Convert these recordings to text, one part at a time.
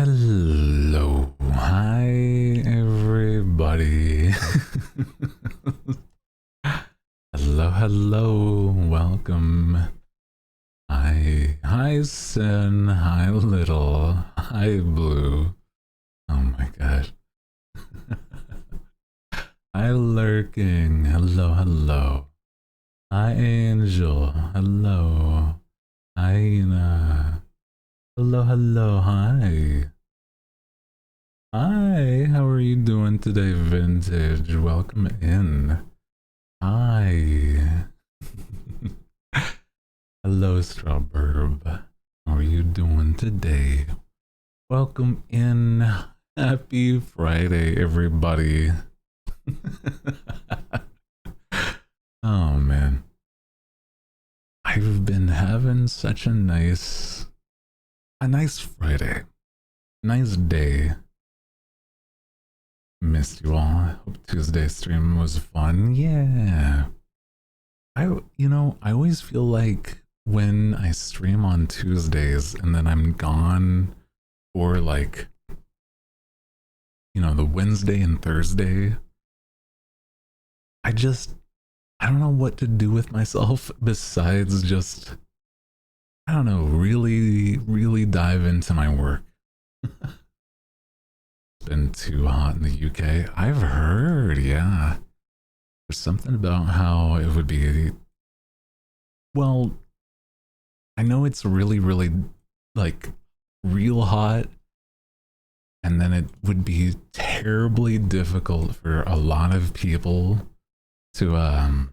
Hello, hi everybody. hello, welcome. Hi Sin, hi Little, hi Blue. Oh my god. Hi Lurking, hello. Hi Angel, hello. Hi Ina. Hello, hi. Hi, how are you doing today, Vintage? Welcome in. Hi. Hello, Strawburb. How are you doing today? Welcome in. Happy Friday, everybody. Oh, man. I've been having such a nice Friday. Nice day. Missed you all. Hope Tuesday's stream was fun. Yeah. I always feel like when I stream on Tuesdays and then I'm gone for like, the Wednesday and Thursday, I don't know what to do with myself besides just, I don't know, really dive into my work. It's been too hot in the UK. I've heard, yeah. There's something about how it would be, well, I know it's really, like, real hot, and then it would be terribly difficult for a lot of people to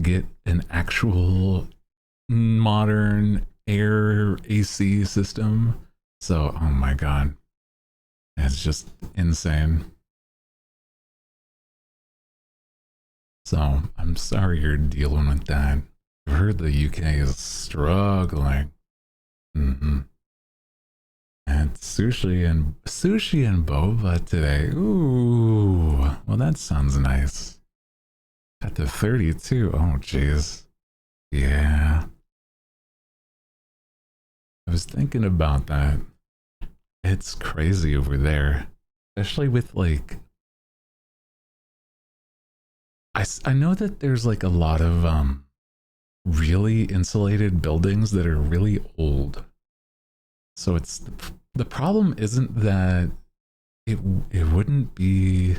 get an actual modern air AC system. So, oh my god, it's just insane. So, I'm sorry you're dealing with that. I've heard the UK is struggling. And sushi and boba today. Ooh, well that sounds nice. Got to 32. Oh jeez. Yeah. I was thinking about that. It's crazy over there, especially with like. I know that there's like a lot of really insulated buildings that are really old. So it's the problem isn't that it wouldn't be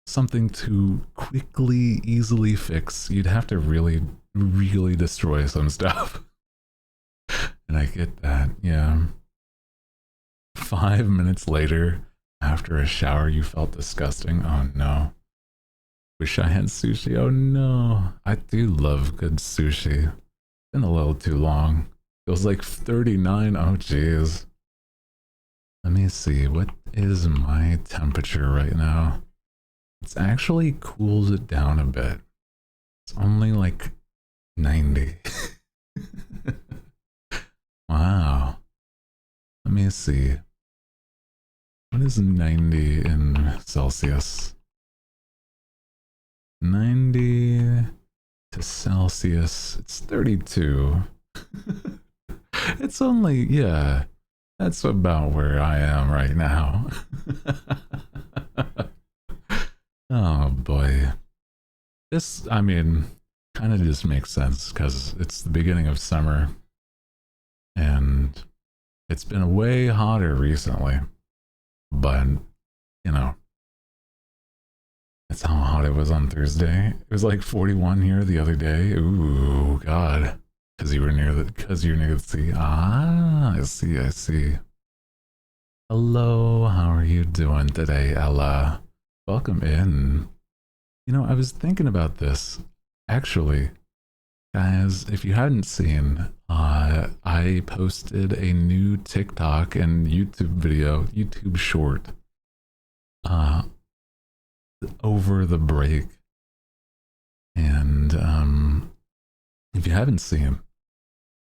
something to easily fix. You'd have to really destroy some stuff. And I get that, yeah. 5 minutes later, after a shower, you felt disgusting. Oh no. Wish I had sushi. Oh no. I do love good sushi. Been a little too long. Feels like 39. Oh jeez. Let me see. What is my temperature right now? It's actually cooled it down a bit. It's only like 90. Wow. Let me see. What is 90 in Celsius? 90 to Celsius. It's 32. It's only, yeah. That's about where I am right now. Oh boy. This, I mean, kind of just makes sense because it's the beginning of summer and it's been way hotter recently. But, that's how hot it was on Thursday. It was like 41 here the other day. Ooh, God. Because you're near the sea. Ah, I see. Hello, how are you doing today, Ella? Welcome in. I was thinking about this. Actually, guys, if you hadn't seen, I posted a new TikTok and YouTube short, over the break. And, if you haven't seen,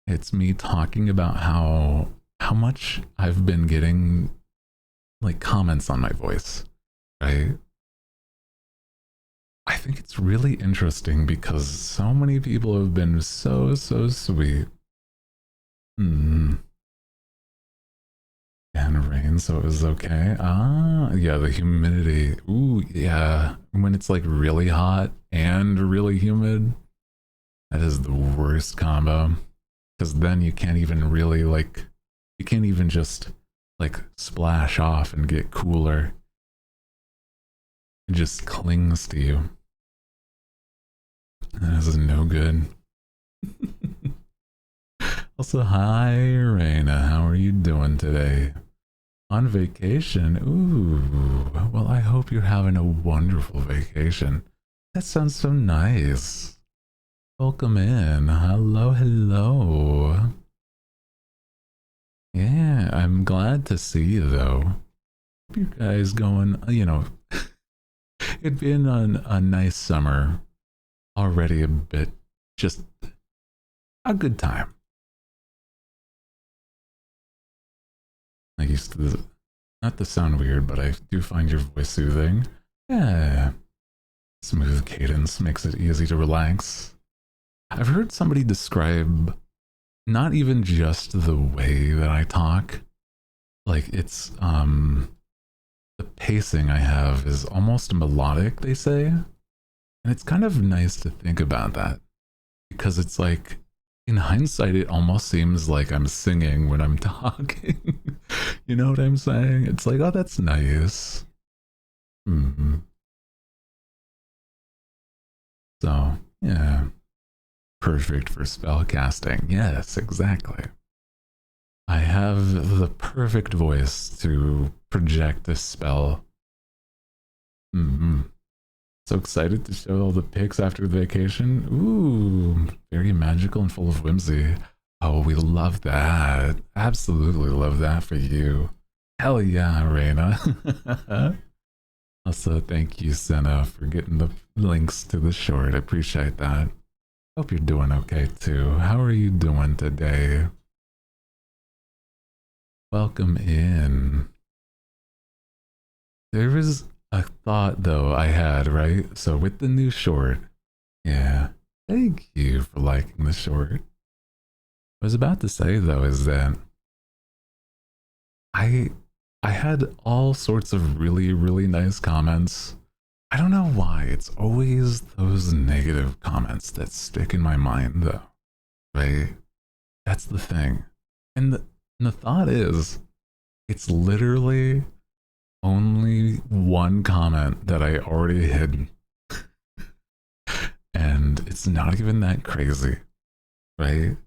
it's me talking about how much I've been getting like comments on my voice, right? I think it's really interesting because so many people have been so sweet. and rain, so it was okay. Ah, yeah, the humidity. Ooh, yeah. When it's like really hot and really humid, that is the worst combo. Because then you can't even really like, you can't even just like splash off and get cooler. It just clings to you. This is no good. Also, hi, Raina. How are you doing today? On vacation? Ooh. Well, I hope you're having a wonderful vacation. That sounds so nice. Welcome in. Hello, hello. Yeah, I'm glad to see you, though. Hope you guys going, you know, it'd been a nice summer. Already a bit, just a good time. I used to, not to sound weird, but I do find your voice soothing. Yeah. Smooth cadence makes it easy to relax. I've heard somebody describe not even just the way that I talk, like it's the pacing I have is almost melodic, they say. And it's kind of nice to think about that because it's like in hindsight it almost seems like I'm singing when I'm talking. You know what I'm saying? It's like, oh, that's nice. Mm-hmm. So, yeah. Perfect for spell casting. Yes, exactly. I have the perfect voice to project a spell. Mm-hmm. So excited to show all the pics after vacation. Ooh, very magical and full of whimsy. Oh, we love that. Absolutely love that for you. Hell yeah, Reina. Also, thank you, Senna, for getting the links to the short. I appreciate that. Hope you're doing okay too. How are you doing today? Welcome in. There was a thought though I had, right? So with the new short, yeah. Thank you for liking the short. I was about to say though is that I I had all sorts of really nice comments. I don't know why. It's always those negative comments that stick in my mind though. Right? That's the thing. And the thought is it's literally only one comment that I already hid. And it's not even that crazy, right?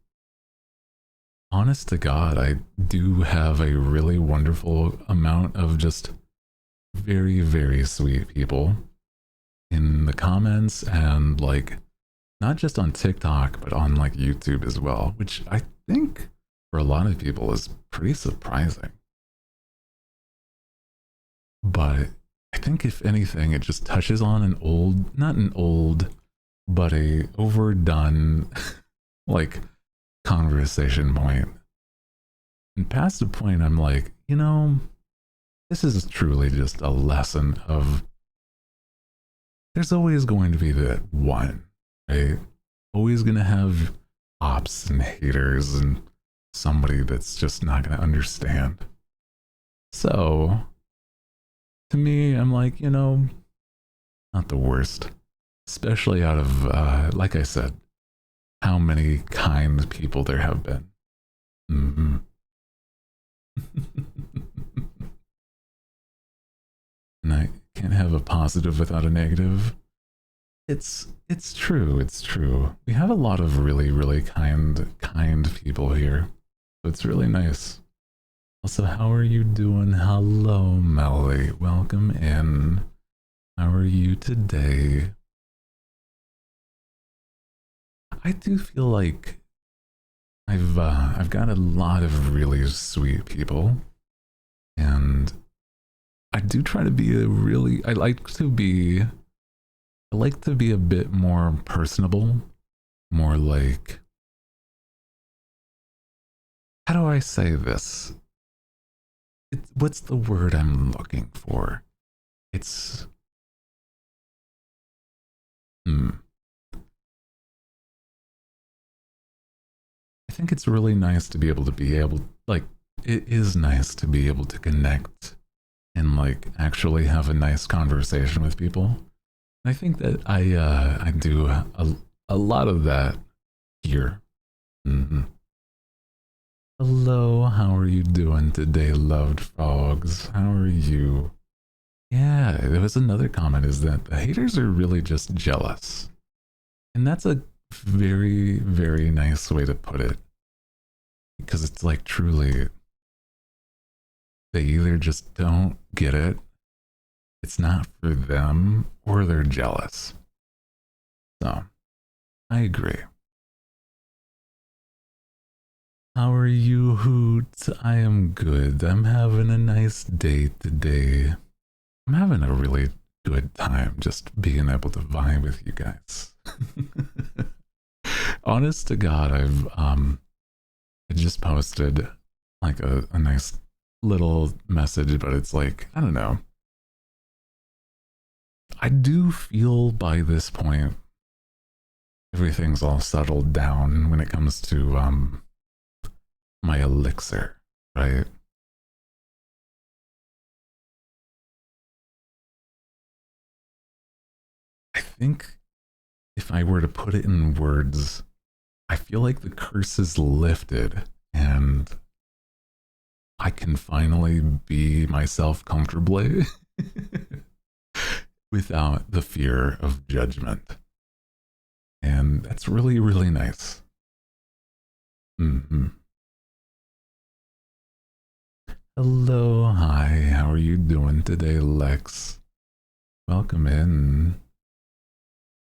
Honest to God, I do have a really wonderful amount of just very sweet people in the comments and like not just on TikTok, but on like YouTube as well, which I think for a lot of people is pretty surprising. But I think if anything, it just touches on an old, not an old, but a overdone like conversation point. And past the point, I'm like, you know, this is truly just a lesson of there's always going to be that one, right? Always going to have ops and haters and somebody that's just not going to understand. So to me, I'm like, you know, not the worst, especially out of, like I said, how many kind people there have been. Mm-hmm. And I can't have a positive without a negative. It's true. It's true. We have a lot of really kind people here. So it's really nice. Also, how are you doing? Hello, Melly. Welcome in. How are you today? I do feel like I've got a lot of really sweet people, and I do try to be a really I like to be a bit more personable, more like how do I say this? What's the word I'm looking for? It's hmm. I think it's really nice to be able like it is nice to be able to connect and like actually have a nice conversation with people. I think that I do a lot of that here. Mm-hmm. Hello, how are you doing today, loved frogs? How are you? Yeah, there was another comment is that the haters are really just jealous. And that's a very, very nice way to put it. Because it's like truly, they either just don't get it, it's not for them, or they're jealous. So, I agree. How are you, Hoot? I am good. I'm having a nice day today. I'm having a really good time just being able to vibe with you guys. Honest to God, I just posted like a nice little message, but it's like, I don't know. I do feel by this point everything's all settled down when it comes to my elixir, right? I think if I were to put it in words, I feel like the curse is lifted and I can finally be myself comfortably without the fear of judgment. And that's really, really nice. Mm-hmm. Hello, hi, how are you doing today, Lex? Welcome in.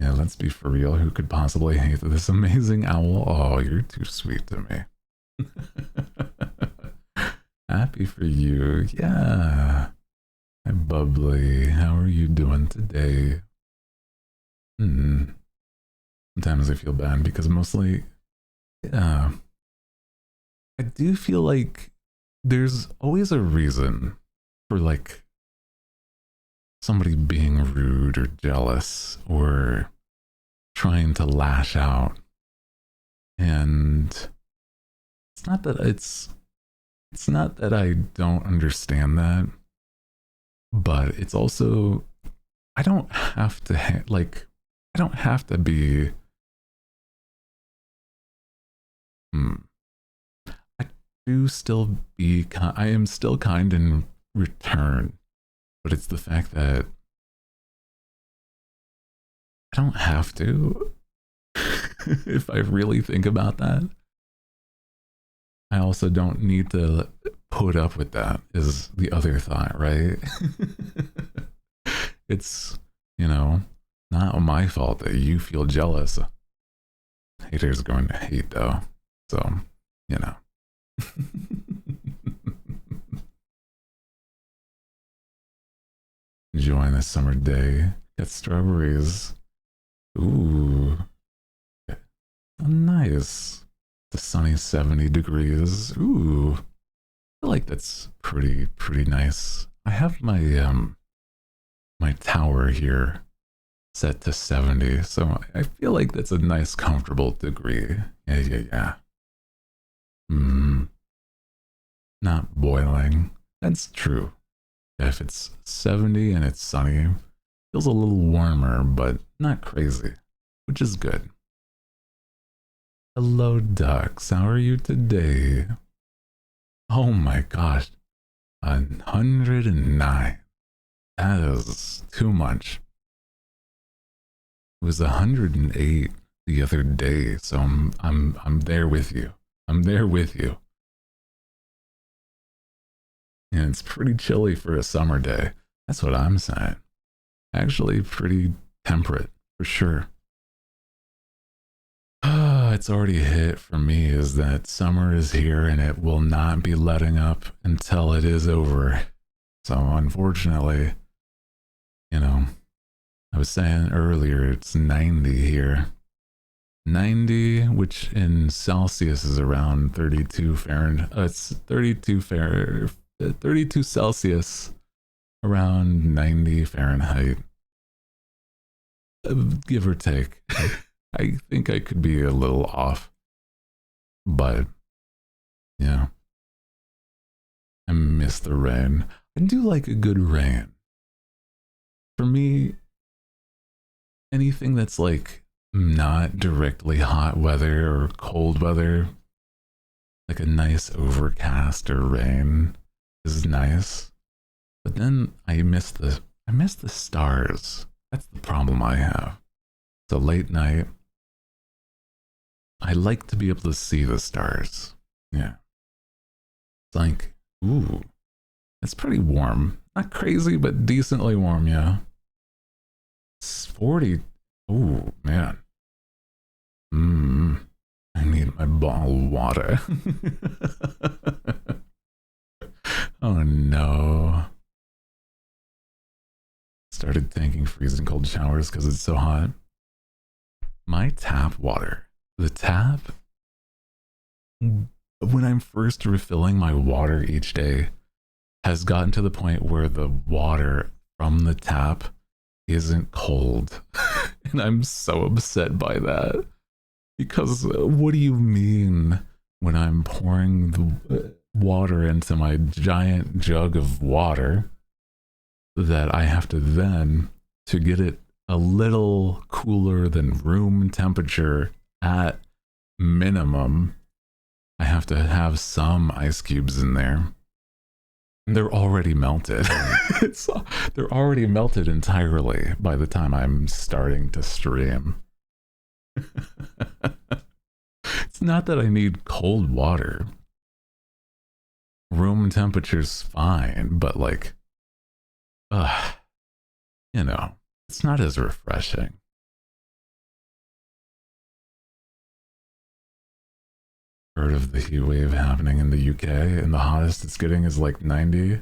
Yeah, let's be for real. Who could possibly hate this amazing owl? Oh, you're too sweet to me. Happy for you. Yeah. Hi, Bubbly. How are you doing today? Sometimes I feel bad because mostly, yeah, I do feel like there's always a reason for like somebody being rude or jealous or trying to lash out. And it's not that I don't understand that, but it's also I don't have to I don't have to be I do still be I am still kind in return, but it's the fact that I don't have to. If I really think about that, I also don't need to put up with that, is the other thought, right? It's, you know, not my fault that you feel jealous. Haters going to hate, though. So, you know. Enjoying this summer day. Got strawberries. Ooh. Oh, nice. The sunny 70 degrees. Ooh. I feel like that's pretty nice. I have my tower here set to 70, so I feel like that's a nice comfortable degree. Yeah. Not boiling. That's true. If it's 70 and it's sunny, it feels a little warmer, but not crazy, which is good. Hello, ducks. How are you today? Oh my gosh. 109. That is too much. It was 108 the other day, so I'm there with you. I'm there with you. And it's pretty chilly for a summer day. That's what I'm saying. Actually pretty temperate for sure. It's already hit for me is that summer is here and it will not be letting up until it is over. So unfortunately, you know, I was saying earlier it's 90 here. 90, which in Celsius is around 32 Fahrenheit. It's 32 Celsius, around 90 Fahrenheit. Give or take. I think I could be a little off, but yeah. I miss the rain. I do like a good rain. For me, anything that's like not directly hot weather or cold weather, like a nice overcast or rain is nice. But then I miss the stars. That's the problem I have. So late night, I like to be able to see the stars. Yeah. It's like, ooh, it's pretty warm. Not crazy, but decently warm, yeah. It's 40. Ooh, man. I need my bottle of water. Oh no. Started thinking freezing cold showers because it's so hot. My tap water. The tap, when I'm first refilling my water each day, has gotten to the point where the water from the tap isn't cold. And I'm so upset by that. Because what do you mean when I'm pouring the water into my giant jug of water that I have to then, to get it a little cooler than room temperature at minimum, I have to have some ice cubes in there. They're already melted. They're already melted entirely by the time I'm starting to stream. It's not that I need cold water. Room temperature's fine, but like, you know, it's not as refreshing. Heard of the heat wave happening in the UK, and the hottest it's getting is like 90.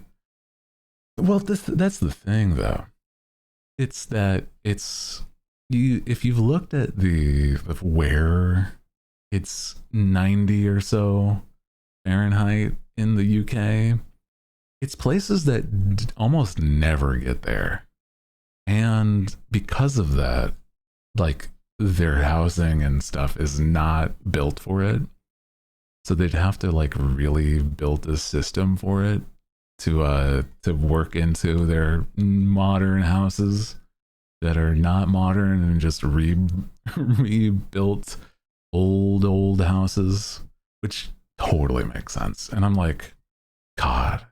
Well, that's the thing though. It's that if you've looked at of where it's 90 or so Fahrenheit in the UK, it's places that almost never get there. And because of that, like their housing and stuff is not built for it. So they'd have to like really build a system for it to work into their modern houses that are not modern and just rebuilt old houses, which totally makes sense. And I'm like, God,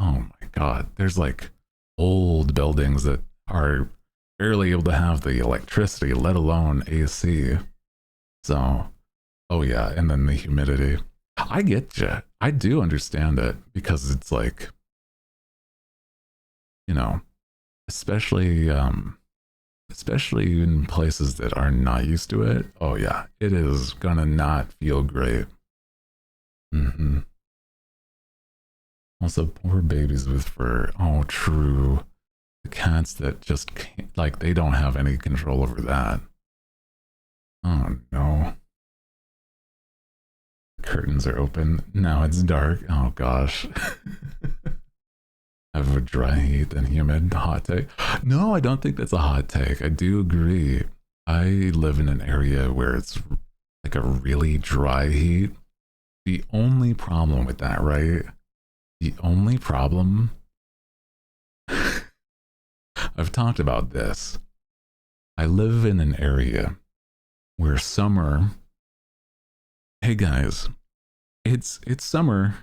oh my God, there's like old buildings that are barely able to have the electricity, let alone AC. So, oh yeah, and then the humidity. I get you. I do understand it because it's like, you know, especially in places that are not used to it. Oh yeah, it is gonna not feel great. Also, poor babies with fur. Oh, true. The cats that just can't, like, they don't have any control over that. Oh no. Curtains are open. Now it's dark. Oh gosh. I have a dry heat and humid. Hot take. No, I don't think that's a hot take. I do agree. I live in an area where it's like a really dry heat. The only problem with that, right? The only problem, I've talked about this. I live in an area where summer, hey guys, it's summer.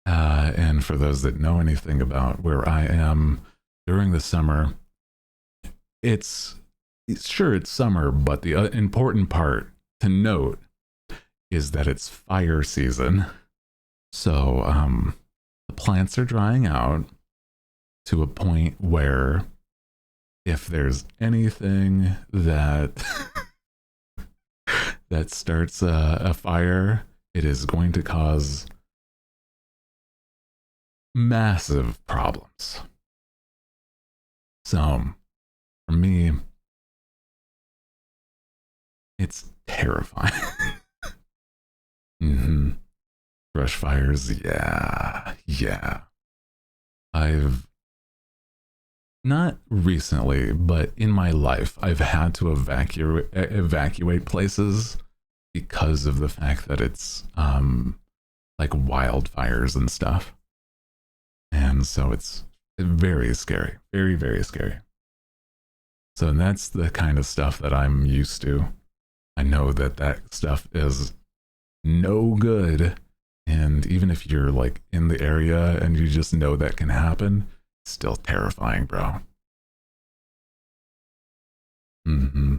And for those that know anything about where I am during the summer, it's summer, but the important part to note is that it's fire season. So the plants are drying out to a point where if there's anything that that starts a fire, it is going to cause massive problems. So for me, it's terrifying. Brush fires, yeah. I've not recently, but in my life, I've had to evacuate places because of the fact that it's like wildfires and stuff. And so it's very scary, very, very scary. So that's the kind of stuff that I'm used to. I know that that stuff is no good. And even if you're like in the area and you just know that can happen, it's still terrifying, bro. Mm-hmm.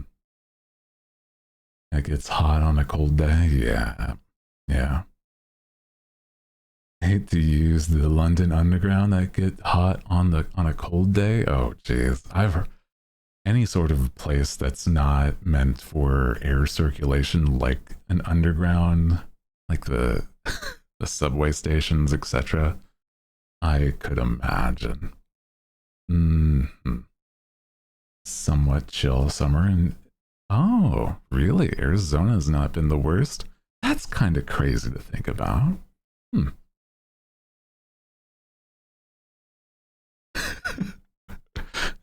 It gets hot on a cold day. Yeah. Yeah. I hate to use the London Underground that get hot on a cold day. Oh jeez. I've any sort of place that's not meant for air circulation, like an underground, like the the subway stations, etc. I could imagine. Mm-hmm. Somewhat chill summer, and oh, really? Arizona's not been the worst? That's kind of crazy to think about. Hmm.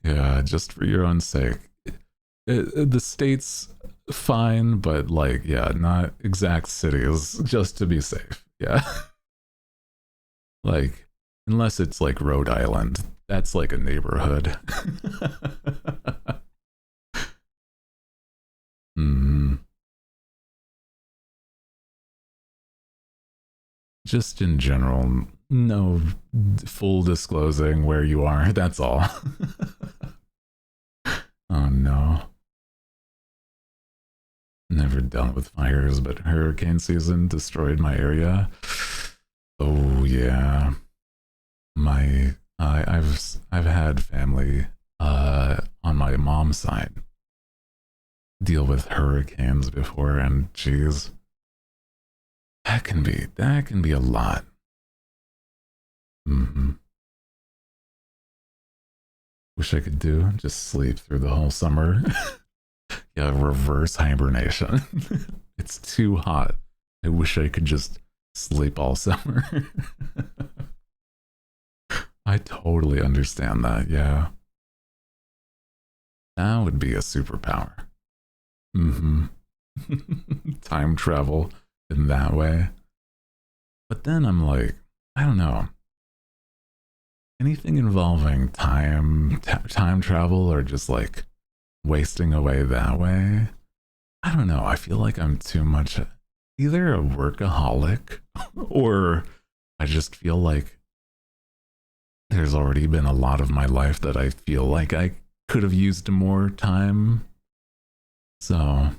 Yeah, just for your own sake. The state's fine, but like, yeah, not exact cities, just to be safe. Yeah. Like, unless it's like Rhode Island, that's like a neighborhood. Hmm. Just in general, no full disclosing where you are. That's all. Oh no. Never dealt with fires, but hurricane season destroyed my area. Oh yeah. I've had family on my mom's side deal with hurricanes before, and geez, that can be a lot. Mm-hmm. Wish I could do just sleep through the whole summer. Yeah, reverse hibernation. It's too hot. I wish I could just sleep all summer. I totally understand that. Yeah, that would be a superpower. Mm-hmm. Time travel in that way. But then I'm like, I don't know. Anything involving time travel or just like wasting away that way. I don't know. I feel like I'm too much either a workaholic or I just feel like there's already been a lot of my life that I feel like I could have used more time. So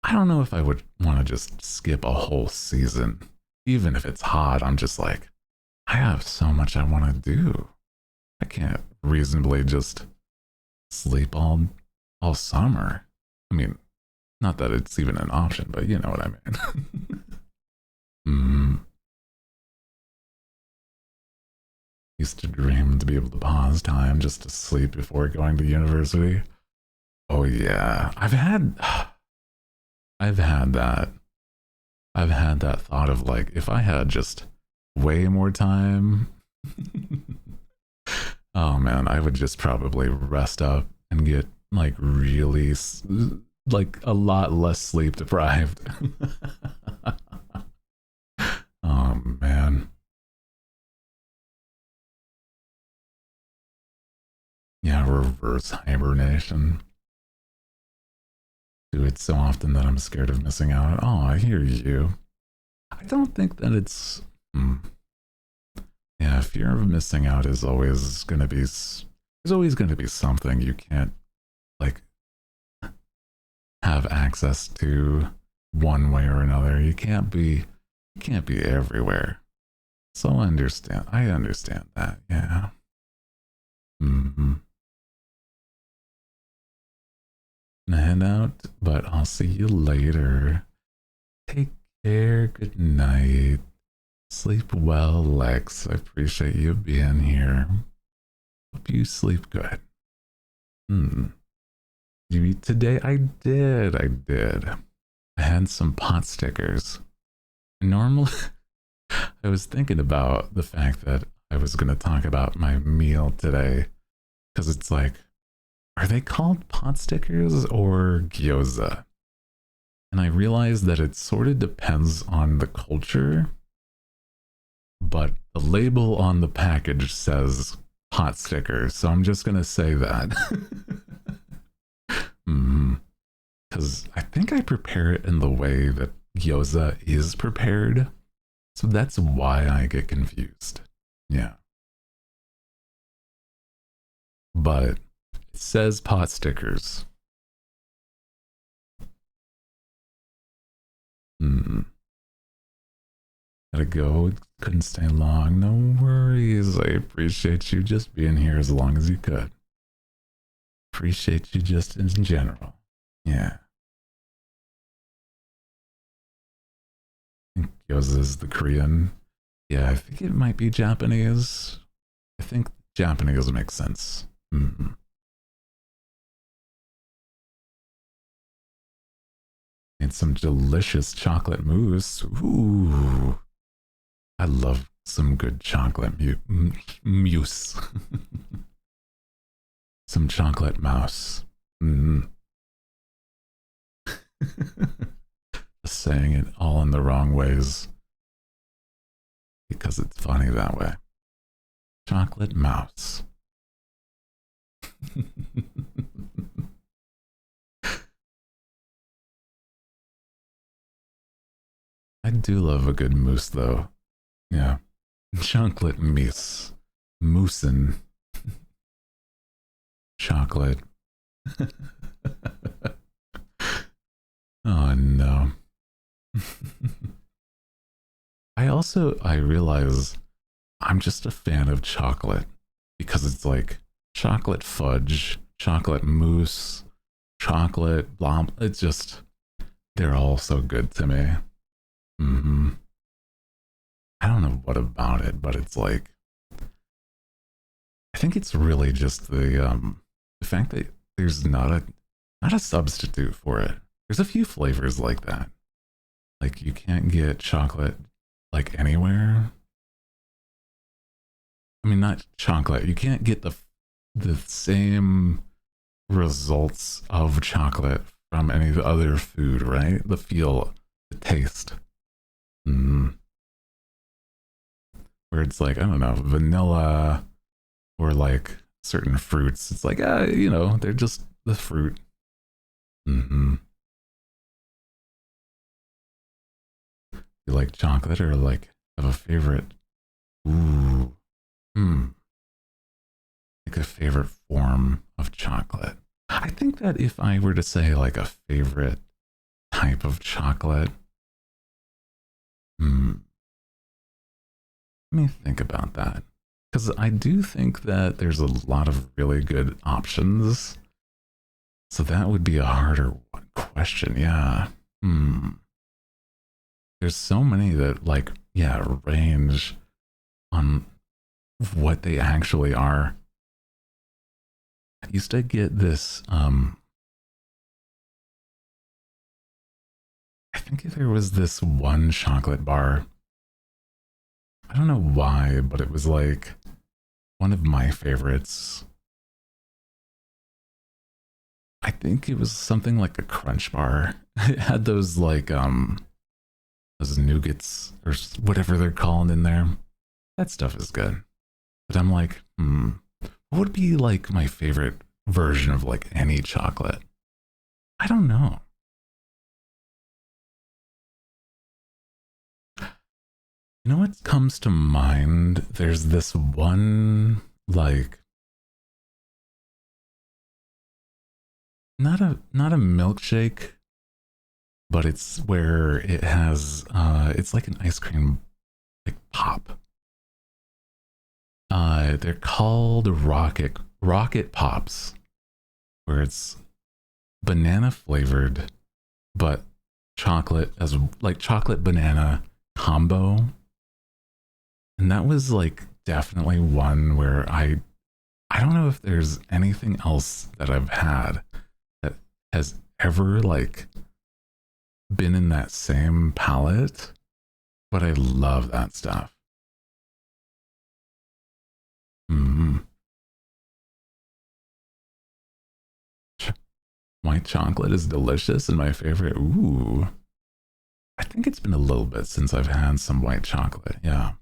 I don't know if I would want to just skip a whole season. Even if it's hot, I'm just like, I have so much I want to do. I can't reasonably just sleep all summer. I mean, not that it's even an option, but you know what I mean. Mm, used to dream to be able to pause time just to sleep before going to university. Oh yeah, I've had that. I've had that thought of like if I had just way more time. Oh man, I would just probably rest up and get like really like a lot less sleep deprived. Oh man. Yeah, reverse hibernation. Do it so often that I'm scared of missing out. Oh, I hear you. I don't think that it's. Yeah, fear of missing out is always going to be. There's always going to be something you can't like have access to one way or another. You can't be everywhere. So I understand that. Yeah. Mm-hmm. Gonna head out, but I'll see you later. Take care. Good night. Sleep well, Lex. I appreciate you being here. Hope you sleep good. Hmm. Did you eat today? I did. I did. I had some pot stickers. Normally, I was thinking about the fact that I was going to talk about my meal today because it's like, are they called pot stickers or gyoza? And I realized that it sort of depends on the culture, but the label on the package says pot sticker, so I'm just gonna say that. Because I think I prepare it in the way that gyoza is prepared, so that's why I get confused. Yeah. But it says pot stickers. Gotta go. Couldn't stay long. No worries. I appreciate you just being here as long as you could. Appreciate you just in general. Yeah. I think gyoza is the Korean. Yeah, I think it might be Japanese. I think Japanese makes sense. And some delicious chocolate mousse. Ooh. I love some good chocolate mousse. Some chocolate mouse. Just saying it all in the wrong ways because it's funny that way. Chocolate mouse. I do love a good mousse though. Yeah. Chocolate mousse. Moussin. Chocolate. Oh no. I realize I'm just a fan of chocolate because it's like chocolate fudge, chocolate mousse, chocolate blah. It's just, they're all so good to me. I don't know what about it, but it's like, I think it's really just the fact that there's not a substitute for it. There's a few flavors like that. Like you can't get chocolate like anywhere. I mean, not chocolate. You can't get the same results of chocolate from any other food, right? The feel, the taste. Where it's like, I don't know, vanilla or like certain fruits. It's like, you know, they're just the fruit. You like chocolate or like have a favorite? Ooh. Like a favorite form of chocolate. I think that if I were to say like a favorite type of chocolate, let me think about that. Because I do think that there's a lot of really good options. So that would be a harder question. Yeah. There's so many that like, yeah, range on what they actually are. I used to get this, I think there was this one chocolate bar. I don't know why, but it was like one of my favorites. I think it was something like a crunch bar. It had those like, those nougats or whatever they're called in there. That stuff is good. But I'm like, what would be like my favorite version of like any chocolate? I don't know. You know what comes to mind? There's this one like not a milkshake, but it's where it has it's like an ice cream like pop. They're called rocket pops, where it's banana flavored, but chocolate as like chocolate banana combo. And that was like definitely one where I don't know if there's anything else that I've had that has ever like been in that same palette, but I love that stuff. White chocolate is delicious and my favorite. Ooh. I think it's been a little bit since I've had some white chocolate. Yeah.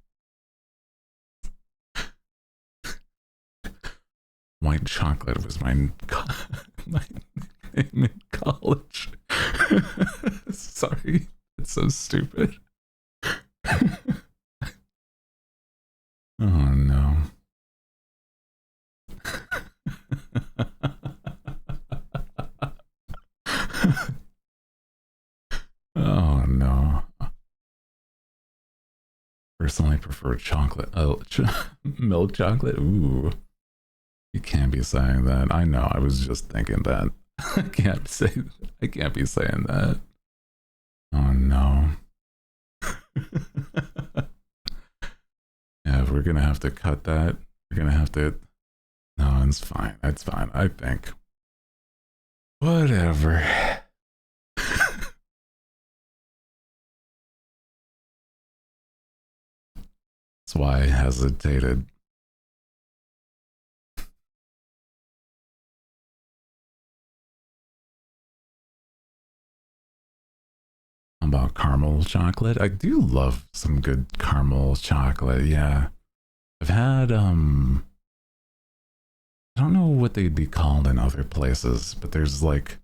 White chocolate was my my nickname in college. Sorry, it's so stupid. Oh no. Oh no. Personally prefer chocolate. Oh, milk chocolate? Ooh. You can't be saying that. I know, I was just thinking that. I can't be saying that. Oh no. Yeah, we're gonna have to cut that. We're gonna have to. No, it's fine. It's fine, I think. Whatever. That's why I hesitated. How about caramel chocolate? I do love some good caramel chocolate, yeah. I've had, I don't know what they'd be called in other places, but there's like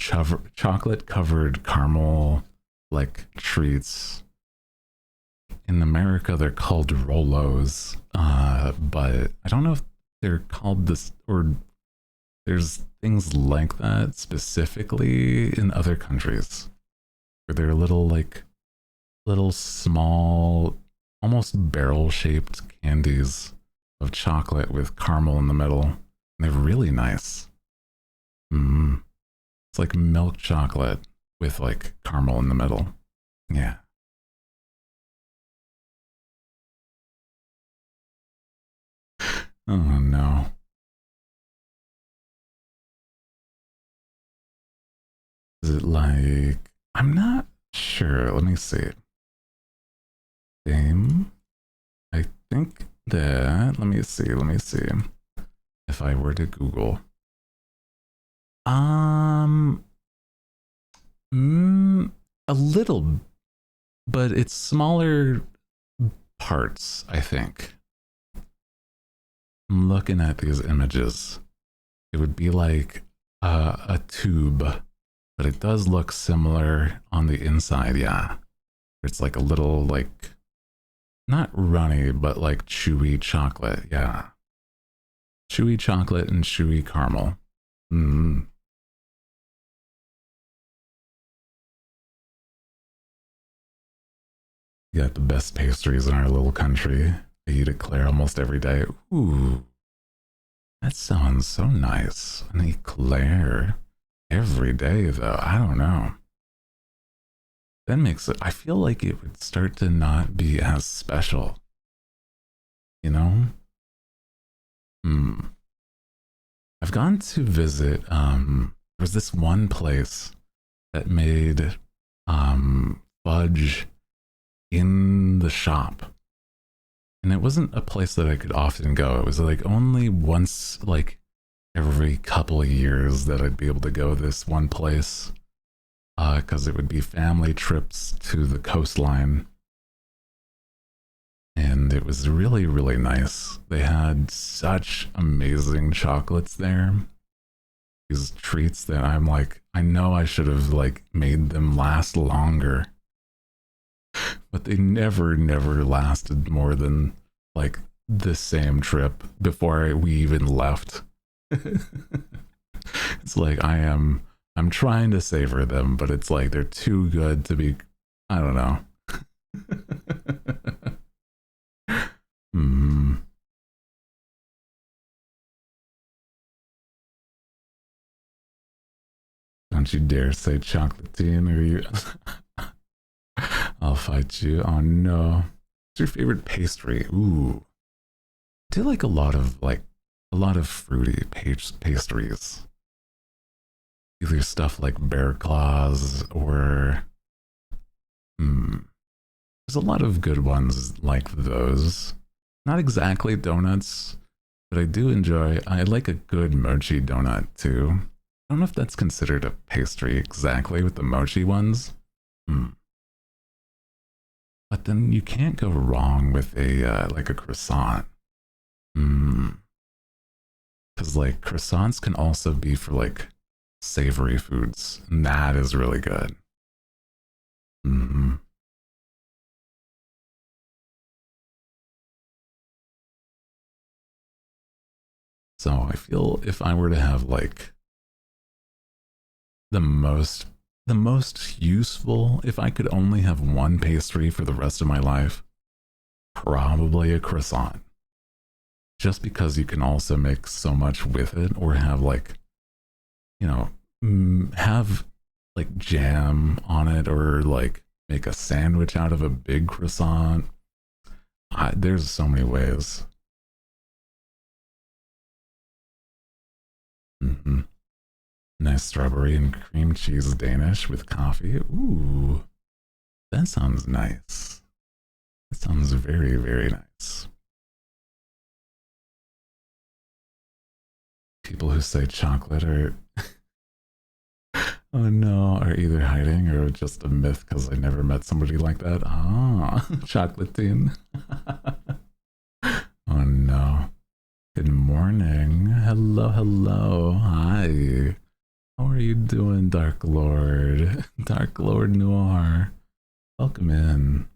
chocolate covered caramel like treats. In America, they're called Rolos, but I don't know if they're called this, or there's things like that specifically in other countries where they're little small, almost barrel shaped candies of chocolate with caramel in the middle. And they're really nice. It's like milk chocolate with like caramel in the middle. Yeah. Oh no. Is it like, I'm not sure. Let me see. Game. I think that, let me see. If I were to Google. A little, but it's smaller parts, I think. I'm looking at these images. It would be like a tube, but it does look similar on the inside, yeah. It's like a little, like, not runny, but like chewy chocolate, yeah. Chewy chocolate and chewy caramel. Mm. We got the best pastries in our little country. I eat eclair almost every day. Ooh, that sounds so nice. An eclair every day, though. I don't know. That makes it, I feel like it would start to not be as special. You know? I've gone to visit, there was this one place that made fudge in the shop. And it wasn't a place that I could often go. It was like only once, like every couple of years, that I'd be able to go this one place. Because it would be family trips to the coastline. And it was really, really nice. They had such amazing chocolates there. These treats that I'm like, I know I should have like made them last longer. But they never lasted more than like the same trip before we even left. It's like I'm trying to savor them, but it's like they're too good to be, I don't know. Don't you dare say chocolatine or you I'll fight you. Oh no. What's your favorite pastry? Ooh. I do like a lot of fruity pastries. Either stuff like bear claws or there's a lot of good ones like those. Not exactly donuts, but I do enjoy, I like a good mochi donut too. I don't know if that's considered a pastry exactly with the mochi ones. But then you can't go wrong with a like a croissant. Because like croissants can also be for like savory foods, and that is really good. Mm-hmm. So I feel if I were to have like the most the most useful, if I could only have one pastry for the rest of my life, probably a croissant. Just because you can also make so much with it, or have like, you know, have like jam on it, or like make a sandwich out of a big croissant. There's so many ways. Mm-hmm. Nice strawberry and cream cheese Danish with coffee. Ooh, that sounds nice. That sounds very, very nice. People who say chocolate are, oh no, are either hiding or just a myth because I never met somebody like that. Ah, chocolatine. Oh no. Good morning. Hello, hello. Hi. How are you doing, Dark Lord? Dark Lord Noir. Welcome in.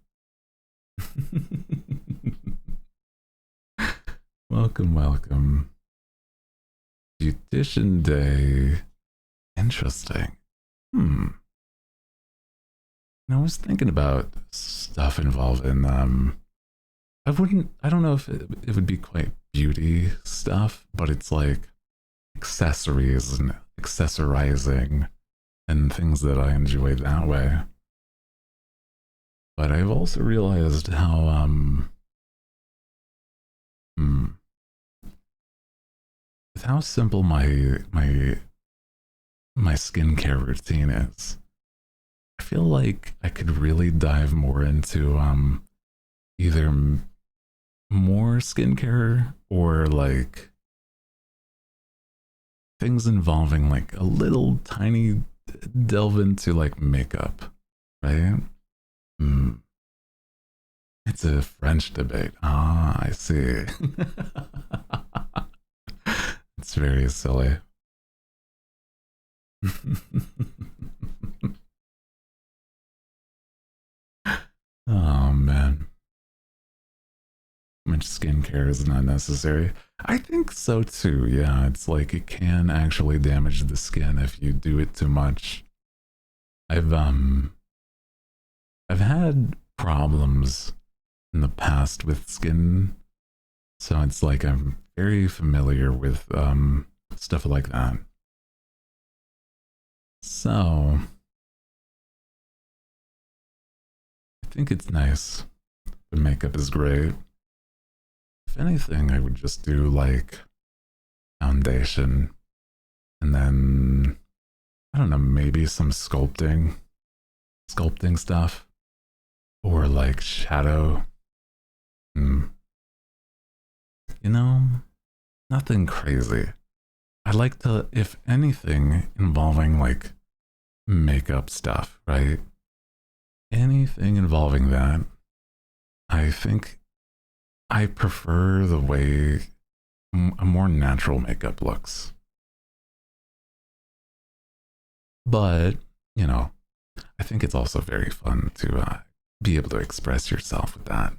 Welcome, welcome. Beautician Day. Interesting. I was thinking about stuff involving I don't know if it would be quite beauty stuff, but it's like accessories and accessorizing and things that I enjoy that way. But I've also realized how with how simple my skincare routine is. I feel like I could really dive more into either more skincare or like things involving like a little tiny delve into like makeup, right? It's a French debate. Ah, I see. It's very silly. Oh man. Much skincare is not necessary. I think so too. Yeah, it's like it can actually damage the skin if you do it too much. I've I've had problems in the past with skin, so it's like I'm very familiar with stuff like that. So I think it's nice. The makeup is great. If anything, I would just do like foundation and then I don't know, maybe some sculpting stuff or like shadow. You know, nothing crazy. I like to, if anything involving like makeup stuff, right? Anything involving that, I think I prefer the way a more natural makeup looks. But, you know, I think it's also very fun to be able to express yourself with that.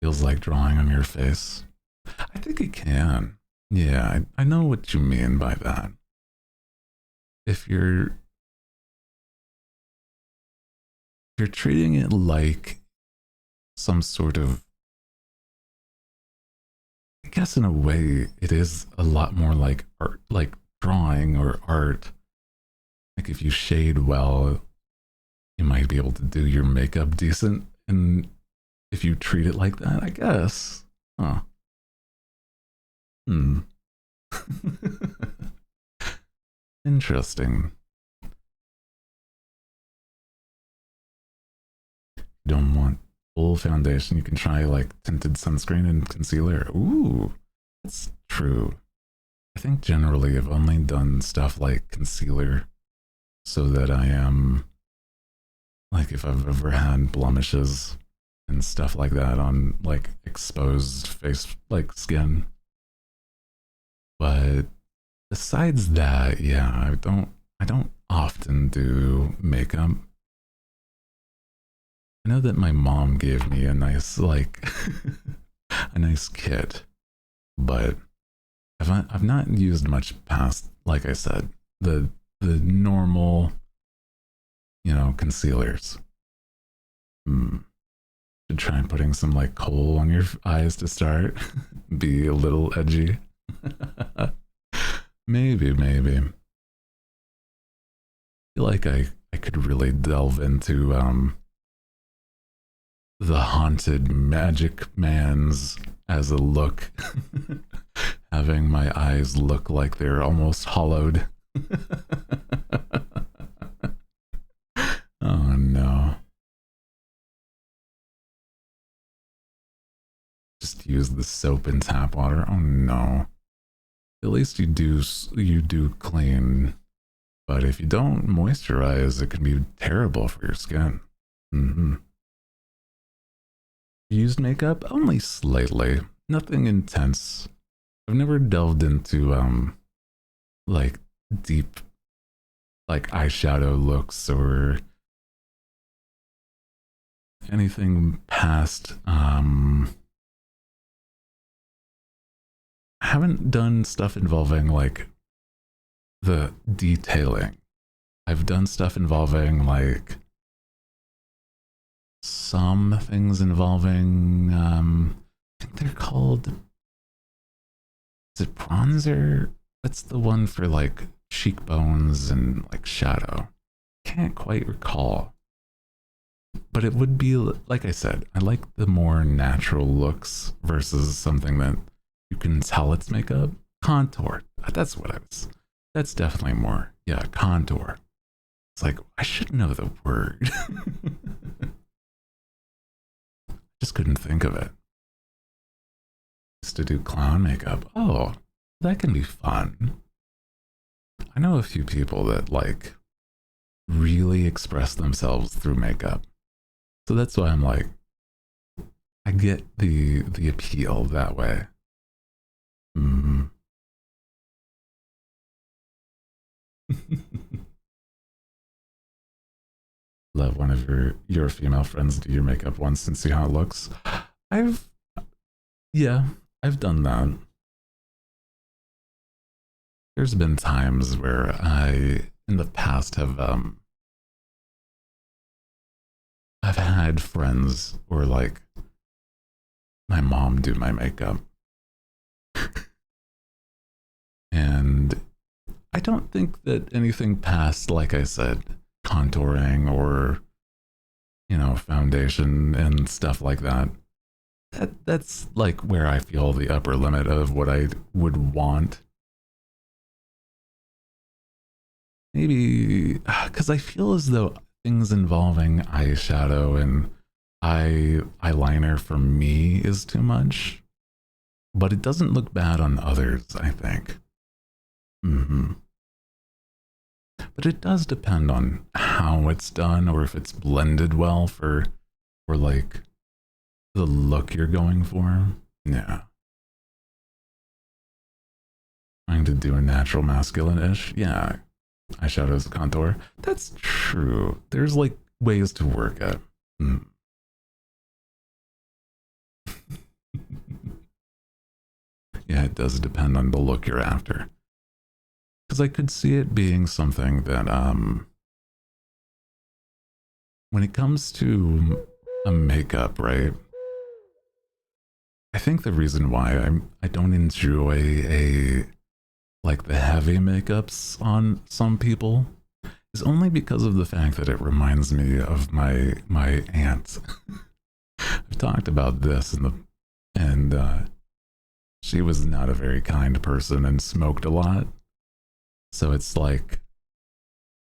Feels like drawing on your face. I think it can. Yeah, I know what you mean by that. If you're treating it like some sort of, I guess in a way it is a lot more like art, like drawing or art. Like if you shade well, you might be able to do your makeup decent, and if you treat it like that, I guess. Huh. Interesting. Don't want full foundation, you can try like tinted sunscreen and concealer. Ooh, that's true. I think generally I've only done stuff like concealer so that I am like if I've ever had blemishes and stuff like that on like exposed face, like skin. But besides that, yeah, I don't often do makeup. I know that my mom gave me a nice like a nice kit, but I've not used much past, like I said, the normal, you know, concealers. Should try putting some like coal on your eyes to start. Be a little edgy. Maybe. I feel like I could really delve into the haunted magic man's as a look. Having my eyes look like they're almost hollowed. Oh no. Just use the soap and tap water. Oh no. At least you do clean. But if you don't moisturize, it can be terrible for your skin. Used makeup? Only slightly. Nothing intense. I've never delved into like deep like eyeshadow looks or anything past I haven't done stuff involving like the detailing. I've done stuff involving like some things involving I think they're called, is it bronzer? That's the one for like cheekbones and like shadow. Can't quite recall. But it would be, like I said, I like the more natural looks versus something that you can tell it's makeup. Contour. That's what I was. That's definitely more. Yeah, contour. It's like, I should know the word. Just couldn't think of it. Just to do clown makeup. Oh, that can be fun. I know a few people that like really express themselves through makeup. So that's why I'm like, I get the appeal that way. Let one of your female friends do your makeup once and see how it looks. Yeah, I've done that. There's been times where I, in the past, I've had friends or like my mom do my makeup. And I don't think that anything past, like I said, contouring or, you know, foundation and stuff like that. That's like where I feel the upper limit of what I would want. Maybe because I feel as though things involving eyeshadow and eyeliner for me is too much, but it doesn't look bad on others, I think. But it does depend on how it's done or if it's blended well for like the look you're going for. Yeah. Trying to do a natural masculine-ish. Yeah. Eyeshadows, contour. That's true. There's like ways to work it. Yeah, it does depend on the look you're after. Because I could see it being something that when it comes to a makeup, right? I think the reason why I don't enjoy like the heavy makeups on some people is only because of the fact that it reminds me of my aunt. I've talked about this and she was not a very kind person and smoked a lot. So it's like,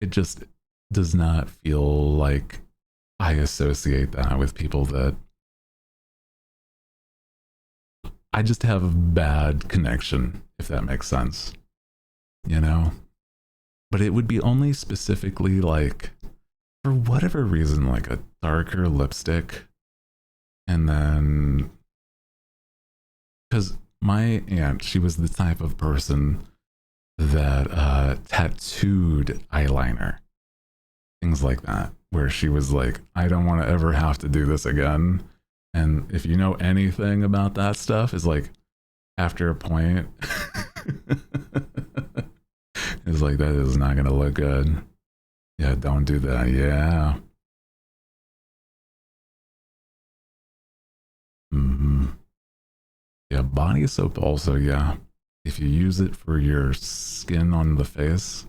it just does not feel like I associate that with people that I just have a bad connection, if that makes sense, you know? But it would be only specifically like, for whatever reason, like a darker lipstick And then, because my aunt, she was the type of person that tattooed eyeliner, things like that, where she was like, I don't want to ever have to do this again. And if you know anything about that stuff, is like after a point, it's like, that is not going to look good. Yeah, don't do that. Yeah. Mm-hmm. Yeah, body soap also, yeah. If you use it for your skin on the face,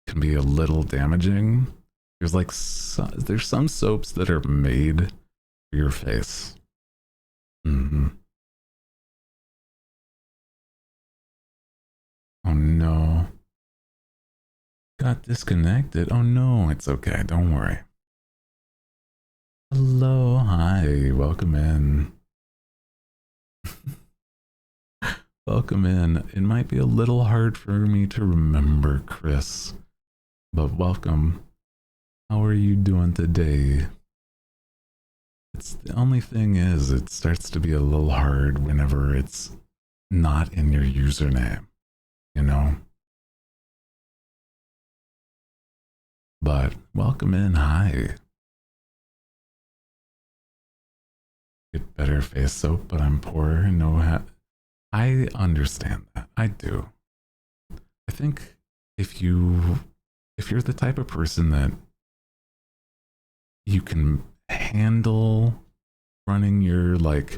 can be a little damaging. There's like there's some soaps that are made for your face. Mm-hmm. Oh no. Got disconnected. Oh no, it's okay. Don't worry. Hello, hi, welcome in. Welcome in. It might be a little hard for me to remember, Chris, but welcome. How are you doing today? It's the only thing is, it starts to be a little hard whenever it's not in your username, you know? But welcome in, hi. Get better face soap, but I'm poor. No, I understand that. I do. I think if you're the type of person that you can handle running your, like,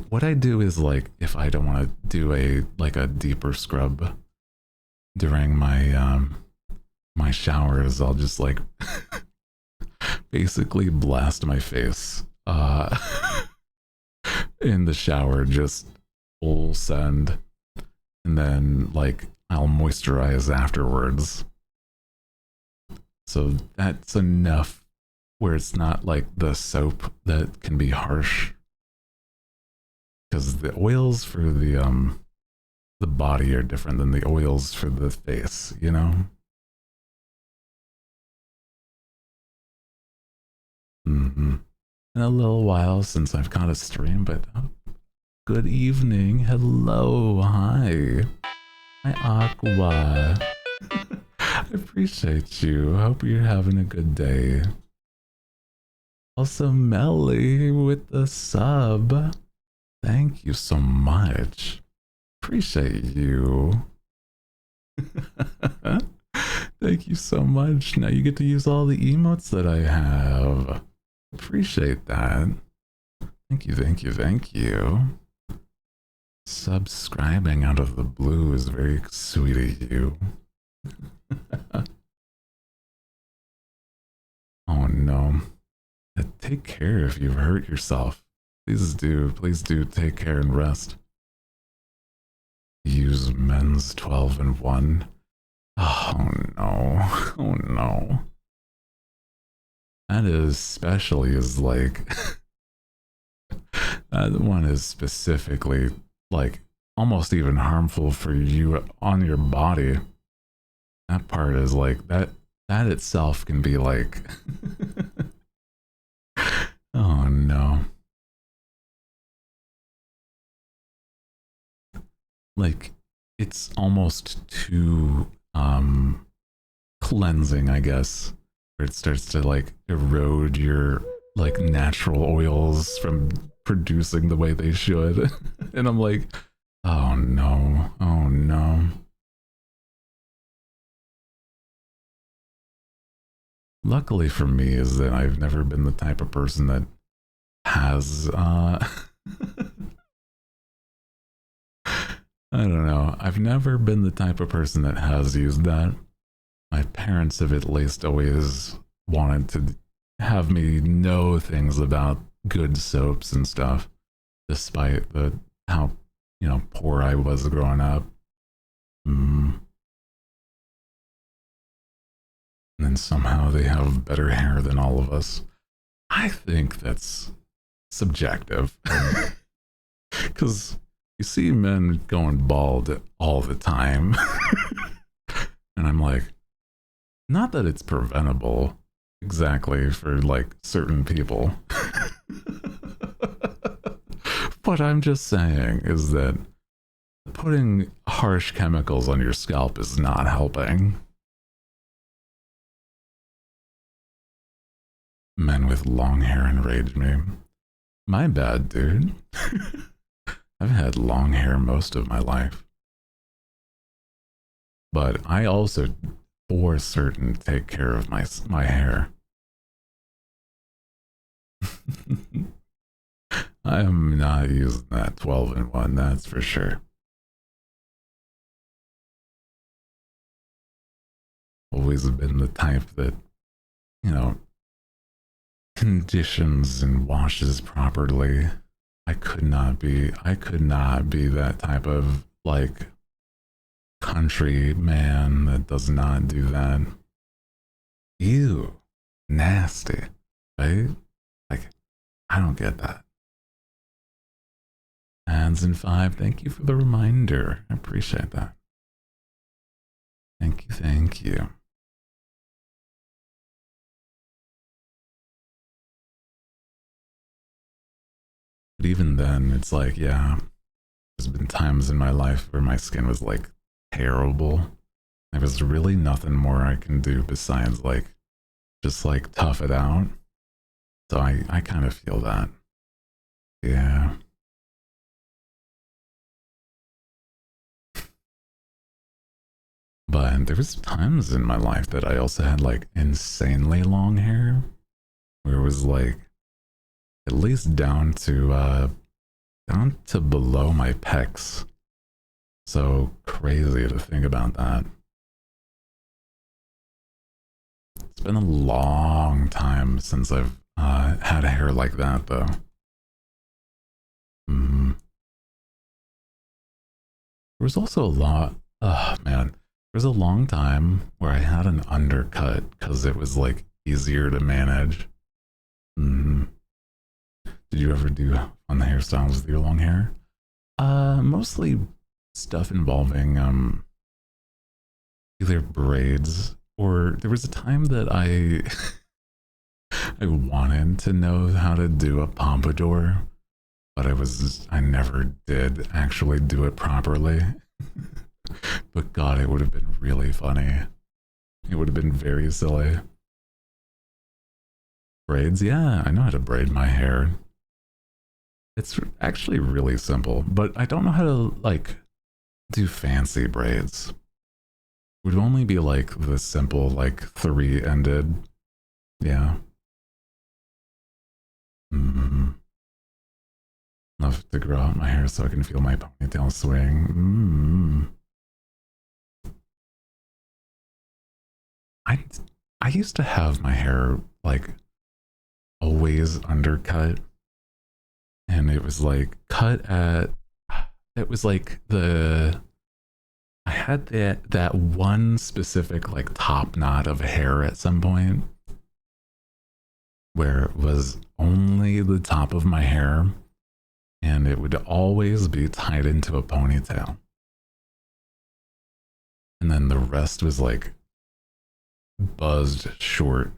what I do is, like, if I don't want to do a deeper scrub during my my showers, I'll just like basically blast my face in the shower, just full send, and then like I'll moisturize afterwards. So that's enough where it's not like the soap that can be harsh, because the oils for the body are different than the oils for the face, you know? Mm-hmm. In a little while since I've got a stream, but good evening. Hello, hi. Hi, Aqua. I appreciate you. Hope you're having a good day. Also, Melly with the sub. Thank you so much. Appreciate you. Thank you so much. Now you get to use all the emotes that I have. Appreciate that. Thank you, thank you, thank you. Subscribing out of the blue is very sweet of you. Oh no. Take care if you've hurt yourself. Please do take care and rest. Use men's 12 and 1. Oh no. Oh no. That is especially is like that one is specifically like almost even harmful for you on your body. That part is like that itself can be like oh no. Like it's almost too cleansing, I guess, where it starts to like erode your like natural oils from producing the way they should. And I'm like, oh no, oh no. Luckily for me is that I've never been the type of person that has I don't know. I've never been the type of person that has used that. My parents have at least always wanted to have me know things about good soaps and stuff, despite how, you know, poor I was growing up. And then somehow they have better hair than all of us. I think that's subjective. Because you see men going bald all the time. And I'm like, not that it's preventable exactly for like certain people. what I'm just saying is that putting harsh chemicals on your scalp is not helping. Men with long hair enrage me. My bad, dude. I've had long hair most of my life. But I also, for certain, take care of my hair. I am not using that 12-in-1, that's for sure. Always been the type that, you know, conditions and washes properly. I could not be that type of like country man that does not do that. Ew, nasty, right? Like, I don't get that. Hands in 5, thank you for the reminder. I appreciate that. Thank you, thank you. But even then, it's like, yeah, there's been times in my life where my skin was like terrible. There was really nothing more I can do besides like just like tough it out. So I kind of feel that. Yeah. But there was times in my life that I also had like insanely long hair, where it was like at least down to below my pecs. So crazy to think about that. It's been a long time since I've had hair like that, though. There was also a lot. Oh man, there was a long time where I had an undercut because it was like easier to manage. Did you ever do fun hairstyles with your long hair? Mostly stuff involving either braids, or there was a time that I I wanted to know how to do a pompadour, but I never did actually do it properly. But God, it would have been really funny. It would have been very silly. Braids, yeah, I know how to braid my hair. It's actually really simple, but I don't know how to like do fancy braids. It would only be like the simple like 3-ended. Yeah. Love to grow out my hair so I can feel my ponytail swing. I used to have my hair like always undercut, and it was like cut at, it was like I had that one specific like top knot of hair at some point where it was only the top of my hair, and it would always be tied into a ponytail, and then the rest was like buzzed short.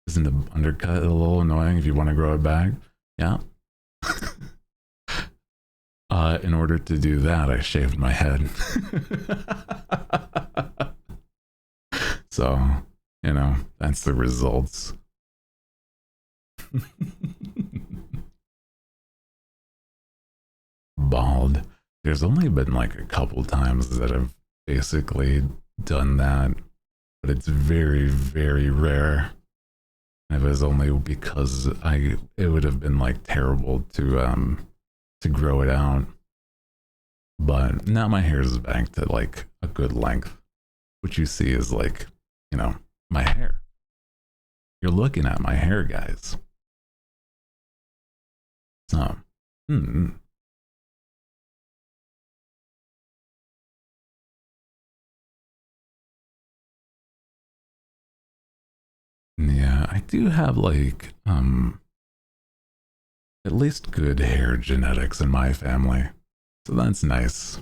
Isn't the undercut a little annoying if you want to grow it back? Yeah. In order to do that, I shaved my head. So, you know, that's the results. Bald. There's only been like a couple times that I've basically done that, but it's very, very rare. It was only because it would have been like terrible to grow it out. But now my hair is back to like a good length. What you see is like, you know, my hair. You're looking at my hair, guys. So, yeah, I do have like at least good hair genetics in my family. So that's nice.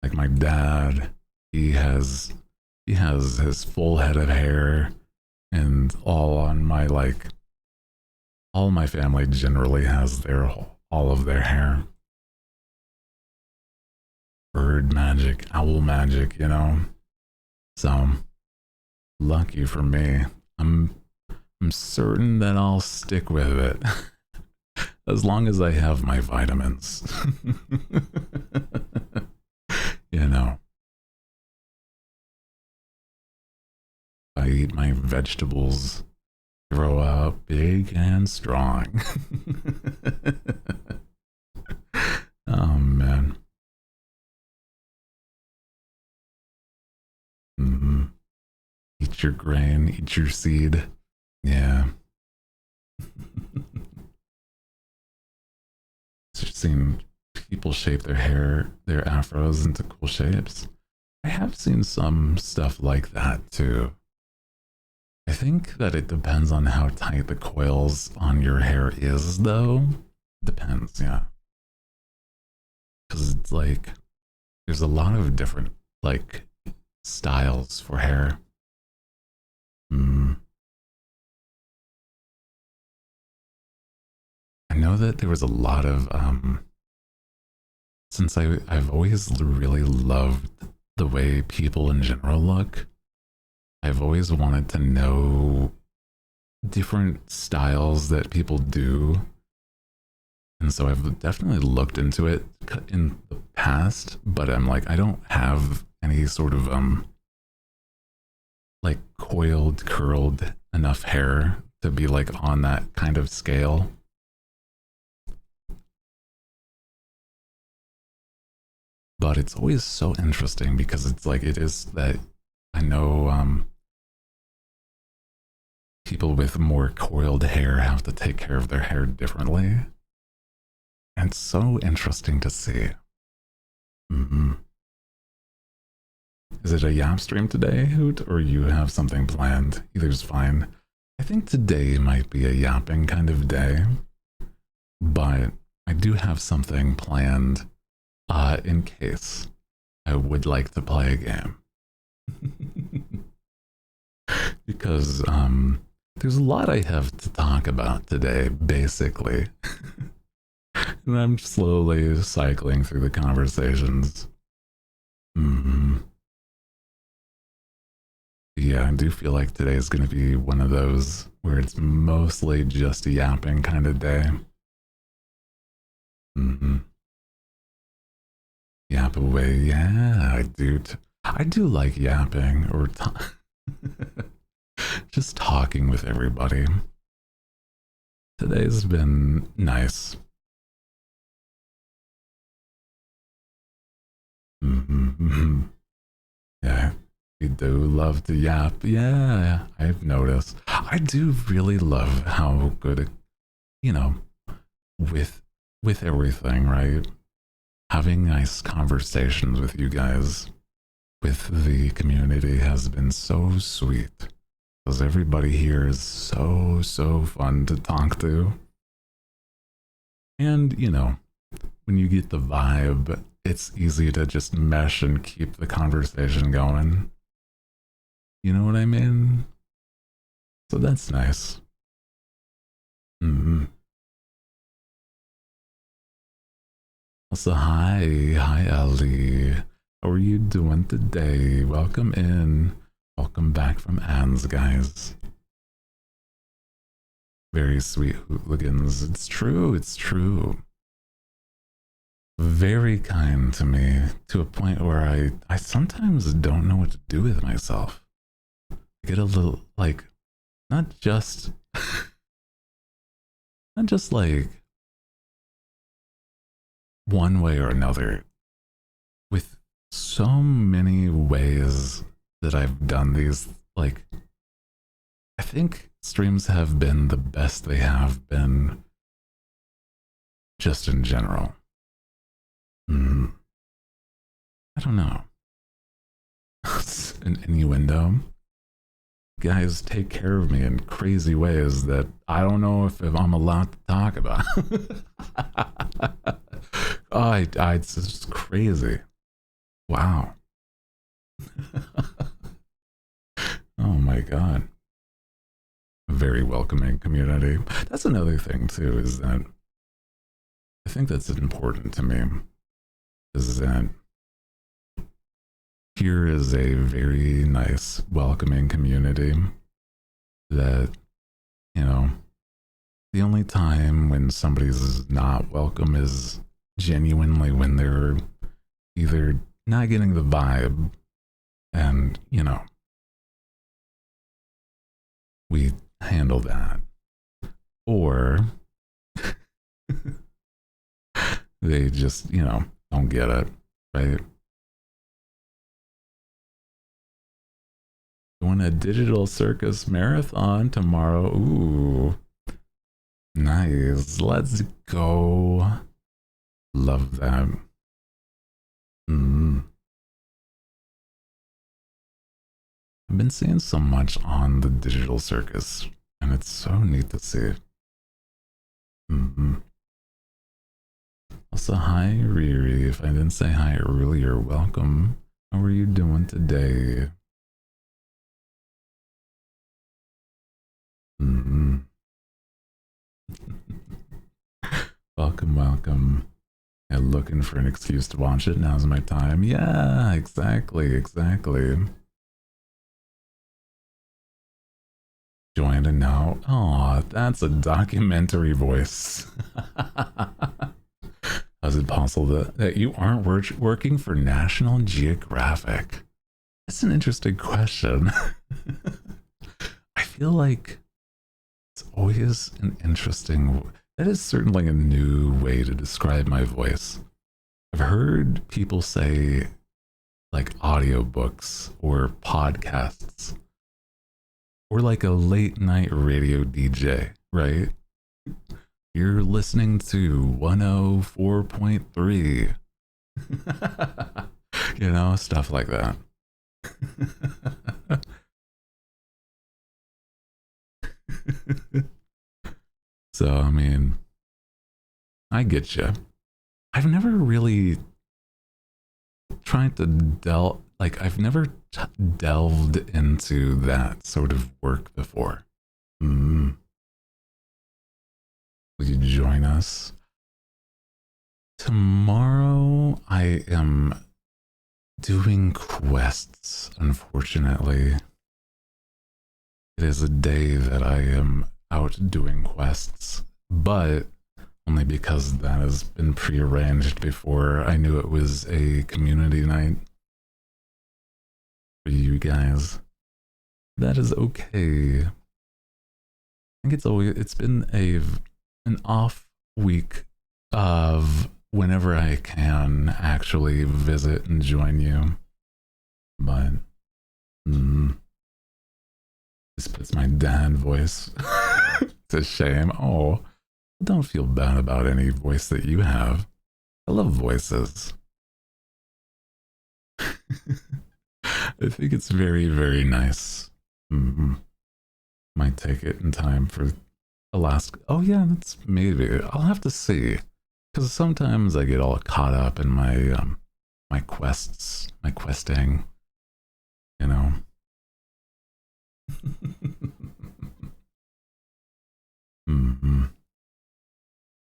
Like my dad, he has his full head of hair, And all my family generally has all of their hair. Bird magic, owl magic, you know? So, lucky for me. I'm certain that I'll stick with it. As long as I have my vitamins. You know. I eat my vegetables, grow up big and strong. Oh man. Mm-hmm. Eat your grain, eat your seed. Yeah. Just seen people shape their hair, their afros into cool shapes. I have seen some stuff like that too. I think that it depends on how tight the coils on your hair is, though. Depends, yeah. Because it's like, there's a lot of different, like, styles for hair. I know that there was a lot of, since I've always really loved the way people in general look, I've always wanted to know different styles that people do. And so I've definitely looked into it in the past, but I'm like, I don't have any sort of, like coiled, curled enough hair to be like on that kind of scale. But it's always so interesting because it's like, it is that I know, people with more coiled hair have to take care of their hair differently. And it's so interesting to see. Mm-hmm. Is it a yap stream today, Hoot, or you have something planned? Either's fine. I think today might be a yapping kind of day, but I do have something planned in case I would like to play a game. Because there's a lot I have to talk about today, basically. And I'm slowly cycling through the conversations. Yeah, I do feel like today is going to be one of those where it's mostly just a yapping kind of day. Yap away, yeah, I do like yapping or just talking with everybody. Today's been nice. Yeah, we do love to yap. Yeah, I've noticed. I do really love how good, you know, with everything, right? Having nice conversations with you guys, with the community has been so sweet. Because everybody here is so fun to talk to. And, you know, when you get the vibe, it's easy to just mesh and keep the conversation going. You know what I mean? So that's nice. So hi Ellie. How are you doing today? Welcome in. Welcome back from Anne's, guys. Very sweet hooligans. It's true. Very kind to me, to a point where I sometimes don't know what to do with myself. I get a little, like, not just like one way or another, with so many ways that I've done these, like, I think streams have been the best they have been just in general. I don't know. An innuendo. Guys take care of me in crazy ways that I don't know if I'm allowed to talk about. Oh, it's just crazy. Wow. Oh my god. very welcoming community. That's another thing too, is that I think that's important to me, is that here is a very nice, welcoming community that, you know, the only time when somebody's not welcome is genuinely when they're either not getting the vibe, and, you know, we handle that, or they just, you know, don't get it, right? Doing a digital circus marathon tomorrow. Ooh, nice. Let's go. Love that. I've been seeing so much on the digital circus, and it's so neat to see. Also, hi, Riri. If I didn't say hi earlier, welcome. How are you doing today? Welcome, welcome. And looking for an excuse to watch it. Now's my time. Yeah, exactly, exactly. Join it now. Aw, that's a documentary voice. How is it possible that you aren't working for National Geographic? That's an interesting question. I feel like it's always an interesting... That is certainly a new way to describe my voice. I've heard people say, like, audiobooks or podcasts, or like a late night radio DJ, right? You're listening to 104.3. You know, stuff like that. So, I mean, I get you. I've never really tried to I've never delved into that sort of work before. Will you join us? Tomorrow I am doing quests, unfortunately. It is a day that I am out doing quests, but only because that has been prearranged before I knew it was a community night for you guys. That is okay. I think it's been an off week of whenever I can actually visit and join you, but this puts my dad voice to shame. Oh, don't feel bad about any voice that you have. I love voices. I think it's very, very nice. Might take it in time for Alaska. Oh yeah, that's maybe. I'll have to see, because sometimes I get all caught up in my my quests, my questing. You know.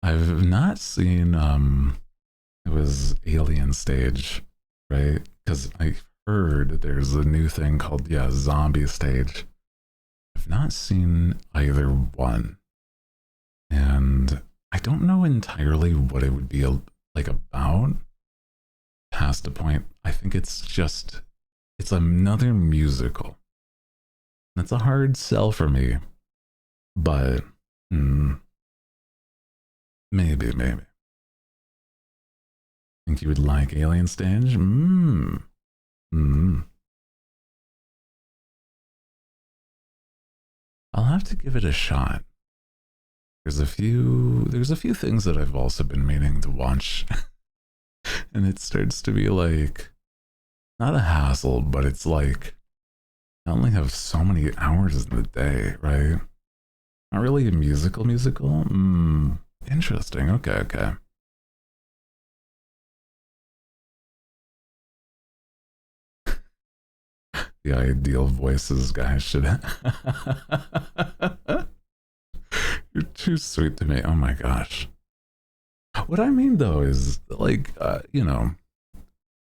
I've not seen it was Alien Stage, right? Because I heard there's a new thing called Zombie Stage. I've not seen either one, and I don't know entirely what it would be like about. Past the point, I think it's another musical. That's a hard sell for me, but maybe. Think you would like Alien Stage? I'll have to give it a shot. There's a few things that I've also been meaning to watch. And it starts to be like, not a hassle, but it's like, I only have so many hours in the day, right? Not really a musical? Interesting. Okay. the ideal voices guys should You're too sweet to me. Oh my gosh. What I mean though is like you know,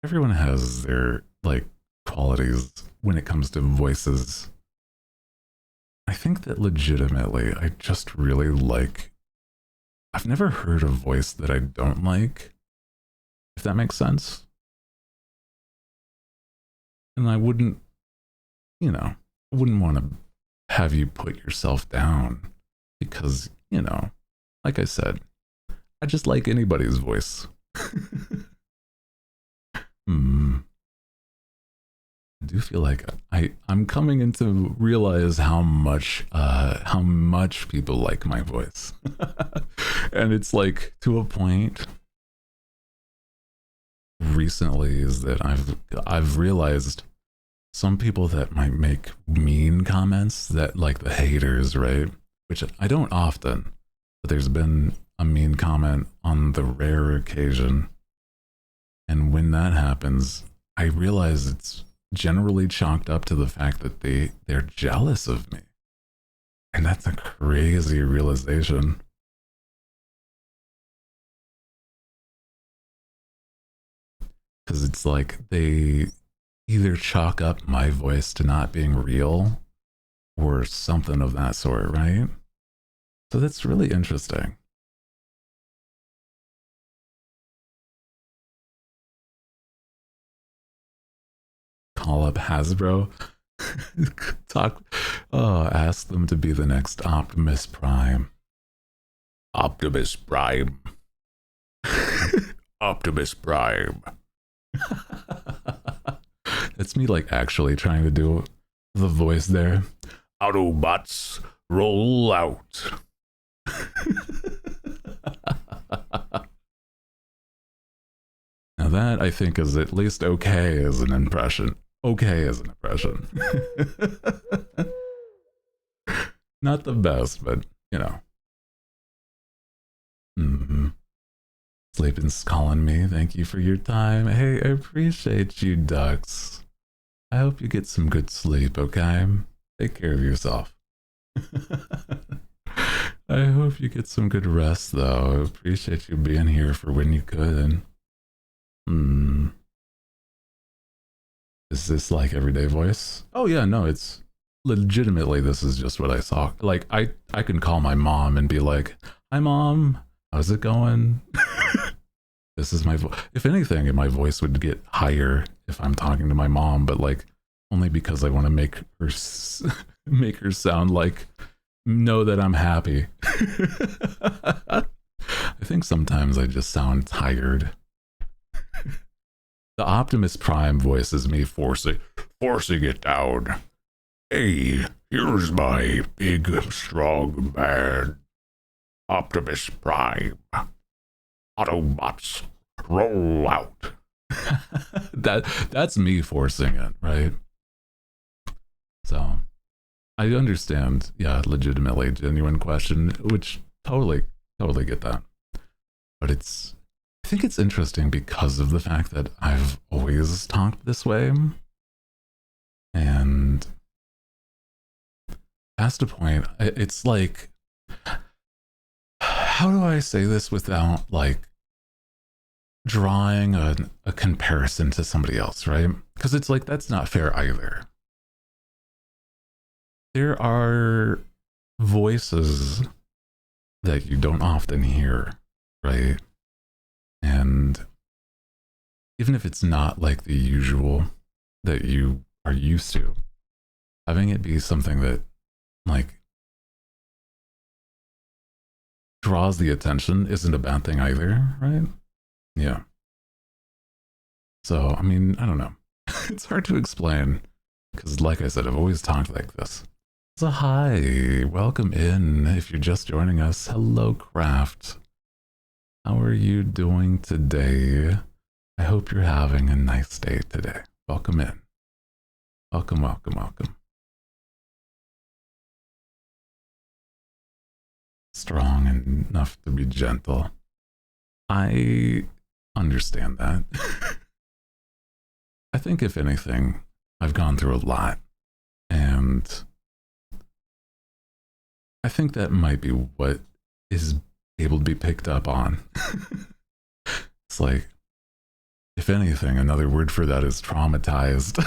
everyone has their like qualities when it comes to voices. I think that legitimately I just really like, I've never heard a voice that I don't like, if that makes sense. And I wouldn't, you know, I wouldn't want to have you put yourself down because, you know, like I said, I just like anybody's voice. I do feel like I'm coming into realize how much people like my voice. And it's like to a point recently is that I've realized some people that might make mean comments, that like the haters, right? Which I don't often, but there's been a mean comment on the rare occasion. And when that happens, I realize it's generally chalked up to the fact that they're jealous of me. And that's a crazy realization. Because it's like they either chalk up my voice to not being real or something of that sort, right? So that's really interesting. Call up Hasbro. Ask them to be the next Optimus Prime. Optimus Prime. Optimus Prime. That's me like actually trying to do the voice there. Autobots, roll out. Now that I think is at least okay as an impression. Okay as an impression. Not the best, but you know. Sleeping's calling me. Thank you for your time. Hey, I appreciate you, ducks. I hope you get some good sleep, okay? Take care of yourself. I hope you get some good rest, though. I appreciate you being here for when you could. Is this like everyday voice? Oh yeah, no, it's legitimately, this is just what I saw. Like I can call my mom and be like, "Hi mom, how's it going?" This is my voice. If anything, my voice would get higher if I'm talking to my mom, but like only because I want to make her sound like, know that I'm happy. I think sometimes I just sound tired. The Optimus Prime voice is me forcing it down. Hey, here's my big, strong man, Optimus Prime. Autobots, roll out. That's me forcing it, right? So, I understand. Yeah, legitimately genuine question, which totally get that. But I think it's interesting because of the fact that I've always talked this way. And past a point, it's like, how do I say this without like drawing a comparison to somebody else, right? Because it's like, that's not fair either. There are voices that you don't often hear, right? And even if it's not like the usual that you are used to, having it be something that like draws the attention isn't a bad thing either, right? Yeah. So, I mean, I don't know. It's hard to explain because, like I said, I've always talked like this. So, hi, welcome in. If you're just joining us, hello, Craft. How are you doing today? I hope you're having a nice day today. Welcome in. Welcome, welcome, welcome. Strong enough to be gentle. I understand that. I think if anything, I've gone through a lot, and I think that might be what is able to be picked up on. It's like, if anything, another word for that is traumatized.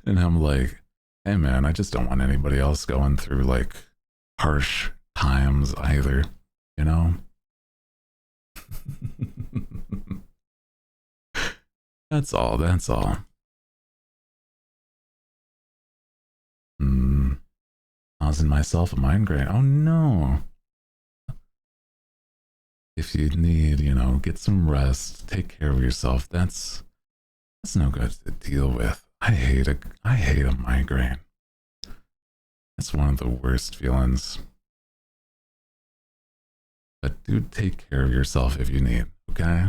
And I'm like, hey man, I just don't want anybody else going through like harsh times either, you know? That's all, that's all. Causing myself a migraine. Oh no. If you need, you know, get some rest, take care of yourself. That's no good to deal with. I hate a migraine. It's one of the worst feelings. But do take care of yourself if you need, okay?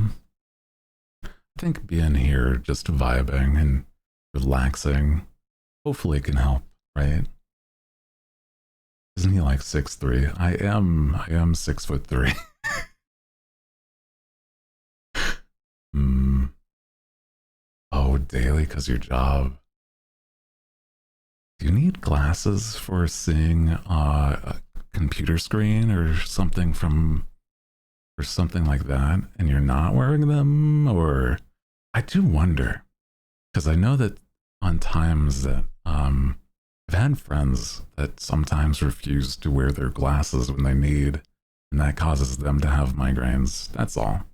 I think being here, just vibing and relaxing, hopefully can help, right? Isn't he like 6'3"? I am 6'3". Oh, daily because your job. Do you need glasses for seeing a computer screen or something or something like that, and you're not wearing them? Or I do wonder, because I know that on times that I've had friends that sometimes refuse to wear their glasses when they need, and that causes them to have migraines. That's all.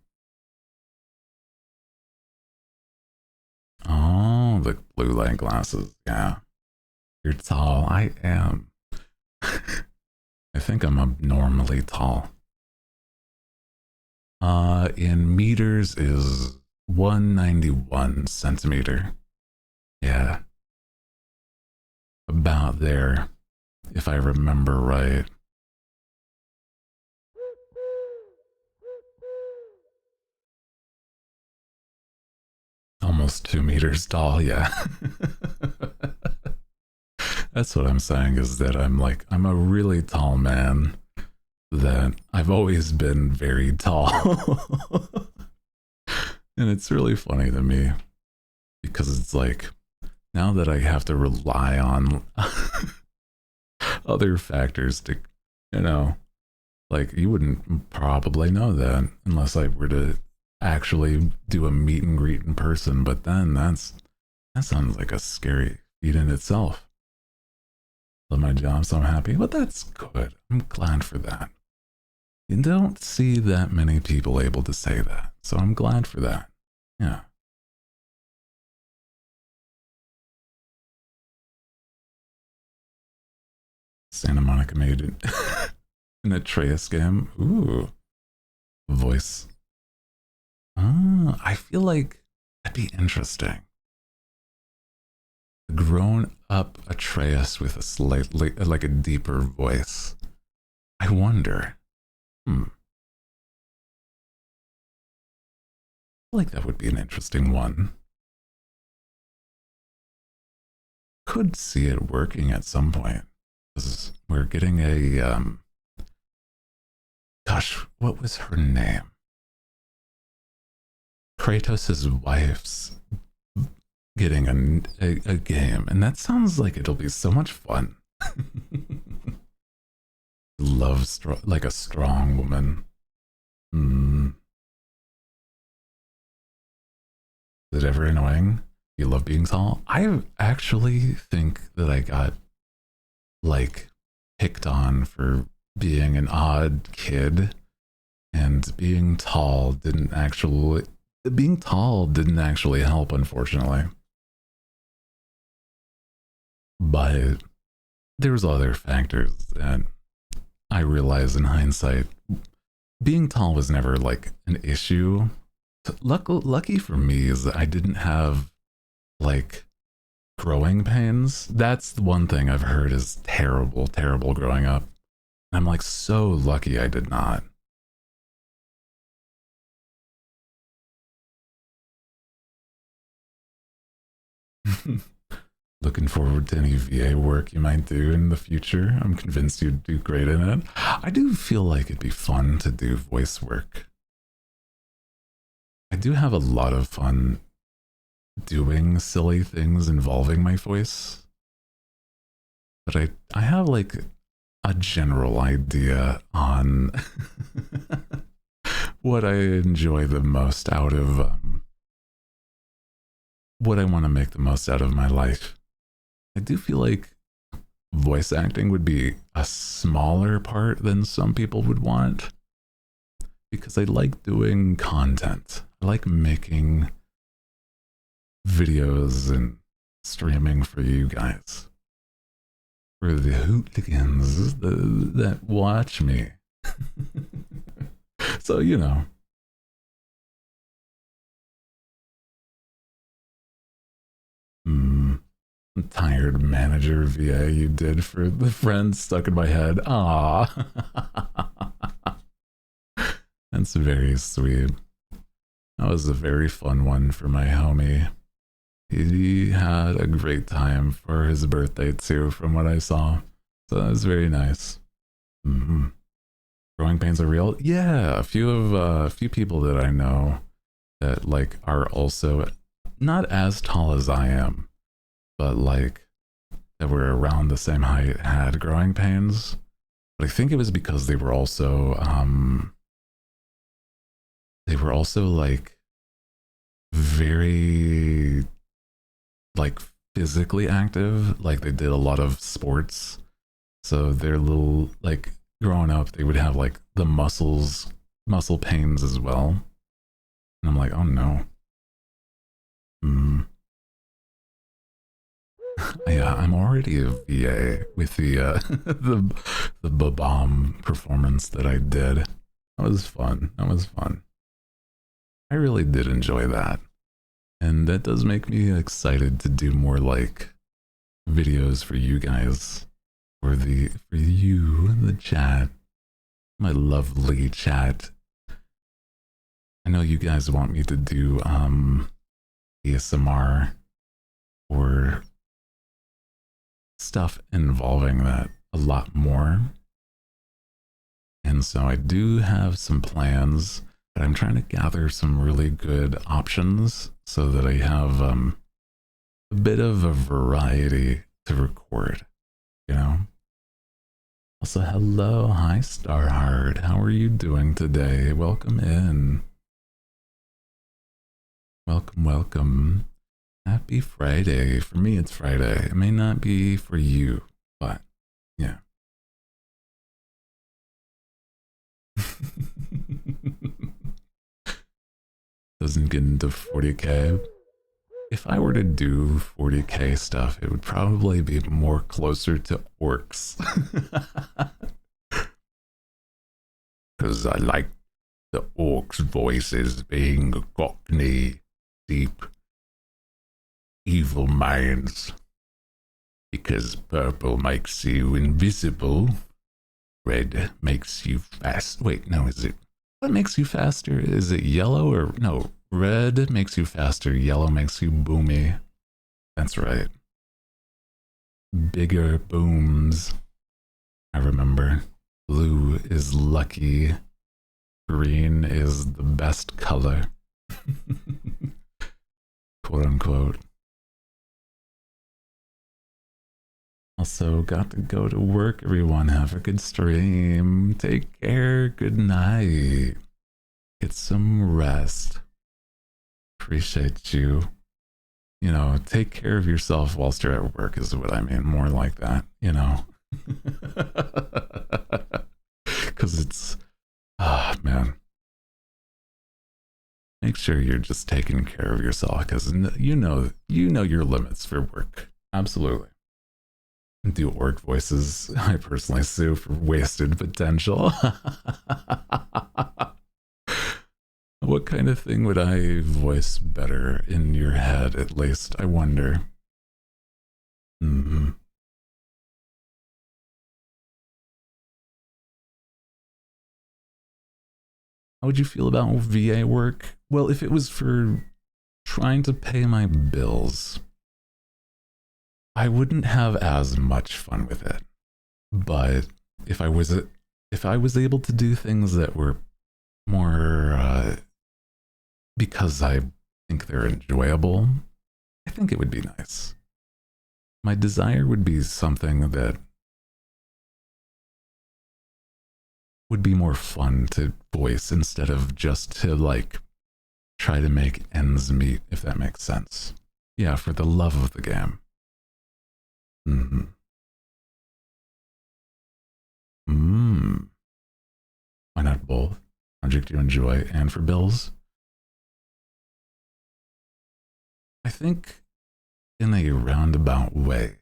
Oh, the blue light glasses. Yeah. You're tall. I am. I think I'm abnormally tall. In meters is 191 centimeter. Yeah. About there, if I remember right. Almost 2 meters tall, yeah. That's what I'm saying, is that I'm a really tall man, that I've always been very tall. And it's really funny to me, because it's like, now that I have to rely on other factors to, you know, like, you wouldn't probably know that unless I were to actually do a meet and greet in person, but then that sounds like a scary feat in itself. Love my job, so I'm happy, but that's good. I'm glad for that. You don't see that many people able to say that, so I'm glad for that. Yeah. Santa Monica made it an Atreus game. Ooh. Voice. I feel like that'd be interesting. A grown up Atreus with a slightly, like a deeper voice. I wonder. I feel like that would be an interesting one. Could see it working at some point. Because we're getting a, gosh, what was her name? Kratos' wife's getting a game, and that sounds like it'll be so much fun. Love like a strong woman. Is it ever annoying? You love being tall? I actually think that I got like picked on for being an odd kid, and being tall didn't actually help, unfortunately. But there's other factors that I realize in hindsight. Being tall was never like an issue. Lucky for me is that I didn't have like growing pains. That's the one thing I've heard is terrible growing up. I'm like so lucky I did not. Looking forward to any VA work you might do in the future. I'm convinced you'd do great in it. I do feel like it'd be fun to do voice work. I do have a lot of fun doing silly things involving my voice. But I have like a general idea on what I enjoy the most out of what I want to make the most out of my life. I do feel like voice acting would be a smaller part than some people would want, because I like doing content. I like making videos and streaming for you guys, for the hooligans that watch me. So, you know. Tired manager VA you did for the friend stuck in my head. Ah, that's very sweet. That was a very fun one for my homie. He had a great time for his birthday too, from what I saw. So that was very nice. Growing pains are real. Yeah, a few people that I know that like are also not as tall as I am, but like that were around the same height had growing pains. But I think it was because they were also like very like physically active, like they did a lot of sports. So they're little like growing up, they would have like the muscle pains as well. And I'm like, oh no. Yeah, I'm already a VA with the the bomb performance that I did. That was fun. That was fun. I really did enjoy that. And that does make me excited to do more like videos for you guys. For you, the chat. My lovely chat. I know you guys want me to do ASMR or stuff involving that a lot more. And so I do have some plans, but I'm trying to gather some really good options so that I have a bit of a variety to record, you know? Also, hello, hi Starheart. How are you doing today? Welcome in. Welcome, welcome. Happy Friday. For me, it's Friday. It may not be for you, but yeah. Doesn't get into 40k. If I were to do 40k stuff, it would probably be more closer to orcs. Because I like the orcs' voices being cockney, deep, evil minds. Because purple makes you invisible, red makes you fast. Wait, no, is it? What makes you faster? Is it yellow or no? Red makes you faster, yellow makes you boomy. That's right. Bigger booms. I remember. Blue is lucky. Green is the best color. Quote unquote. Also, got to go to work, everyone. Have a good stream. Take care. Good night. Get some rest. Appreciate you. You know, take care of yourself whilst you're at work is what I mean. More like that, you know. Because it's, man. Make sure you're just taking care of yourself because you know your limits for work. Absolutely. Do orc voices. I personally sue for wasted potential. What kind of thing would I voice better in your head, at least? I wonder. How would you feel about VA work? Well, if it was for trying to pay my bills, I wouldn't have as much fun with it. But if I was able to do things that were more because I think they're enjoyable, I think it would be nice. My desire would be something that would be more fun to voice instead of just to like try to make ends meet, if that makes sense. Yeah, for the love of the game. Mm-hmm. Why not both? Object you enjoy and for bills? I think in a roundabout way.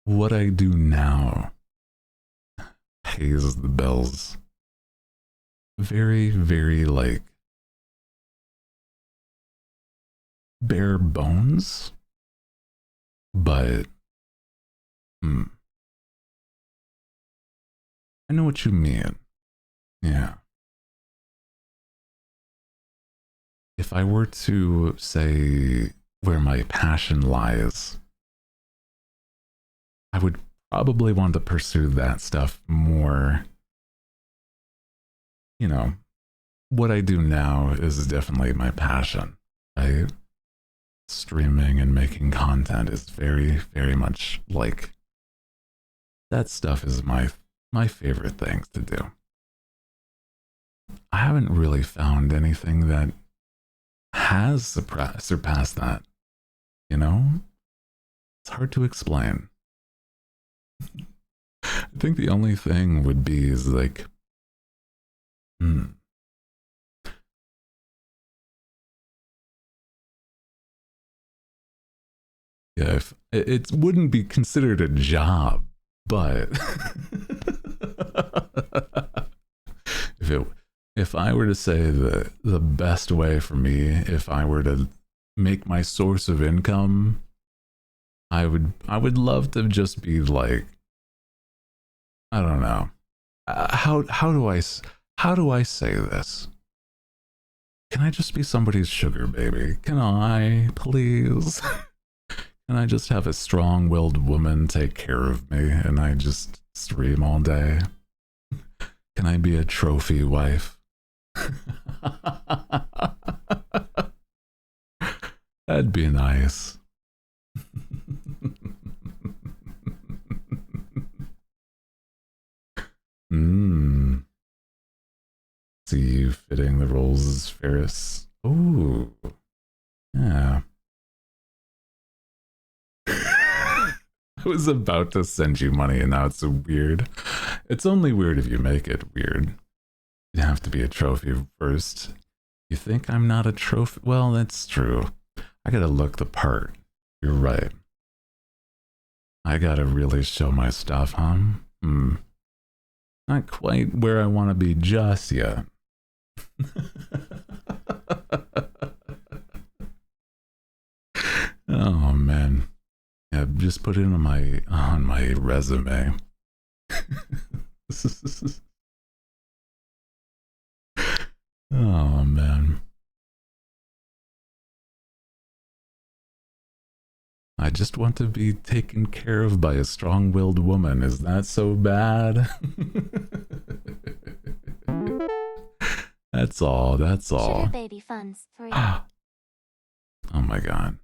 What I do now pays the bills. Very, very like bare bones, but I know what you mean. Yeah. If I were to say where my passion lies, I would probably want to pursue that stuff more. You know, what I do now is definitely my passion. Streaming and making content is very, very much like that stuff is my favorite things to do. I haven't really found anything that has surpassed that, you know? It's hard to explain. I think the only thing would be is like, yeah, if it wouldn't be considered a job, but if I were to say the best way for me, if I were to make my source of income, I would love to just be like, I don't know, how do I say this? Can I just be somebody's sugar baby? Can I, please? Can I just have a strong-willed woman take care of me and I just stream all day? Can I be a trophy wife? That'd be nice. See you fitting the roles as Ferris. Ooh. Yeah. I was about to send you money and now it's so weird. It's only weird if you make it weird. You have to be a trophy first. You think I'm not a trophy? Well, that's true. I gotta look the part. You're right. I gotta really show my stuff, huh? Not quite where I want to be just yet. Oh man. Yeah, just put it on my resume. Oh man. I just want to be taken care of by a strong-willed woman. Is that so bad? That's all. That's all. Sugar baby funds free. Oh my god.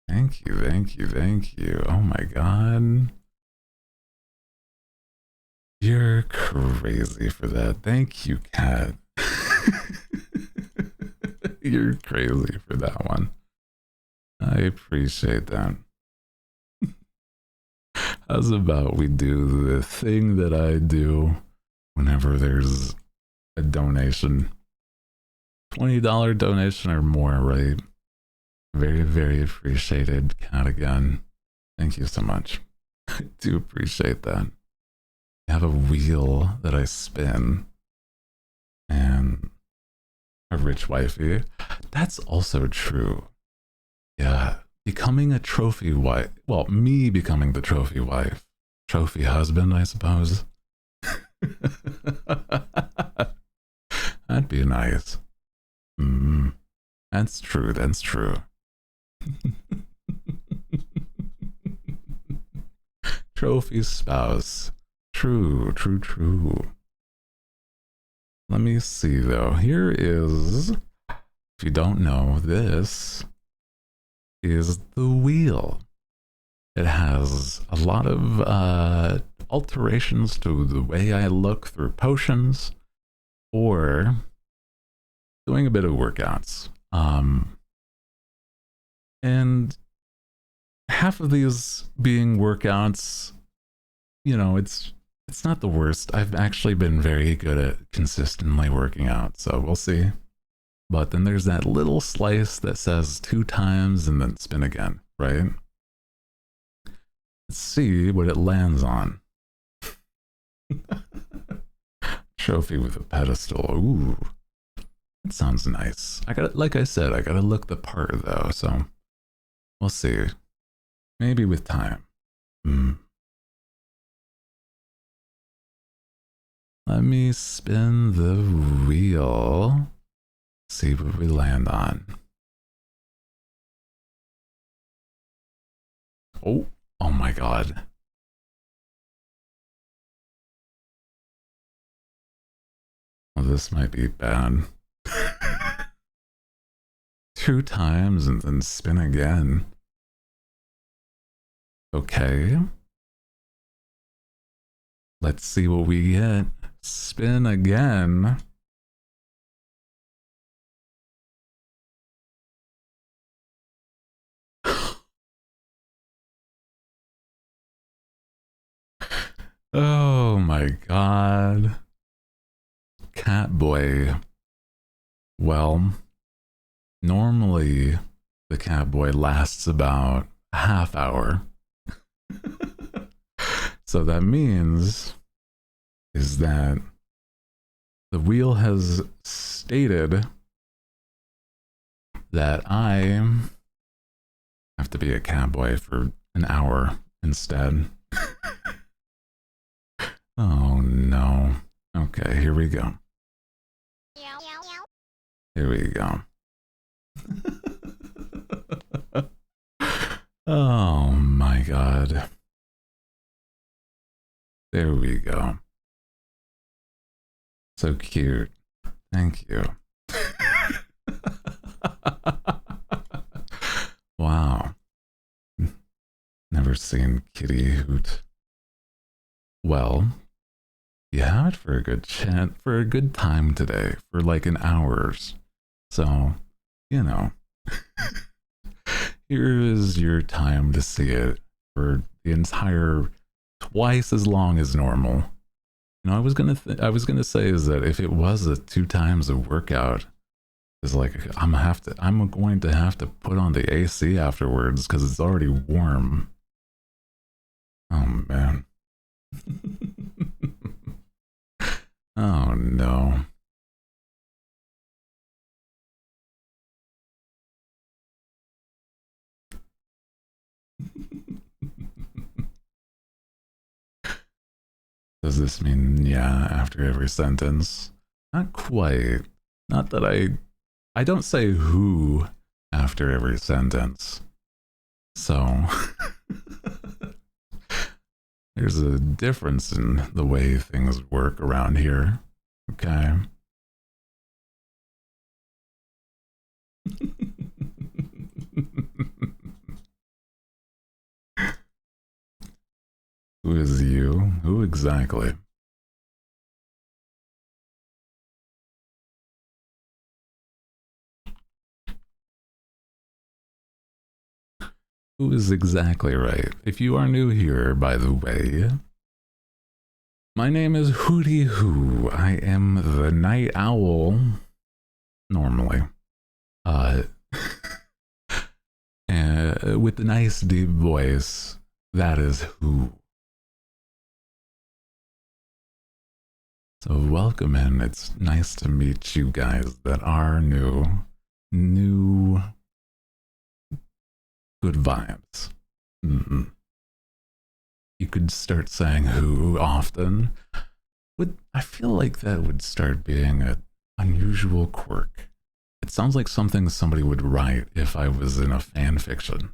Thank you, thank you, thank you. Oh my god. You're crazy for that. Thank you, Kat. You're crazy for that one. I appreciate that. How's about we do the thing that I do whenever there's a donation? $20 donation or more, right? Very, very appreciated, Kat, again. Thank you so much. I do appreciate that. I have a wheel that I spin and a rich wifey. That's also true. Yeah, becoming a trophy wife. Well, me becoming the trophy wife. Trophy husband, I suppose. That'd be nice. That's true, that's true. Trophy spouse. True, true, true. Let me see though. Here is you don't know, this is the wheel. It has a lot of alterations to the way I look through potions or doing a bit of workouts. And half of these being workouts, you know, it's not the worst. I've actually been very good at consistently working out, so we'll see. But then there's that little slice that says 2 times and then spin again, right? Let's see what it lands on. Trophy with a pedestal. Ooh, that sounds nice. Like I said, I gotta look the part though, so we'll see. Maybe with time. Let me spin the wheel. See what we land on. Oh my god. Well, this might be bad. 2 times and then spin again. Okay. Let's see what we get. Spin again. Oh my god. Catboy. Well, normally the Catboy lasts about a half hour. So that means is that the wheel has stated that I have to be a Catboy for an hour instead. Oh no. Okay, here we go. Here we go. Oh my god. There we go. So cute. Thank you. Wow. Never seen Kitty hoot. Well, you have it for a good for a good time today, for like an hour's. So, you know, here is your time to see it for the entire twice as long as normal. You know, I was gonna say is that if it was a 2 times a workout, it's like I'm going to have to put on the AC afterwards because it's already warm. Oh man. Oh no. Does this mean yeah after every sentence? Not quite. Not that I don't say who after every sentence. So there's a difference in the way things work around here. Okay. Who is you? Who exactly? Who is exactly right? If you are new here, by the way, my name is Hooty Who. I am the night owl, normally. With the nice deep voice, that is who. So welcome in. It's nice to meet you guys that are new. Good vibes. You could start saying who often. I feel like that would start being an unusual quirk. It sounds like something somebody would write if I was in a fan fiction.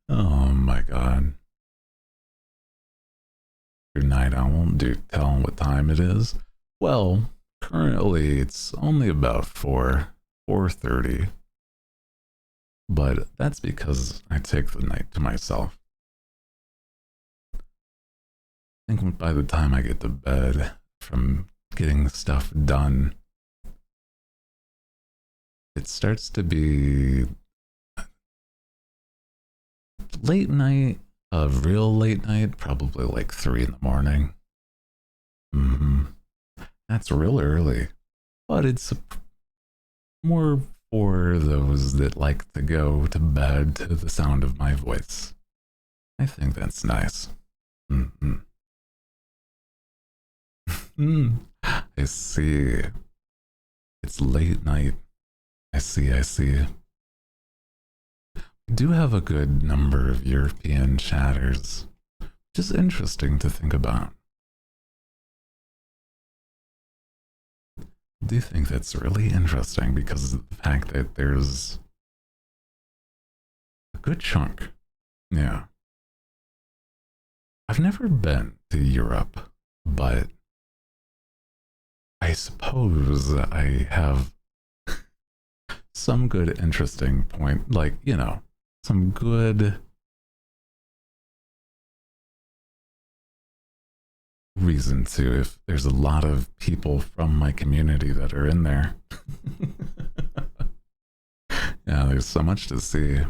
Oh my god. Your night owl, do tell them what time it is. Well, currently it's only about 4:30, but that's because I take the night to myself. I think by the time I get to bed from getting stuff done, it starts to be late night, real late night, probably like 3 in the morning. That's real early, but it's more for those that like to go to bed to the sound of my voice. I think that's nice. I see. It's late night. I see. We do have a good number of European chatters, which is interesting to think about. I do think that's really interesting because of the fact that there's a good chunk. Yeah. I've never been to Europe, but I suppose I have some good interesting point, like, some good reason to, if there's a lot of people from my community that are in there. Yeah, there's so much to see.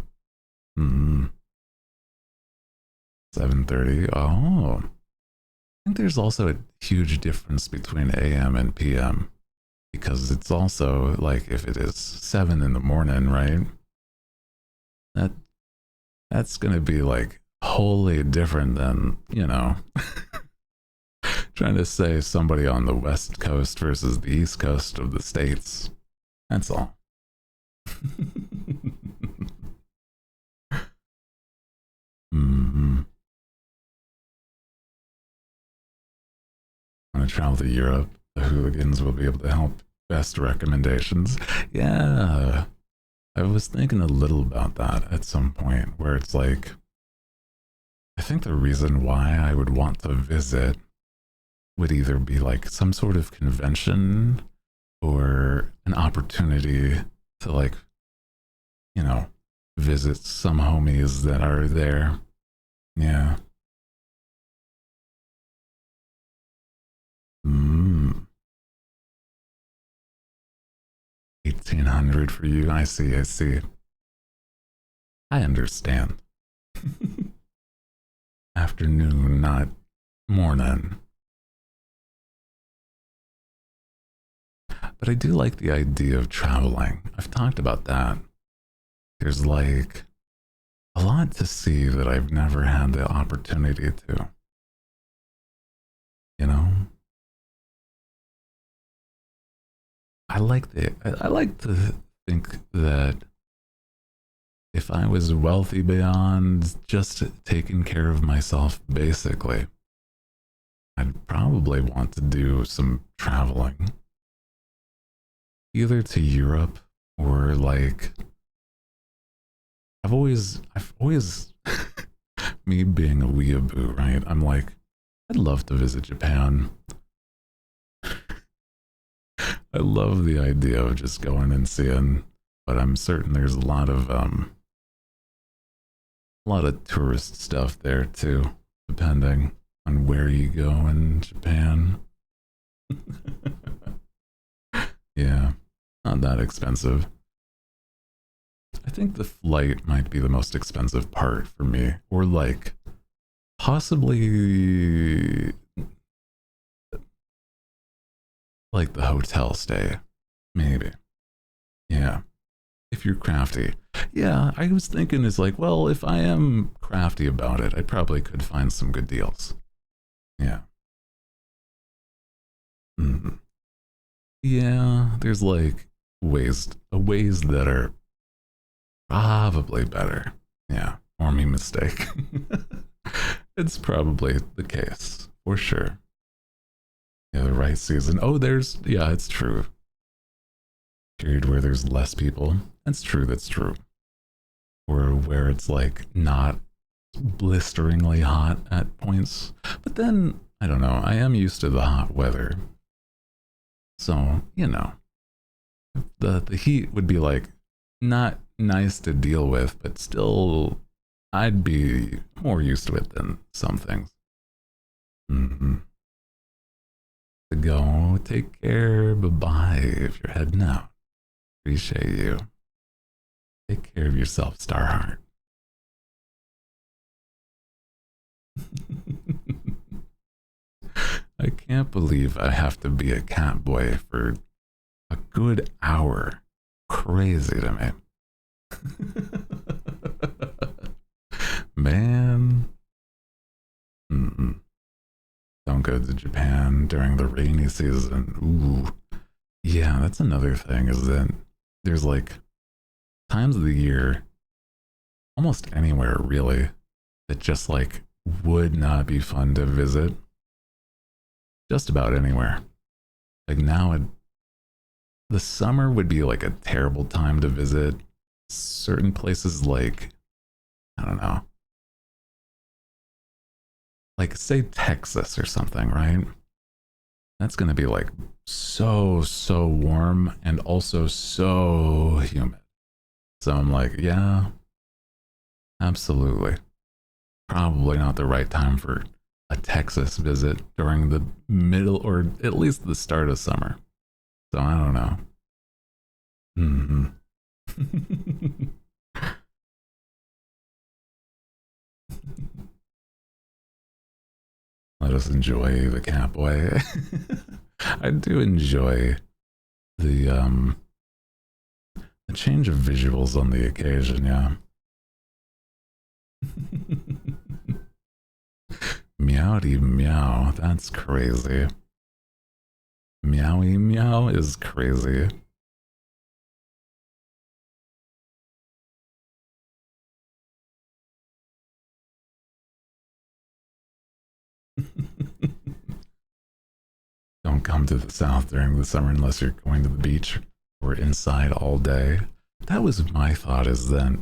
7:30. Oh, I think there's also a huge difference between AM and PM, because it's also like if it is 7 in the morning, right? That's gonna be like wholly different than, trying to say somebody on the West Coast versus the East Coast of the States. That's all. Want to travel to Europe? The hooligans will be able to help. Best recommendations. Yeah, I was thinking a little about that at some point, where it's like, I think the reason why I would want to visit would either be like some sort of convention or an opportunity to, like, visit some homies that are there. Yeah. 1800 for you. I see. I understand. Afternoon, not morning. But I do like the idea of traveling. I've talked about that. There's like a lot to see that I've never had the opportunity to. I like to think that if I was wealthy beyond just taking care of myself basically, I'd probably want to do some traveling. Either to Europe or like I've always me being a weeaboo, right? I'm like, I'd love to visit Japan. I love the idea of just going and seeing, but I'm certain there's a lot of tourist stuff there too, depending on where you go in Japan. Yeah, not that expensive. I think the flight might be the most expensive part for me, or like possibly like the hotel stay, maybe. Yeah, if you're crafty. Yeah, I was thinking is like, well, if I am crafty about it, I probably could find some good deals. Yeah. Yeah, there's like ways that are probably better. Yeah, or me mistake. It's probably the case, for sure. Yeah, the right season. Oh, yeah, it's true. Period where there's less people. That's true. Or where it's like not blisteringly hot at points. But then, I don't know, I am used to the hot weather. So, you know, the heat would be like not nice to deal with, but still I'd be more used to it than some things. Mm-hmm. To go, take care, bye-bye if you're heading out. Appreciate you. Take care of yourself, Starheart. I can't believe I have to be a cat boy for a good hour. Crazy to me. Man. Mm-mm. Don't go to Japan during the rainy season. Ooh. Yeah, that's another thing, is that there's like times of the year, almost anywhere really, that just like would not be fun to visit. Just about anywhere. Like now, the summer would be like a terrible time to visit certain places, like, I don't know, like say Texas or something, right? That's going to be like so warm and also so humid. So I'm like, yeah, absolutely. Probably not the right time for a Texas visit during the middle or at least the start of summer. So I don't know. Mm-hmm. Let us enjoy the Catboy. I do enjoy the the change of visuals on the occasion, yeah. Meowdy meow, that's crazy. Meowy meow is crazy. Don't come to the south during the summer unless you're going to the beach or inside all day. That was my thought, is that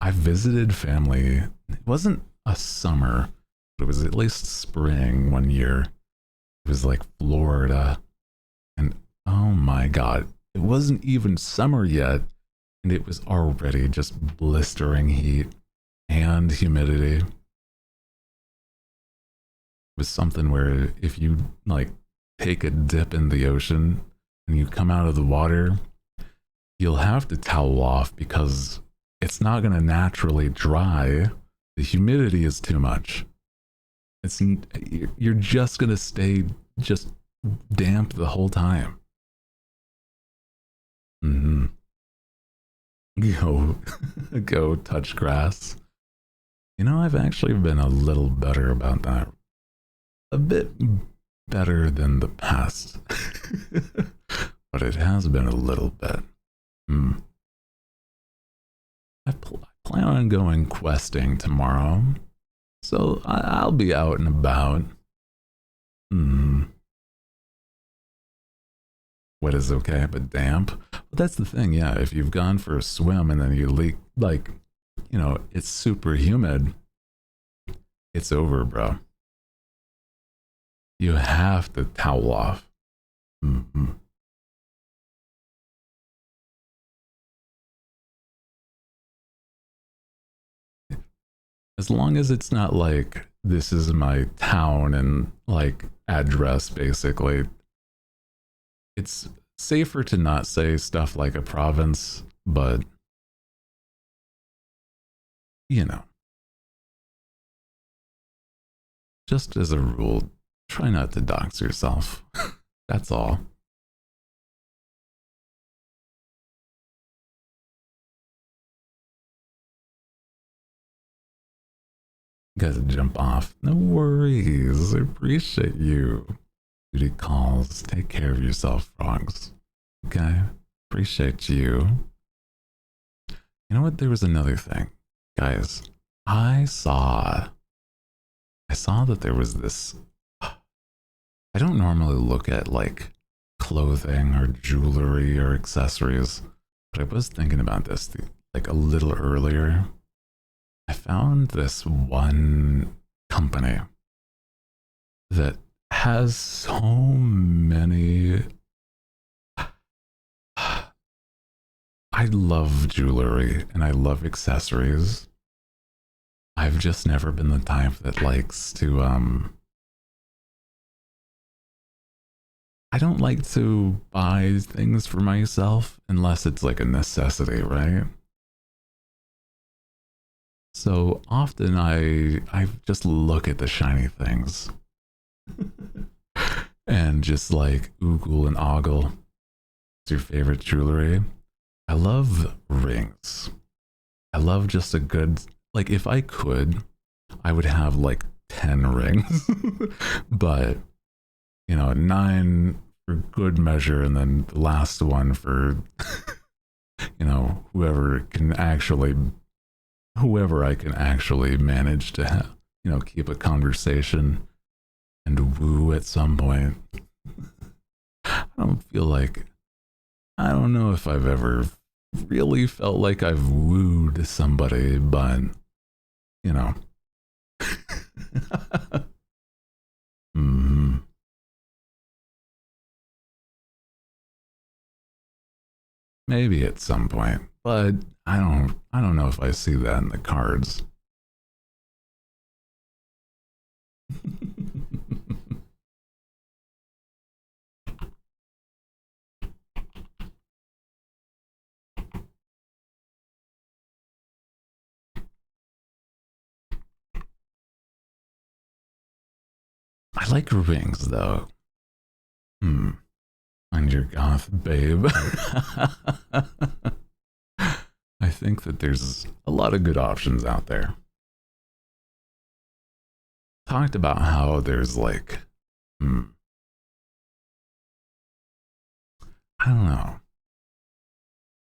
I visited family. It wasn't a summer, but it was at least spring one year. It was like Florida. And oh my God, it wasn't even summer yet. And it was already just blistering heat and humidity. It was something where if you like take a dip in the ocean and you come out of the water, you'll have to towel off because it's not going to naturally dry. The humidity is too much. It's you're just going to stay just damp the whole time. Mm-hmm. Go, go touch grass. You know, I've actually been a little better about that. A bit better than the past. But it has been a little bit. Hmm. I plan on going questing tomorrow. So I'll be out and about. Hmm. Wet is okay, but damp. But that's the thing, yeah. If you've gone for a swim and then you leak, like, you know, it's super humid, it's over, bro. You have to towel off. Mm-hmm. As long as it's not like this is my town and like address, basically, it's safer to not say stuff like a province, but you know, just as a rule, try not to dox yourself. That's all. Gotta jump off. No worries. I appreciate you. Duty calls. Take care of yourself, frogs. Okay? Appreciate you. You know what? There was another thing. Guys, I saw that there was this. I don't normally look at like clothing or jewelry or accessories, but I was thinking about this like a little earlier. I found this one company that has so many I love jewelry and I love accessories. I've just never been the type that likes to I don't like to buy things for myself unless it's like a necessity, right? So often I just look at the shiny things and just like oogle and ogle. What's your favorite jewelry? I love rings. I love just a good, like if I could, I would have like 10 rings. But, you know, 9 for good measure and then the last one for, you know, whoever I can actually manage to have, you know, keep a conversation and woo at some point. I don't know if I've ever really felt like I've wooed somebody, but, you know. Mm-hmm. Maybe at some point, but I don't know if I see that in the cards. I like rings though. Find your goth babe. I think that there's a lot of good options out there. Talked about how there's like, I don't know.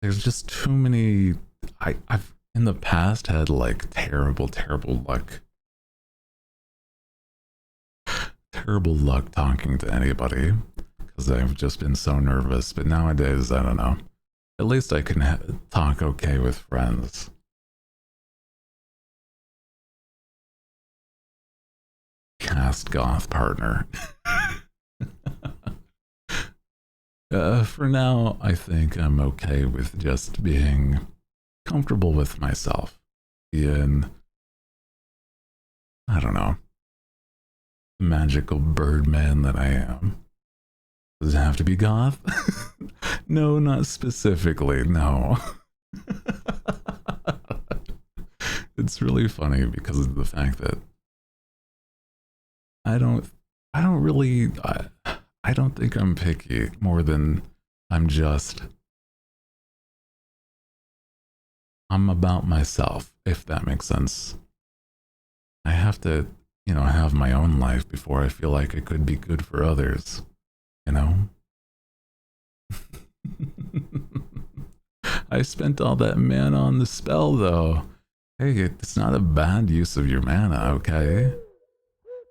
There's just too many. I've in the past had like terrible luck. Terrible luck talking to anybody because I've just been so nervous. But nowadays, I don't know. At least I can talk okay with friends. Cast goth partner. For now, I think I'm okay with just being comfortable with myself. Being, I don't know, the magical birdman that I am. Does it have to be goth? No, not specifically, no. It's really funny because of the fact that I don't think I'm picky more than I'm about myself, if that makes sense. I have to, you know, have my own life before I feel like it could be good for others, you know? I spent all that mana on the spell though. Hey, it's not a bad use of your mana, okay?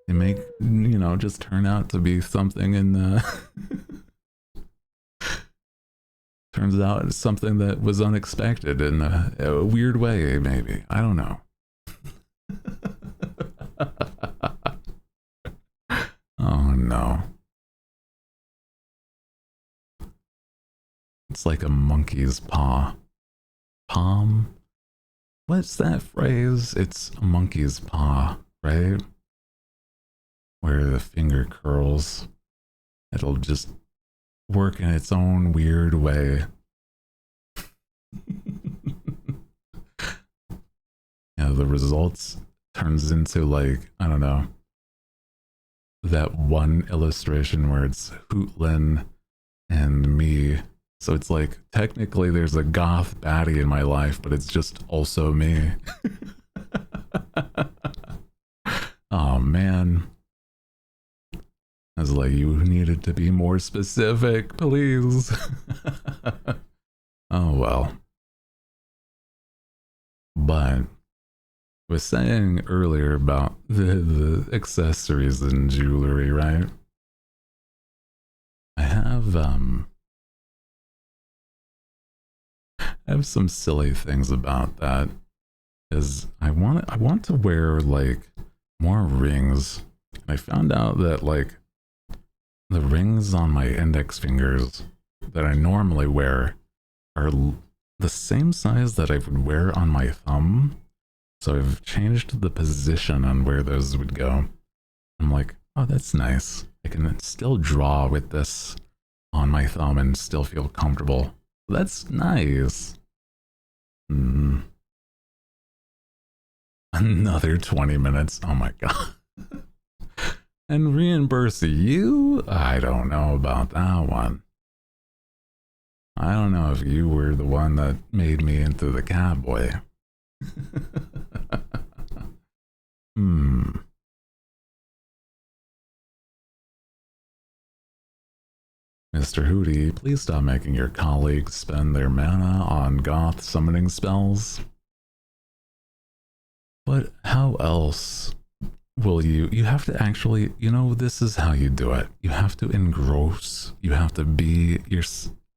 It may, you know, just turn out to be something in the... Turns out it's something that was unexpected in a weird way, maybe. I don't know. Oh no. It's like a monkey's paw. Palm? What's that phrase? It's a monkey's paw, right? Where the finger curls. It'll just work in its own weird way. Yeah, the results turns into like, I don't know, that one illustration where it's Hootlin and me. So it's like, technically there's a goth baddie in my life, but it's just also me. Oh man. I was like, you needed to be more specific, please. Oh well. But I was saying earlier about the accessories and jewelry, right? I have some silly things about that. Is I want to wear like more rings. I found out that like the rings on my index fingers that I normally wear are the same size that I would wear on my thumb. So I've changed the position on where those would go. I'm like, oh, that's nice. I can still draw with this on my thumb and still feel comfortable. That's nice. Another 20 minutes. Oh my god. And reimburse you? I don't know about that one. I don't know if you were the one that made me into the cowboy. Mr. Hooty, please stop making your colleagues spend their mana on goth summoning spells. But how else will you have to actually, this is how you do it. You have to engross, you have to be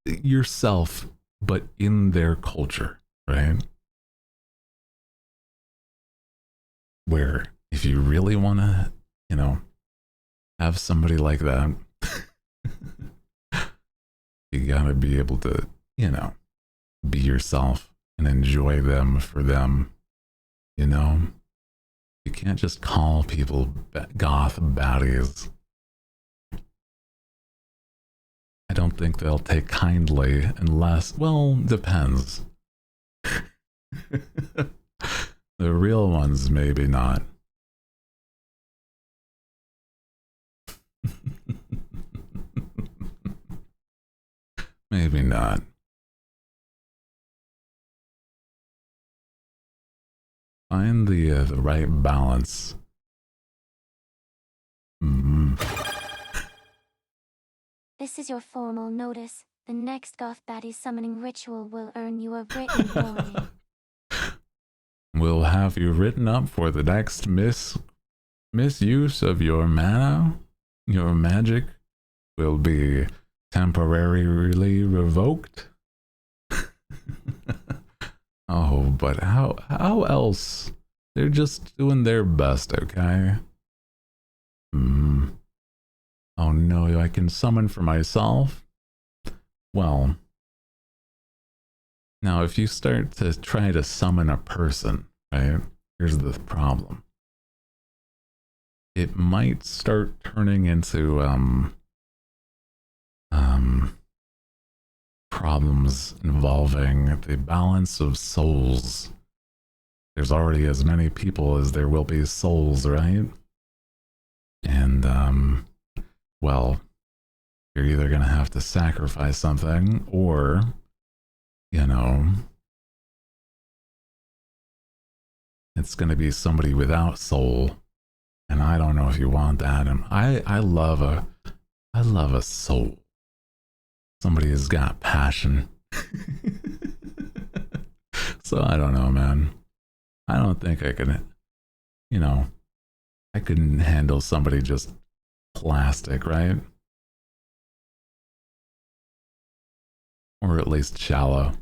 yourself, but in their culture, right? Where if you really want to, have somebody like that, you gotta be able to, be yourself and enjoy them for them, You can't just call people goth baddies. I don't think they'll take kindly unless, well, depends. The real ones, maybe not. Maybe not. Find the right balance. This is your formal notice. The next goth baddie summoning ritual will earn you a written warning. We'll have you written up for the next misuse of your mana. Your magic will be temporarily revoked. Oh, but how else? They're just doing their best, okay? Oh no, I can summon for myself? Well, now if you start to try to summon a person, right? Here's the problem. It might start turning into problems involving the balance of souls. There's already as many people as there will be souls, right? And well, you're either gonna have to sacrifice something, or it's gonna be somebody without soul, and I don't know if you want that. And I love a soul. Somebody has got passion. So I don't know, man. I don't think I can, I couldn't handle somebody just plastic, right? Or at least shallow.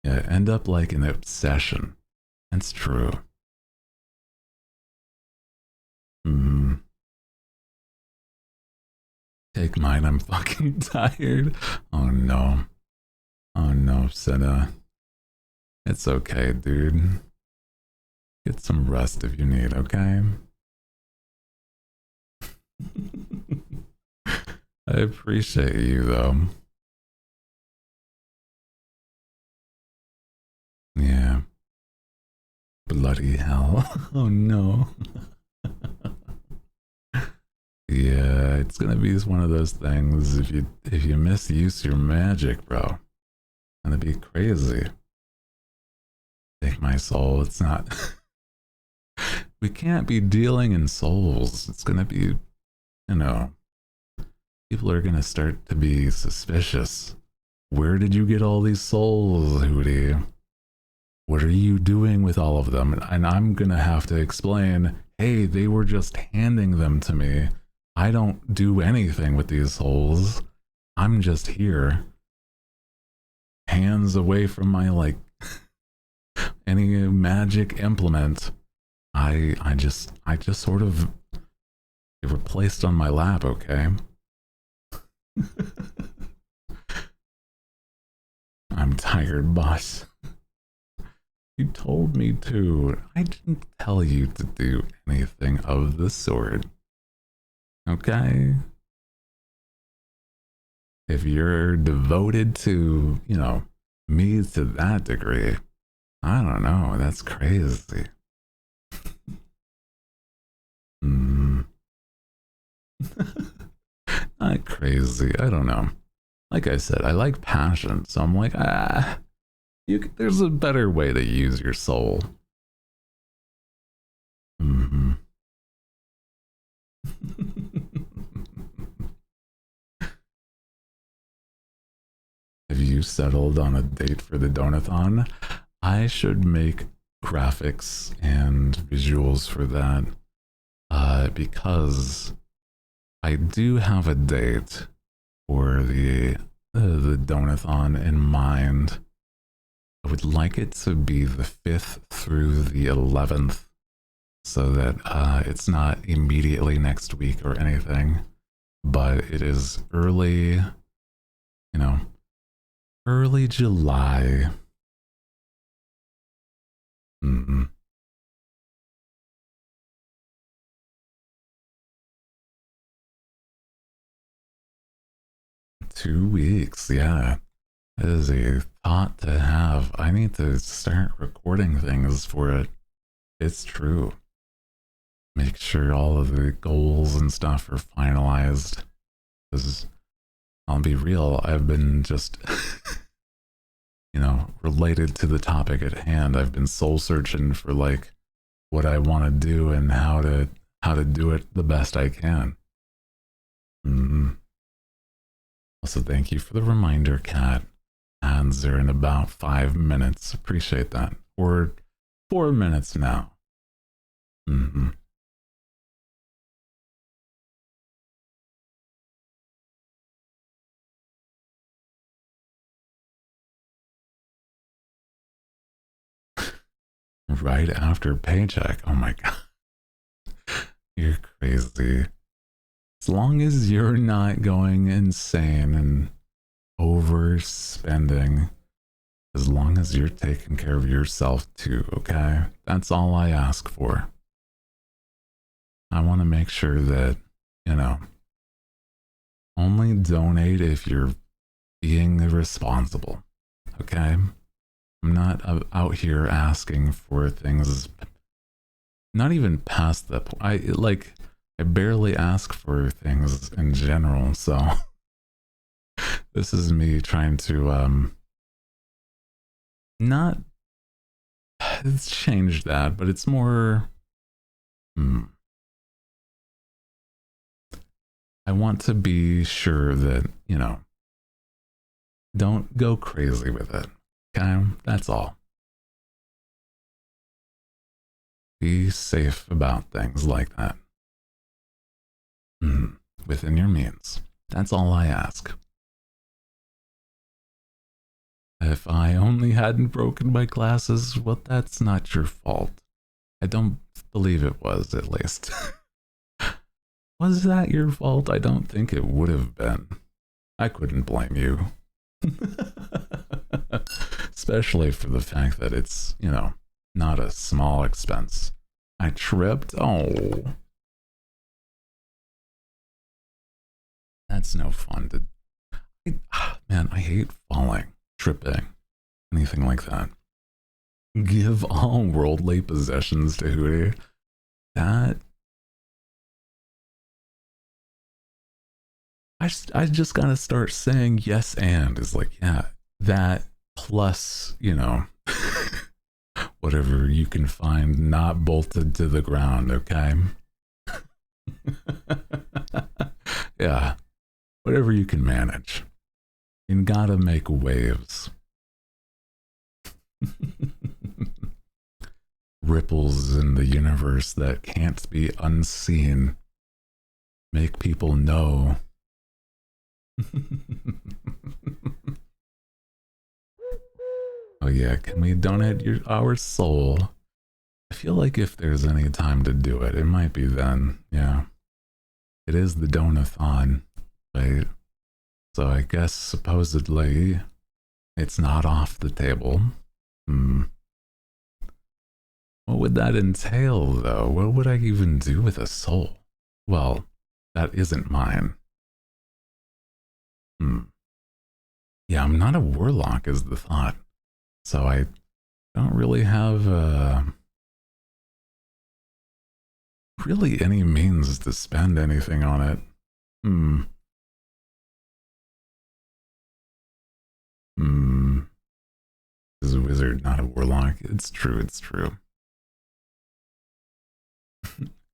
Yeah, end up like an obsession. That's true. Take mine, I'm fucking tired. Oh no. Oh no, Senna. It's okay, dude. Get some rest if you need, okay? I appreciate you, though. Yeah. Bloody hell. Oh no. Yeah, it's gonna be one of those things. If you misuse your magic, bro, it's gonna be crazy. Take my soul. It's not. We can't be dealing in souls. It's gonna be, people are gonna start to be suspicious. Where did you get all these souls, Hooty? What are you doing with all of them? And I'm gonna have to explain, hey, they were just handing them to me. I don't do anything with these souls. I'm just here. Hands away from my, any magic implement. I just sort of, they were placed on my lap, okay? I'm tired, boss. You told me to. I didn't tell you to do anything of the sort. Okay? If you're devoted to, you know, me to that degree, I don't know, that's crazy. Not crazy, I don't know. Like I said, I like passion, so I'm like, there's a better way to use your soul. Have you settled on a date for the donathon? I should make graphics and visuals for that because I do have a date for the donathon in mind. I would like it to be the 5th through the 11th so that it's not immediately next week or anything, but it is early, you know, early July. 2 weeks, yeah. That is a thought to have. I need to start recording things for it. It's true. Make sure all of the goals and stuff are finalized. Because I'll be real, I've been just, you know, related to the topic at hand. I've been soul searching for like what I want to do and how to do it the best I can. Also, thank you for the reminder, Kat. Ads are in about 5 minutes. Appreciate that. Or 4 minutes now. Right after paycheck. Oh my god. You're crazy. As long as you're not going insane and overspending, as long as you're taking care of yourself too, okay? That's all I ask for. I want to make sure that, you know, only donate if you're being irresponsible, okay? I'm not out here asking for things, not even past the point. I barely ask for things in general, so this is me trying to not, it's changed that, but it's more I want to be sure that, you know, don't go crazy with it. Okay, that's all. Be safe about things like that. Within your means. That's all I ask. If I only hadn't broken my glasses, well, that's not your fault. I don't believe it was, at least. Was that your fault? I don't think it would have been. I couldn't blame you. Especially for the fact that it's, you know, not a small expense. I tripped? Oh. That's no fun to... Man, I hate falling, tripping, anything like that. Give all worldly possessions to Hooty. That... I just gotta start saying yes and is like, yeah, that plus, you know, whatever you can find not bolted to the ground, okay? Yeah, whatever you can manage. You gotta make waves. Ripples in the universe that can't be unseen. Make people know. Oh yeah, can we donate our soul? I feel like if there's any time to do it, it might be then, yeah. It is the donathon, right? So I guess supposedly It's not off the table. Hmm. What would that entail, though? What would I even do with a soul? Well, that isn't mine. Hmm. Yeah, I'm not a warlock, is the thought. So I don't really have really any means to spend anything on it. Hmm. Hmm. Is a wizard, not a warlock. It's true, it's true.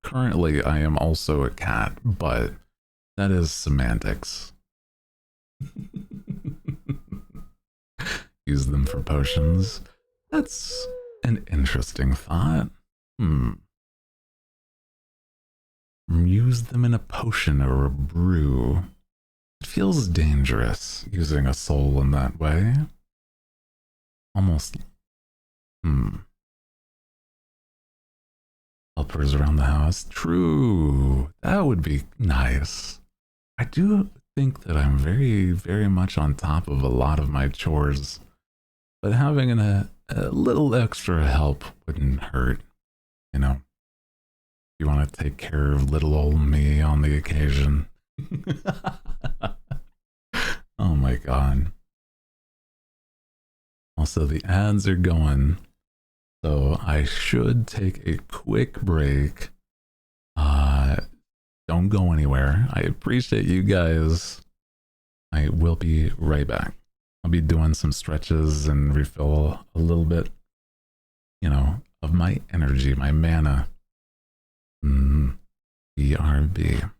Currently, I am also a cat, but that is semantics. Use them for potions. That's an interesting thought. Hmm. Use them in a potion or a brew. It feels dangerous using a soul in that way. Almost. Hmm. Helpers around the house. True. That would be nice. I do think that I'm very, very much on top of a lot of my chores, but having a little extra help wouldn't hurt, you know? You want to take care of little old me on the occasion. Oh my god. Also, the ads are going, so I should take a quick break. Don't go anywhere. I appreciate you guys. I will be right back. I'll be doing some stretches and refill a little bit, you know, of my energy, my mana. BRB.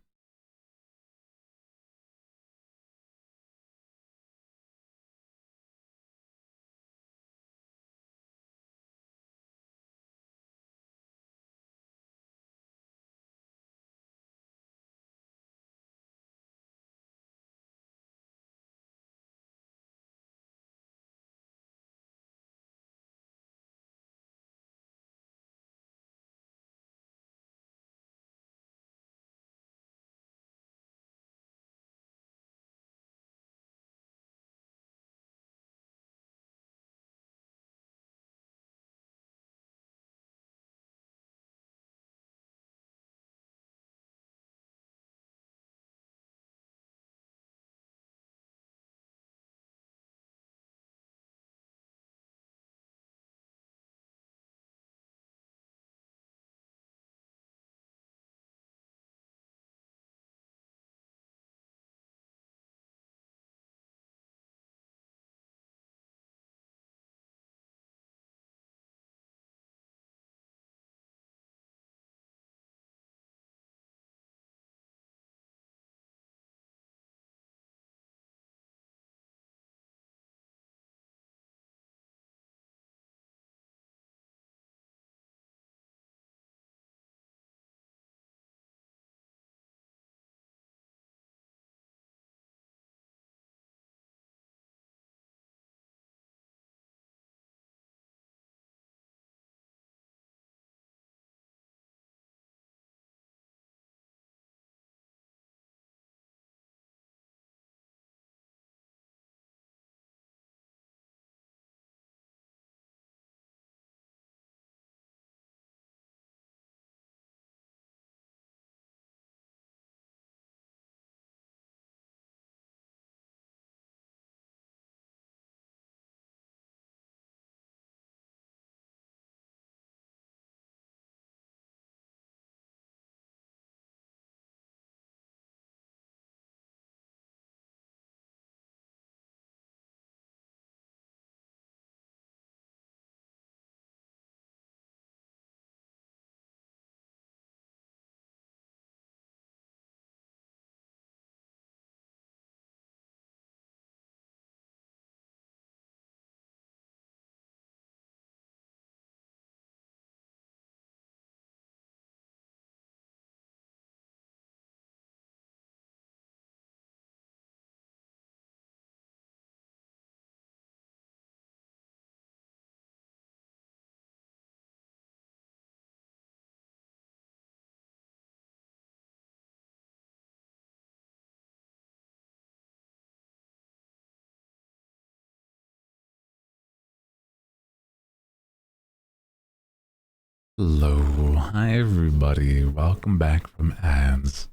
Hello, hi everybody. Welcome back from ads.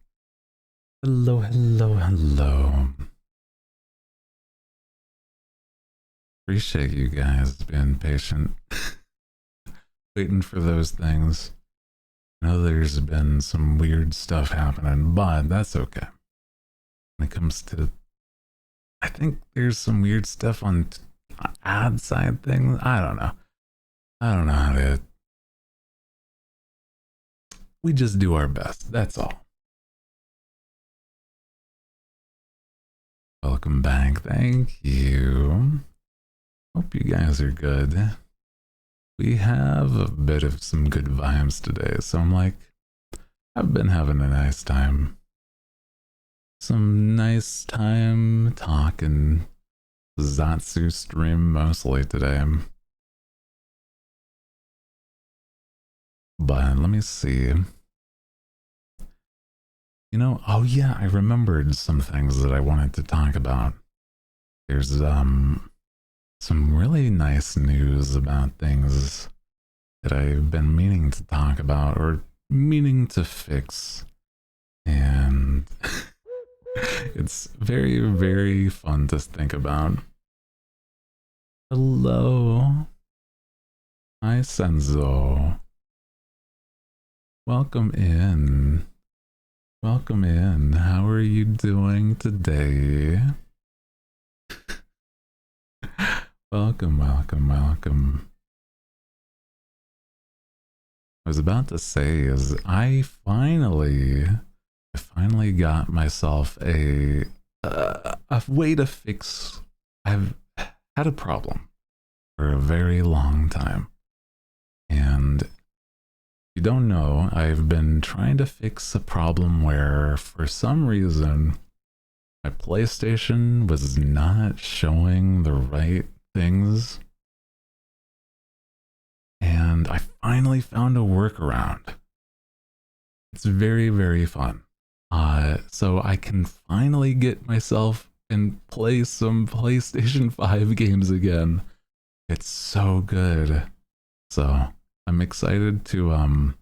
Hello, hello, hello. Appreciate you guys being patient, waiting for those things. I know there's been some weird stuff happening, but that's okay. When it comes to, I think there's some weird stuff on ad side things. I don't know. I don't know how to. We just do our best. That's all. Welcome back. Thank you. Hope you guys are good. We have a bit of some good vibes today, so I'm like, I've been having a nice time. Some nice time talking Zatsu stream mostly today. But let me see. You know, oh yeah, I remembered some things that I wanted to talk about. There's some really nice news about things that I've been meaning to talk about or meaning to fix. And it's very, very fun to think about. Hello. Hi, Senzo. Welcome in. Welcome in. How are you doing today? Welcome, welcome, welcome. I was about to say is I finally got myself a way to fix. I've had a problem for a very long time, and if you don't know, I've been trying to fix a problem where for some reason my PlayStation was not showing the right things, and I finally found a workaround. It's very, very fun. So I can finally get myself and play some PlayStation 5 games again. It's so good. So I'm excited to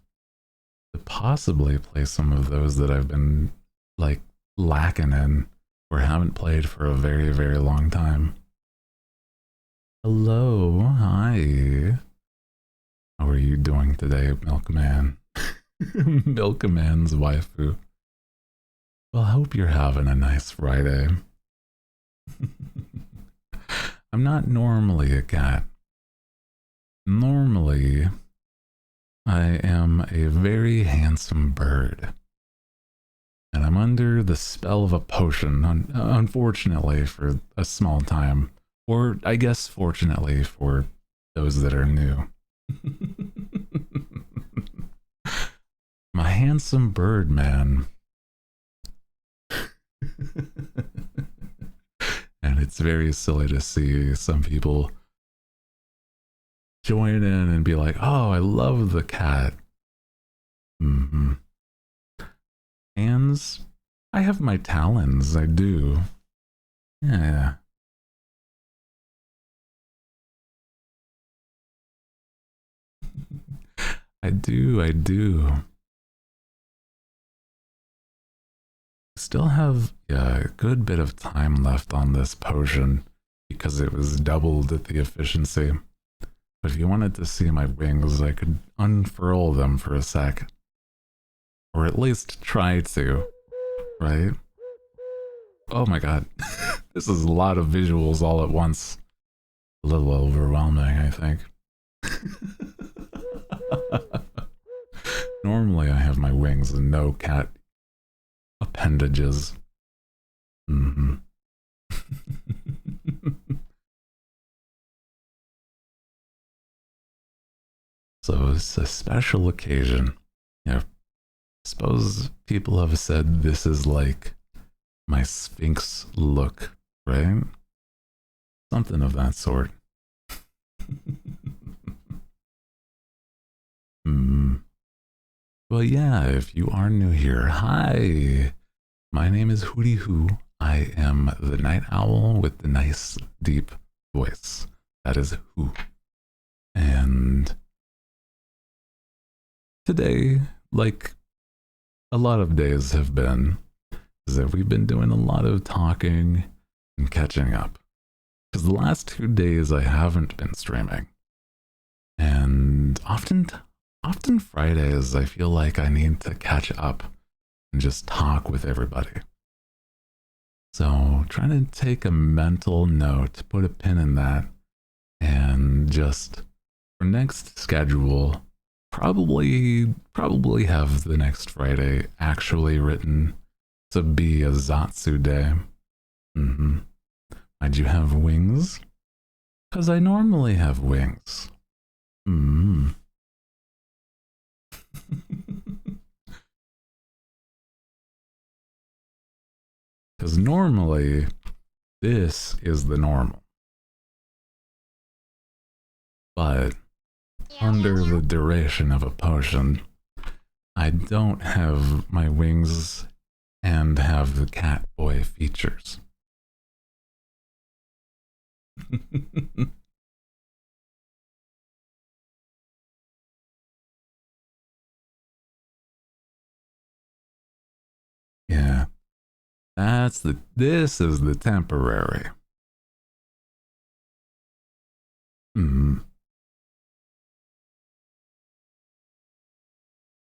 possibly play some of those that I've been like lacking in or haven't played for a very, very long time. Hello, hi. How are you doing today, Milkman? Milkman's waifu. Well, I hope you're having a nice Friday. I'm not normally a cat. Normally, I am a very handsome bird. And I'm under the spell of a potion, unfortunately, for a small time. Or, I guess, fortunately for those that are new. I'm a handsome bird, man. And it's very silly to see some people join in and be like, oh, I love the cat. Mm-hmm. Hands? I have my talons, I do. Yeah. I do. Still have a good bit of time left on this potion because it was doubled at the efficiency. But if you wanted to see my wings, I could unfurl them for a sec. Or at least try to, right? Oh my god. This is a lot of visuals all at once. A little overwhelming, I think. Normally I have my wings and no cat appendages. Mm-hmm. So it's a special occasion. You know, suppose people have said this is like my Sphinx look, right? Something of that sort. Well, yeah, if you are new here, hi. My name is Hooty Hoo. I am the night owl with the nice deep voice. That is Hoo. And today, like a lot of days have been, is that we've been doing a lot of talking and catching up. Because the last 2 days I haven't been streaming. And often Fridays I feel like I need to catch up and just talk with everybody. So trying to take a mental note, put a pin in that, and just for next schedule, probably have the next Friday actually written to be a Zatsu day. Why'd you have wings? Because I normally have wings. Because normally, this is the normal. But under the duration of a potion, I don't have my wings and have the cat boy features. Yeah, this is the temporary.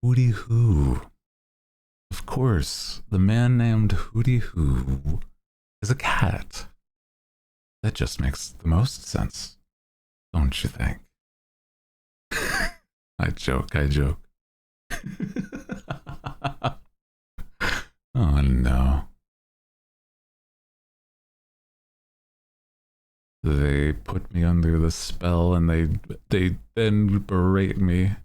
Hooty Hoo. Of course, the man named Hooty Hoo is a cat. That just makes the most sense, don't you think? I joke. Oh no. They put me under the spell and they then berate me,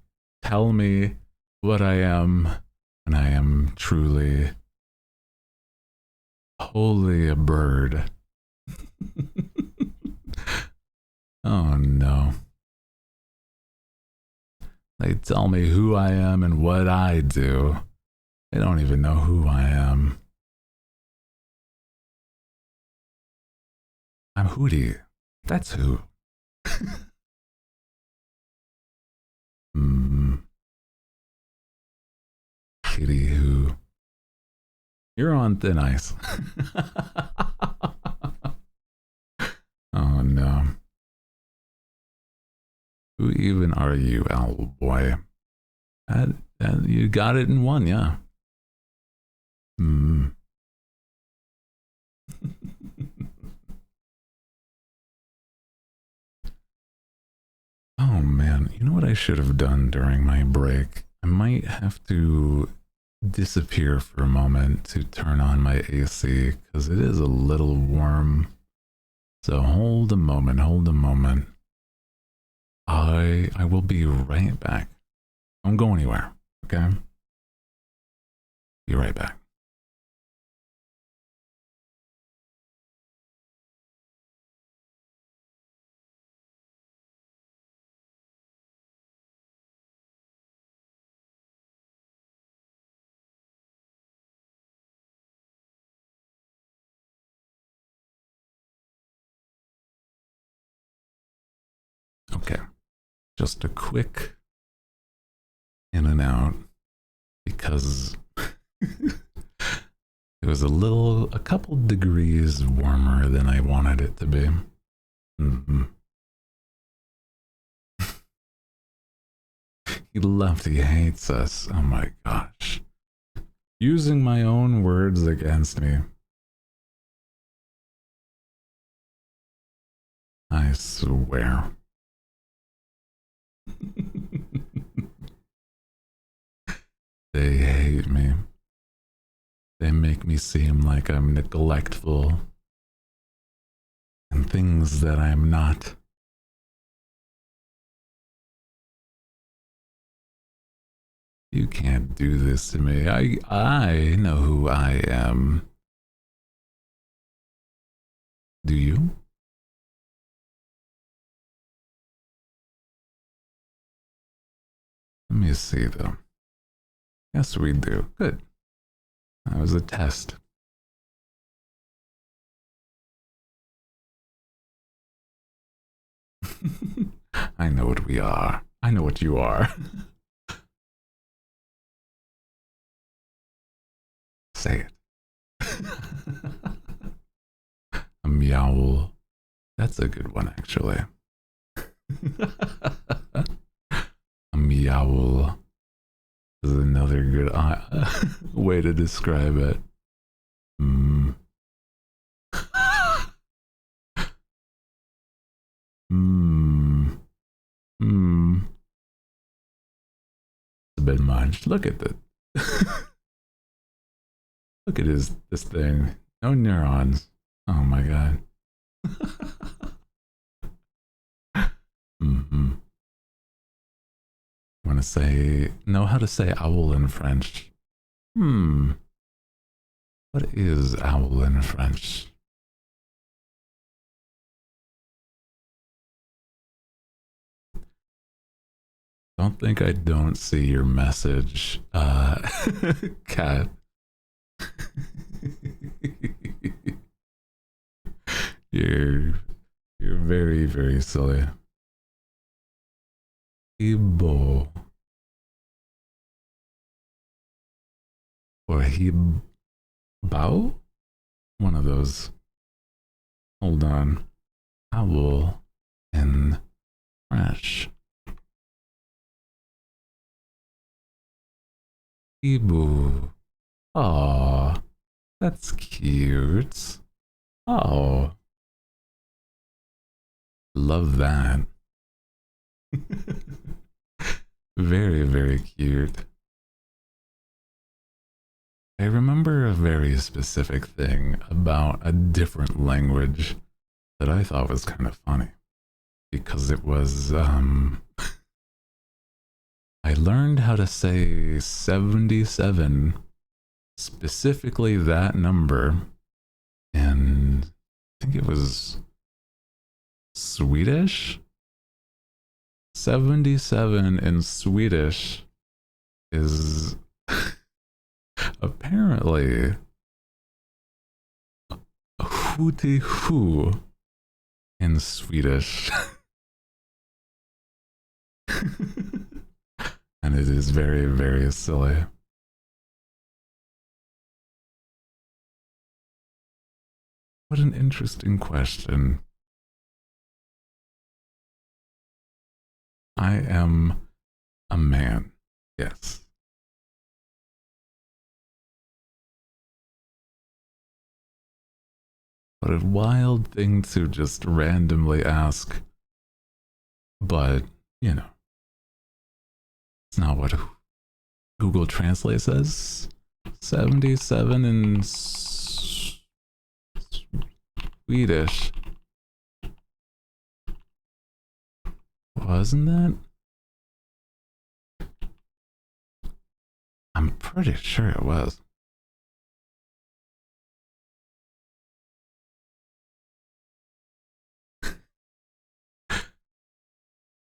tell me what I am, and I am truly wholly a bird. Oh no. They tell me who I am and what I do. They don't even know who I am. I'm Hooty. That's who. Kitty who. You're on thin ice. Oh no. Who even are you, owl boy? You got it in one, yeah. Oh man, you know what I should have done during my break? I might have to disappear for a moment to turn on my AC because it is a little warm. So hold a moment. I will be right back. Don't go anywhere, okay? Be right back. Okay, just a quick in and out because it was a couple degrees warmer than I wanted it to be. He hates us. Oh my gosh. Using my own words against me. I swear. They hate me. They make me seem like I'm neglectful and things that I'm not. You can't do this to me. I know who I am. Do you? Let me see though. Yes, we do. Good. That was a test. I know what we are. I know what you are. Say it. A meowl. That's a good one, actually. A meowl is another good way to describe it. Mm. Mm. Mm. It's a bit much. Look at the look at this thing. No neurons. Oh my god. Mm-hmm. Want to know how to say owl in French? What is owl in French? Don't think I don't see your message, cat. you're very, very silly. Ibo. Or Hibao? One of those. Hold on. Owl in French. Ibu. Aw, that's cute. Oh, love that. Very, very cute. I remember a very specific thing about a different language that I thought was kind of funny. Because it was, I learned how to say 77, specifically that number, and I think it was Swedish? 77 in Swedish is apparently Hooty Hoo in Swedish. And it is very, very silly. What an interesting question. I am a man. Yes. What a wild thing to just randomly ask. But, you know, it's not what Google Translate says. 77 in Swedish. Wasn't that? I'm pretty sure it was.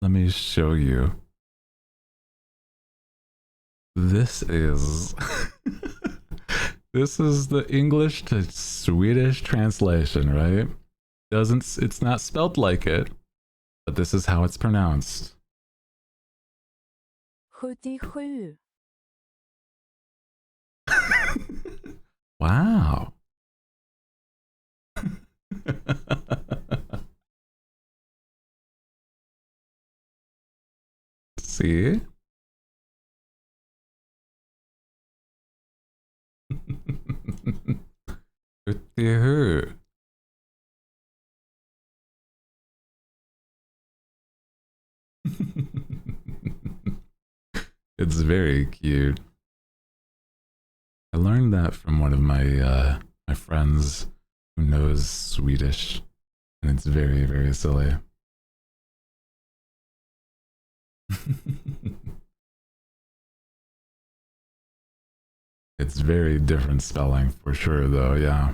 Let me show you. This is this is the English to Swedish translation, right? It's not spelled like it, but this is how it's pronounced. 77. Wow. See? It's very cute. I learned that from one of my my friends who knows Swedish, and it's very, very silly. It's very different spelling for sure, though, yeah.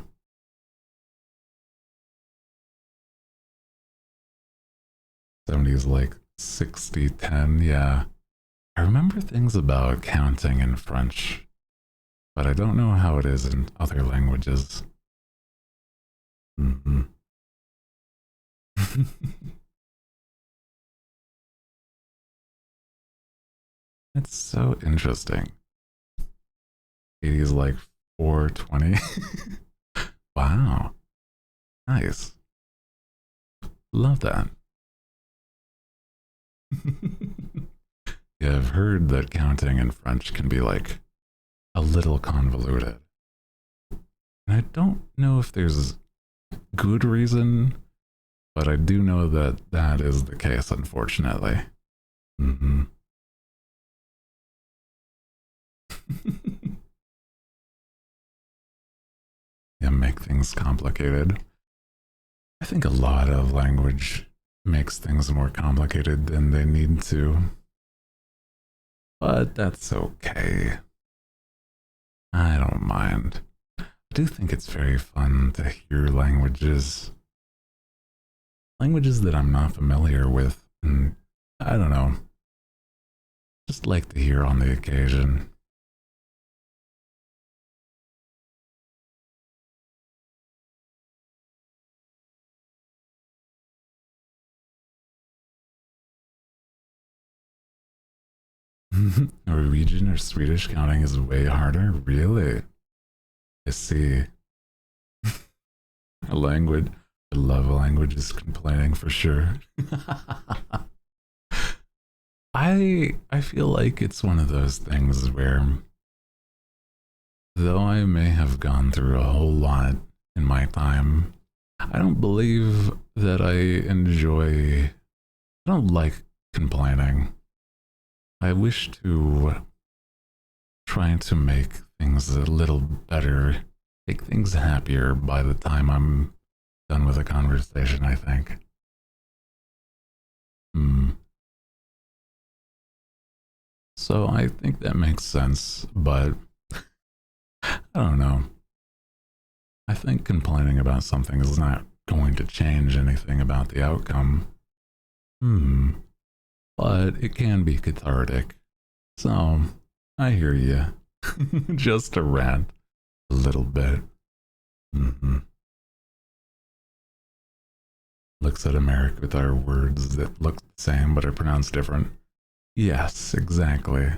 '70s like 60-10, yeah. I remember things about counting in French, but I don't know how it is in other languages. Mm-hmm. It's so interesting. 80s like 420. Wow. Nice. Love that. Yeah, I've heard that counting in French can be like a little convoluted. And I don't know if there's good reason, but I do know that that is the case, unfortunately. Mm-hmm. Yeah, make things complicated. I think a lot of language makes things more complicated than they need to. But that's okay. I don't mind. I do think it's very fun to hear languages that I'm not familiar with, and I don't know, just like to hear on the occasion. Norwegian or Swedish counting is way harder? Really? I see. A language. I love languages complaining for sure. I feel like it's one of those things where though I may have gone through a whole lot in my time, I don't believe that I don't like complaining. I wish to try to make things a little better, make things happier by the time I'm done with a conversation, I think. So I think that makes sense, but I don't know. I think complaining about something is not going to change anything about the outcome. But it can be cathartic. So I hear you. Just a rant. A little bit. Looks at America with our words that look the same but are pronounced different. Yes, exactly.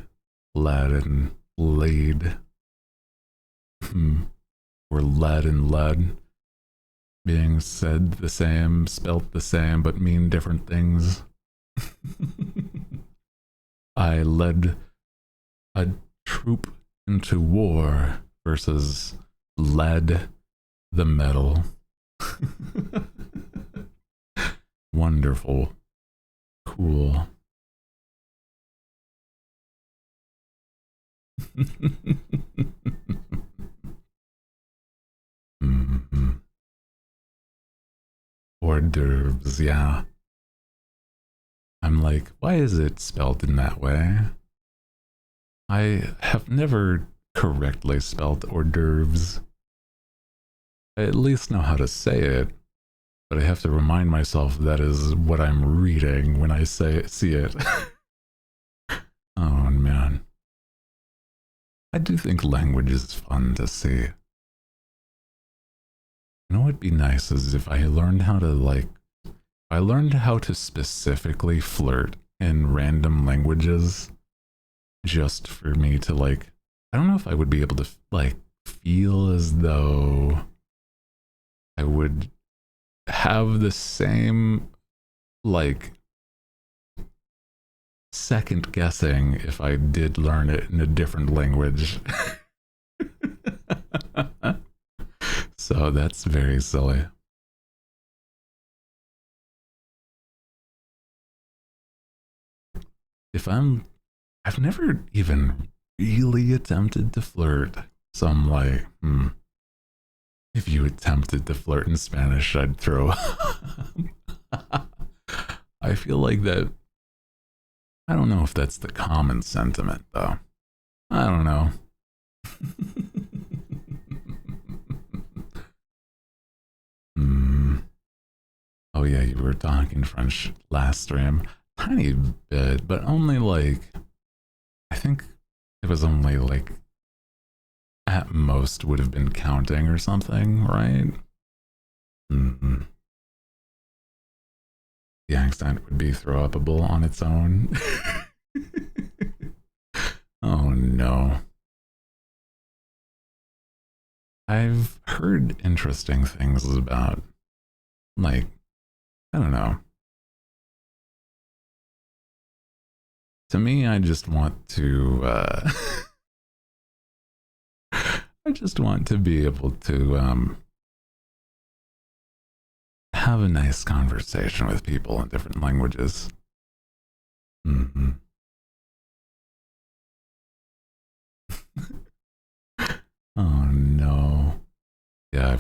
Lead and lead. Or lead and lead. Being said the same, spelt the same, but mean different things. I led a troop into war versus led the metal. Wonderful. Cool. Hors d'oeuvres, yeah. I'm like, why is it spelled in that way? I have never correctly spelled hors d'oeuvres. I at least know how to say it, but I have to remind myself that is what I'm reading when I see it. Oh man. I do think language is fun to see. You know what'd be nice is if I learned how to specifically flirt in random languages just for me to I don't know if I would be able to feel as though I would have the same second guessing if I did learn it in a different language. So that's very silly. I've never even really attempted to flirt. So I'm like, if you attempted to flirt in Spanish, I'd throw up. I feel like that. I don't know if that's the common sentiment, though. I don't know. Oh yeah, you were talking French last stream. Tiny bit, but only I think it was only at most would have been counting or something, right? The accent would be throw upable on its own. Oh no. I've heard interesting things about, like, I don't know. To me, I just want to, I just want to be able to have a nice conversation with people in different languages. Mm-hmm. Oh no. Yeah,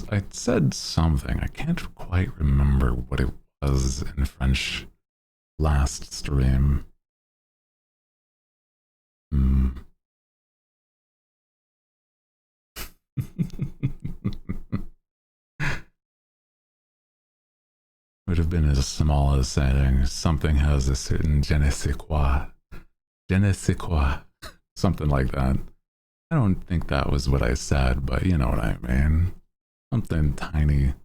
I said something. I can't quite remember what it was in French last stream. Hmm. Would have been as small as saying something has a certain je ne sais quoi. Je ne sais quoi. Something like that. I don't think that was what I said, but you know what I mean. Something tiny.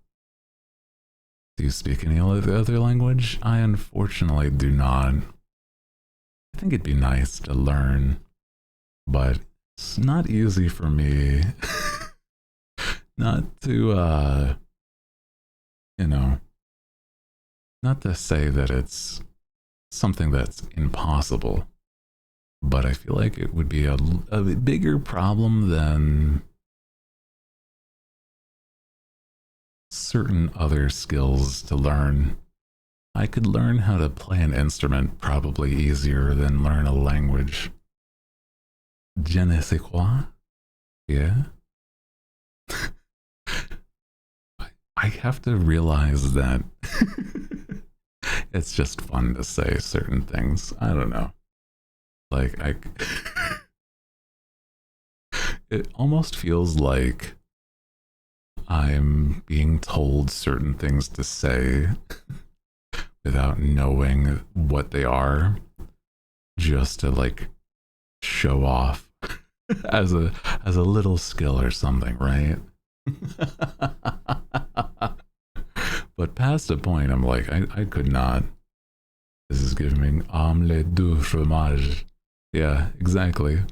Do you speak any other language? I unfortunately do not. I think it'd be nice to learn, but it's not easy for me not to, you know, not to say that it's something that's impossible, but I feel like it would be a bigger problem than certain other skills to learn. I could learn how to play an instrument probably easier than learn a language. Je ne sais quoi? Yeah? I have to realize that it's just fun to say certain things. I don't know. Like, it almost feels like I'm being told certain things to say without knowing what they are, just to like show off as a little skill or something, right? But past a point, I'm like, I could not. This is giving me omelette du fromage. Yeah, exactly.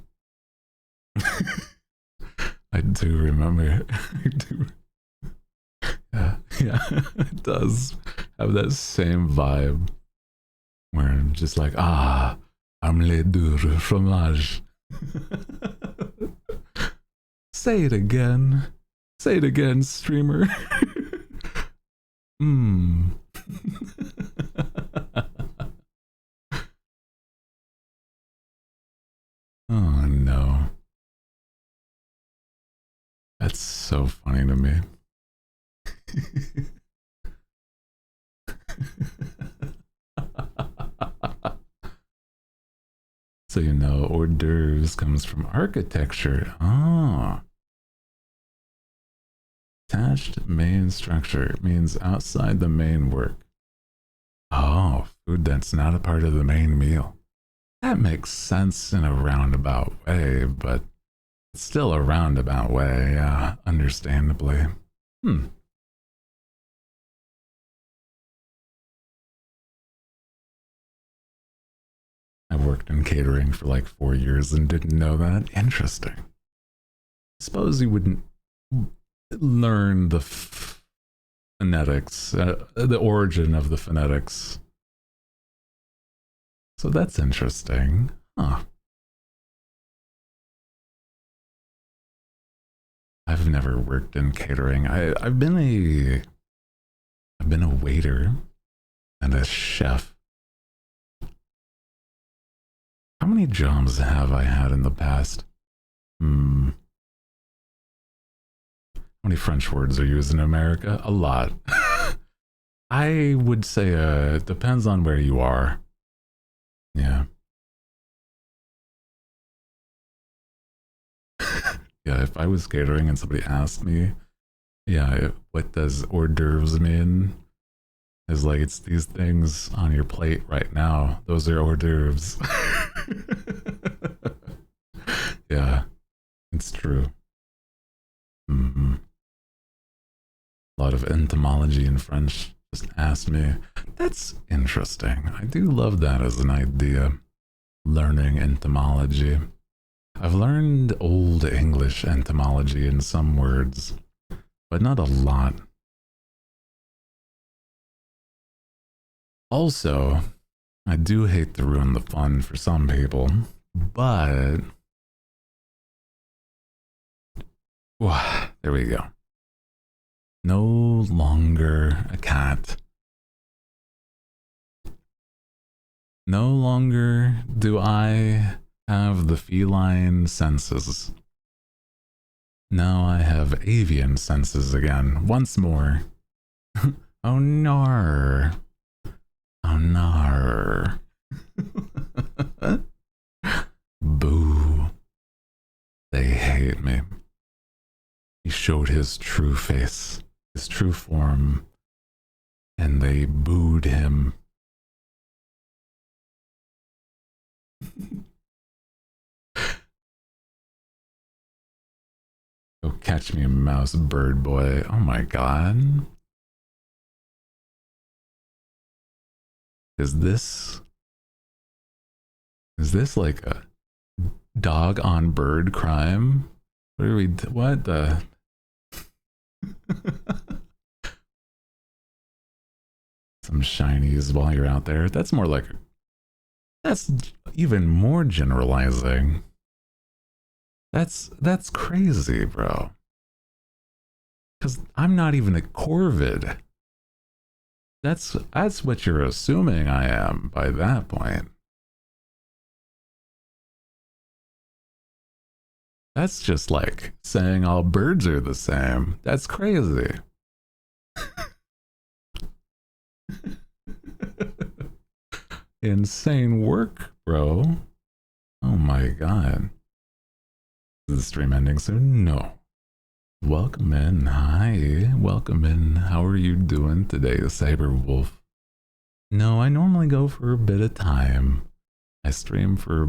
I do remember. I do. Yeah, it does have that same vibe where I'm just like, omelette du fromage. Say it again. Say it again, streamer. Hmm. Oh no. That's so funny to me. So you know, hors d'oeuvres comes from architecture. Ah. Attached main structure means outside the main work. Oh, food that's not a part of the main meal. That makes sense in a roundabout way, but it's still a roundabout way, yeah, understandably. I worked in catering for like 4 years and didn't know that. Interesting. Suppose you wouldn't learn the phonetics, the origin of the phonetics. So that's interesting. Huh. I've never worked in catering. I've been a waiter and a chef. How many jobs have I had in the past? How many French words are used in America? A lot. I would say it depends on where you are. Yeah. Yeah, if I was catering and somebody asked me, yeah, what does hors d'oeuvres mean? It's like, it's these things on your plate right now. Those are hors d'oeuvres. Yeah, it's true. Mm-hmm. A lot of entomology in French. Just asked me. That's interesting. I do love that as an idea. Learning entomology. I've learned Old English etymology in some words, but not a lot. Also, I do hate to ruin the fun for some people, but there we go. No longer a cat. No longer do I have the feline senses. Now I have avian senses again, once more. Oh no. Oh no. Boo. They hate me. He showed his true face, his true form, and they booed him. Go catch me a mouse, bird boy. Oh my god. Is this like a dog on bird crime? What are we, what the? Some shinies while you're out there. That's more like, that's even more generalizing. That's crazy, bro. Because I'm not even a corvid. That's what you're assuming I am by that point. That's just like saying all birds are the same. That's crazy. Insane work, bro. Oh my god. Is the stream ending soon? No. Welcome in. Hi. Welcome in. How are you doing today, Cyberwolf? No, I normally go for a bit of time. I stream for...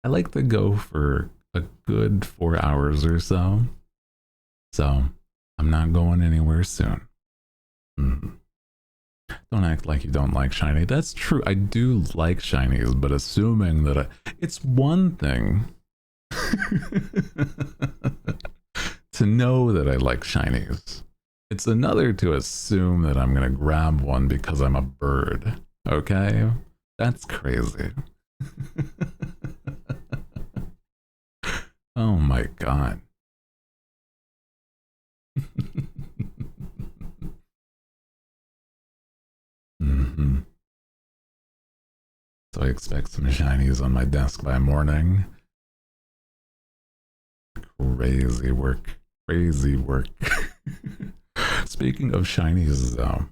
I like to go for a good 4 hours or so. So, I'm not going anywhere soon. Don't act like you don't like shiny. That's true. I do like shinies, but assuming that it's one thing to know that I like shinies. It's another to assume that I'm going to grab one because I'm a bird. Okay? That's crazy. Oh my god. So I expect some shinies on my desk by morning. Crazy work. Crazy work. Speaking of shinies, though,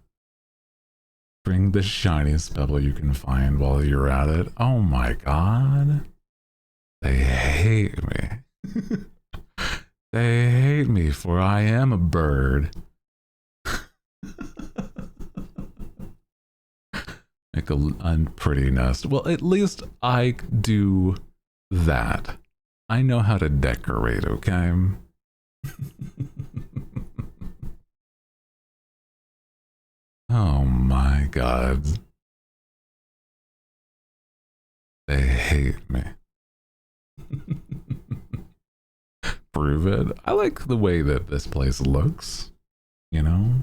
bring the shiniest pebble you can find while you're at it. Oh my god. They hate me. They hate me, for I am a bird. Make a unpretty nest. Well, at least I do that. I know how to decorate, okay? Oh my god. They hate me. Prove it. I like the way that this place looks, you know?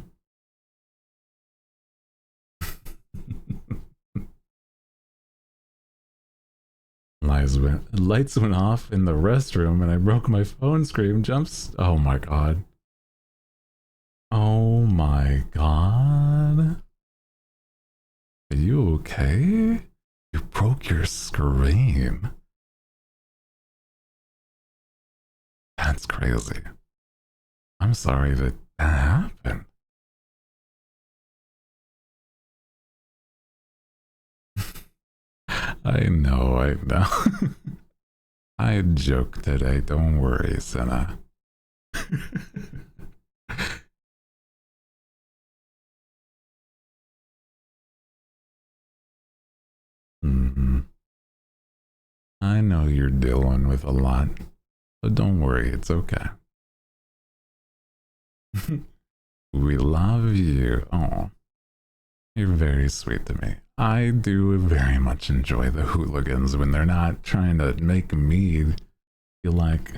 Lights went off in the restroom and I broke my phone screen. Jumps. Oh my god. Oh my god. Are you okay? You broke your screen. That's crazy. I'm sorry that happened. I know. I joke today, don't worry, Senna. I know you're dealing with a lot, but don't worry, it's okay. We love you. Oh, you're very sweet to me. I do very much enjoy the hooligans when they're not trying to make me feel like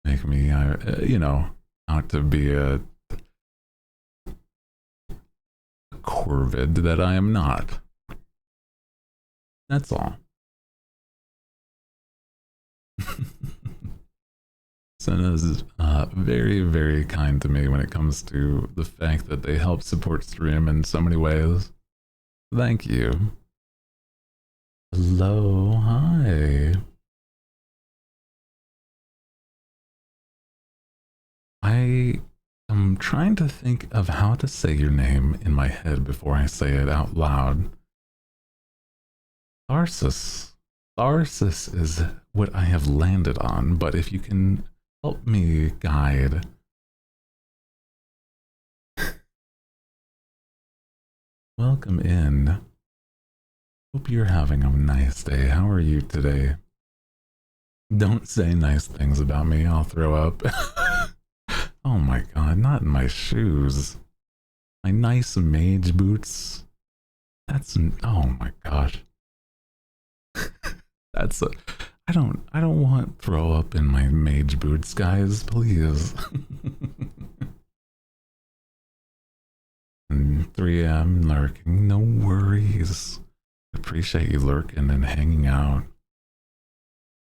make me, out to be a corvid that I am not. That's all. Senna's very, very kind to me when it comes to the fact that they help support stream in so many ways. Thank you. Hello, hi. I am trying to think of how to say your name in my head before I say it out loud. Tharsis. Tharsis is what I have landed on, but if you can help me guide. Welcome in. Hope you're having a nice day. How are you today? Don't say nice things about me, I'll throw up. Oh my god, not in my shoes. My nice mage boots. Oh my gosh. That's a, I don't want throw up in my mage boots, guys, please. And 3M lurking, no worries. Appreciate you lurking and hanging out.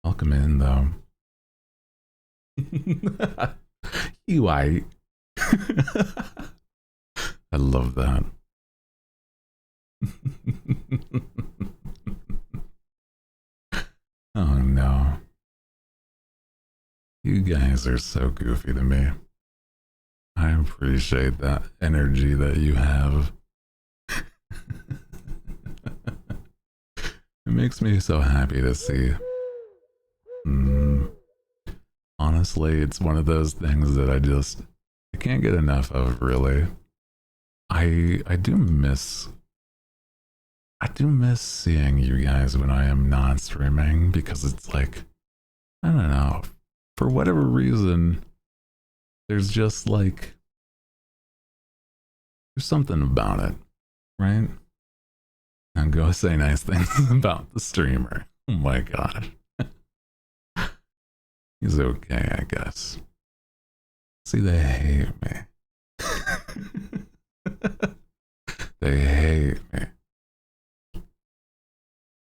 Welcome in, though. You white. I love that. Oh no. You guys are so goofy to me. I appreciate that energy that you have. It makes me so happy to see. Honestly, it's one of those things that I can't get enough of, really. I do miss seeing you guys when I am not streaming, because it's like, I don't know, for whatever reason, there's just like, there's something about it, right? And go say nice things about the streamer. Oh my gosh. He's okay, I guess. See, they hate me. They hate me.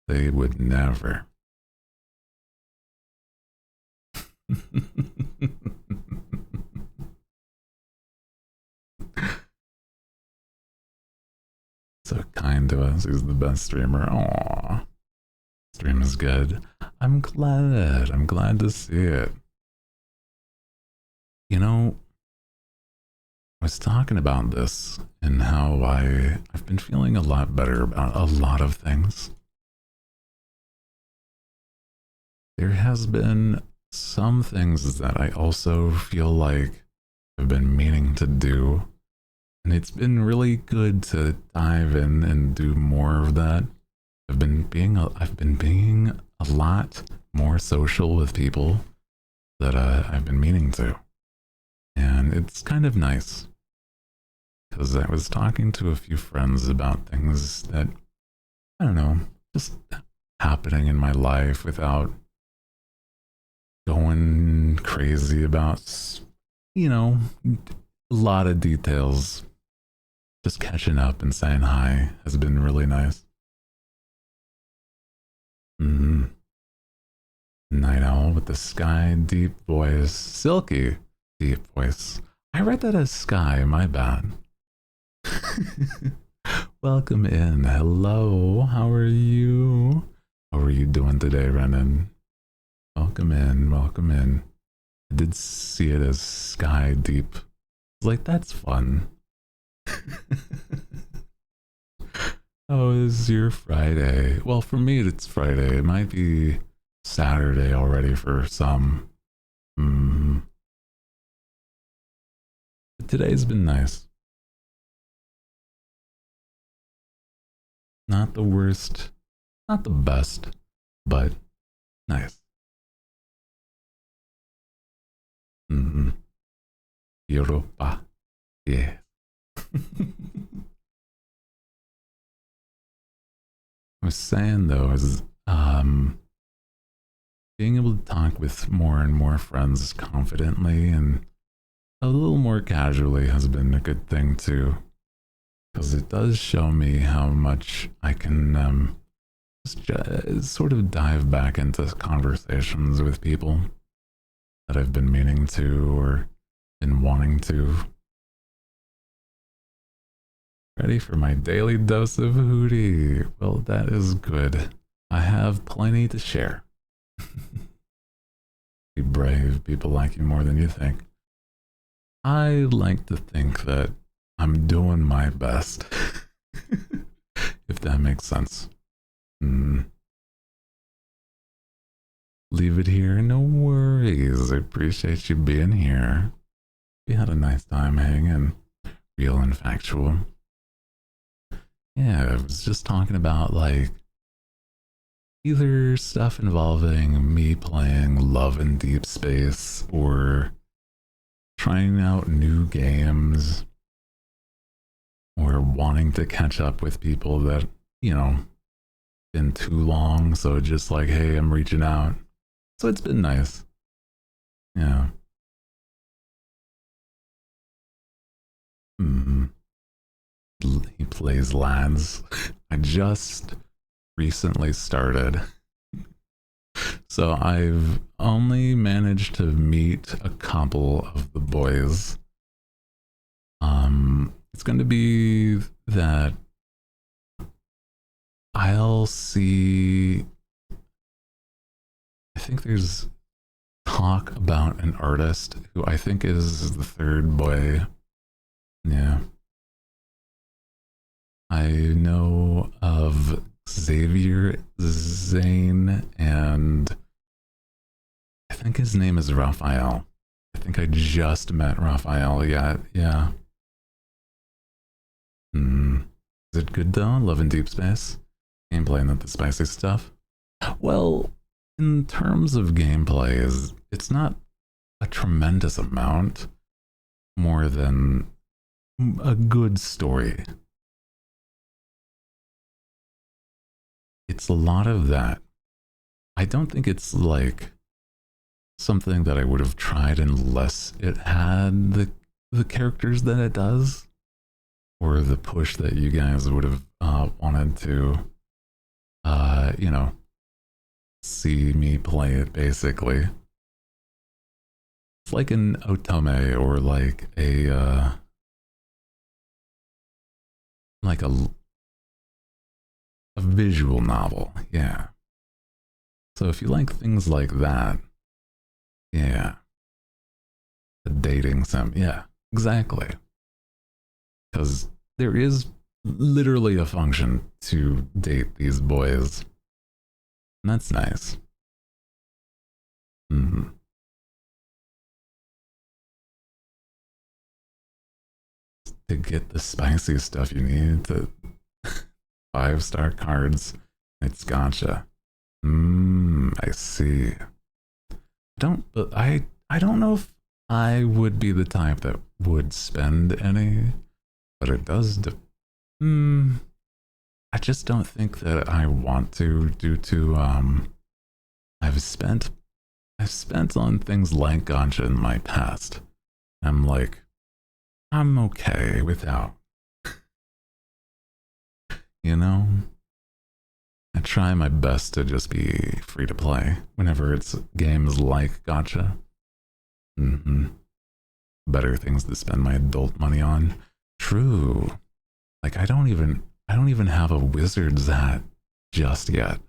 They would never. So kind to us. He's the best streamer. Aww. Stream is good. I'm glad. I'm glad to see it. You know, I was talking about this and how I've been feeling a lot better about a lot of things. There has been some things that I also feel like I've been meaning to do. And it's been really good to dive in and do more of that. I've been being a lot more social with people that I've been meaning to. And it's kind of nice. Because I was talking to a few friends about things that, I don't know, just happening in my life without going crazy about, a lot of details. Just catching up and saying hi has been really nice. Night owl with the sky deep voice. Silky deep voice. I read that as sky, my bad. Welcome in. Hello. How are you? How are you doing today, Renan? Welcome in. Welcome in. I did see it as sky deep. I was like, that's fun. How is your Friday? Well, for me, it's Friday. It might be Saturday already for some. But today's been nice. Not the worst, not the best, but nice. Europa. Yeah. I was saying though, is being able to talk with more and more friends confidently and a little more casually has been a good thing too, because it does show me how much I can sort of dive back into conversations with people that I've been meaning to or been wanting to. Ready for my daily dose of Hooty? Well, that is good. I have plenty to share. Be brave. People like you more than you think. I like to think that I'm doing my best. If that makes sense. Leave it here. No worries. I appreciate you being here. We had a nice time hanging. Real and factual. Yeah, I was just talking about like either stuff involving me playing Love in Deep Space or trying out new games or wanting to catch up with people that, you know, been too long. So just like, hey, I'm reaching out. So it's been nice. Yeah. He plays lads. I just recently started. So I've only managed to meet a couple of the boys. It's going to be that I'll see. I think there's talk about an artist who I think is the third boy. Yeah. I know of Xavier Zane, and I think his name is Raphael. I think I just met Raphael. Yeah. Is it good though? Love in Deep Space? Gameplay, not the spicy stuff? Well, in terms of gameplay, it's not a tremendous amount more than a good story. It's a lot of that. I don't think it's like something that I would have tried unless it had the characters that it does, or the push that you guys would have wanted to, you know, see me play it. Basically, it's like an otome or like a visual novel. Yeah. So if you like things like that, yeah. The dating sim, yeah, exactly. Because there is literally a function to date these boys. And that's nice. To get the spicy stuff you need, to 5-star cards, it's gotcha. I see. I don't know if I would be the type that would spend any, but it does. I just don't think that I want to, due to I've spent on things like gotcha in my past. I'm like, I'm okay without. You know? I try my best to just be free to play whenever it's games like gotcha. Better things to spend my adult money on. True. Like I don't even have a wizard's hat just yet.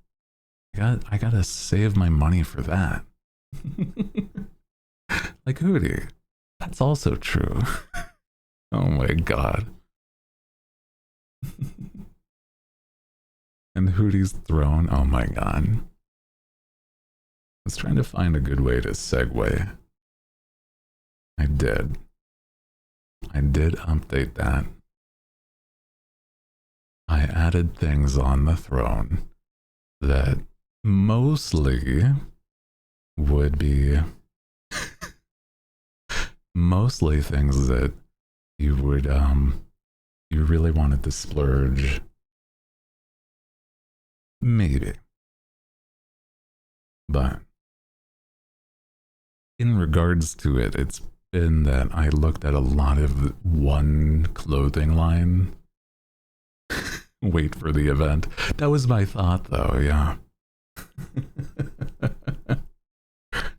I gotta save my money for that. Like Hooty. That's also true. Oh my god. And Hooty's throne. Oh my god. I was trying to find a good way to segue. I did update that. I added things on the throne that mostly would be mostly things that you would you really wanted to splurge. Maybe. But in regards to it, it's been that I looked at a lot of one clothing line. Wait for the event. That was my thought, though, yeah.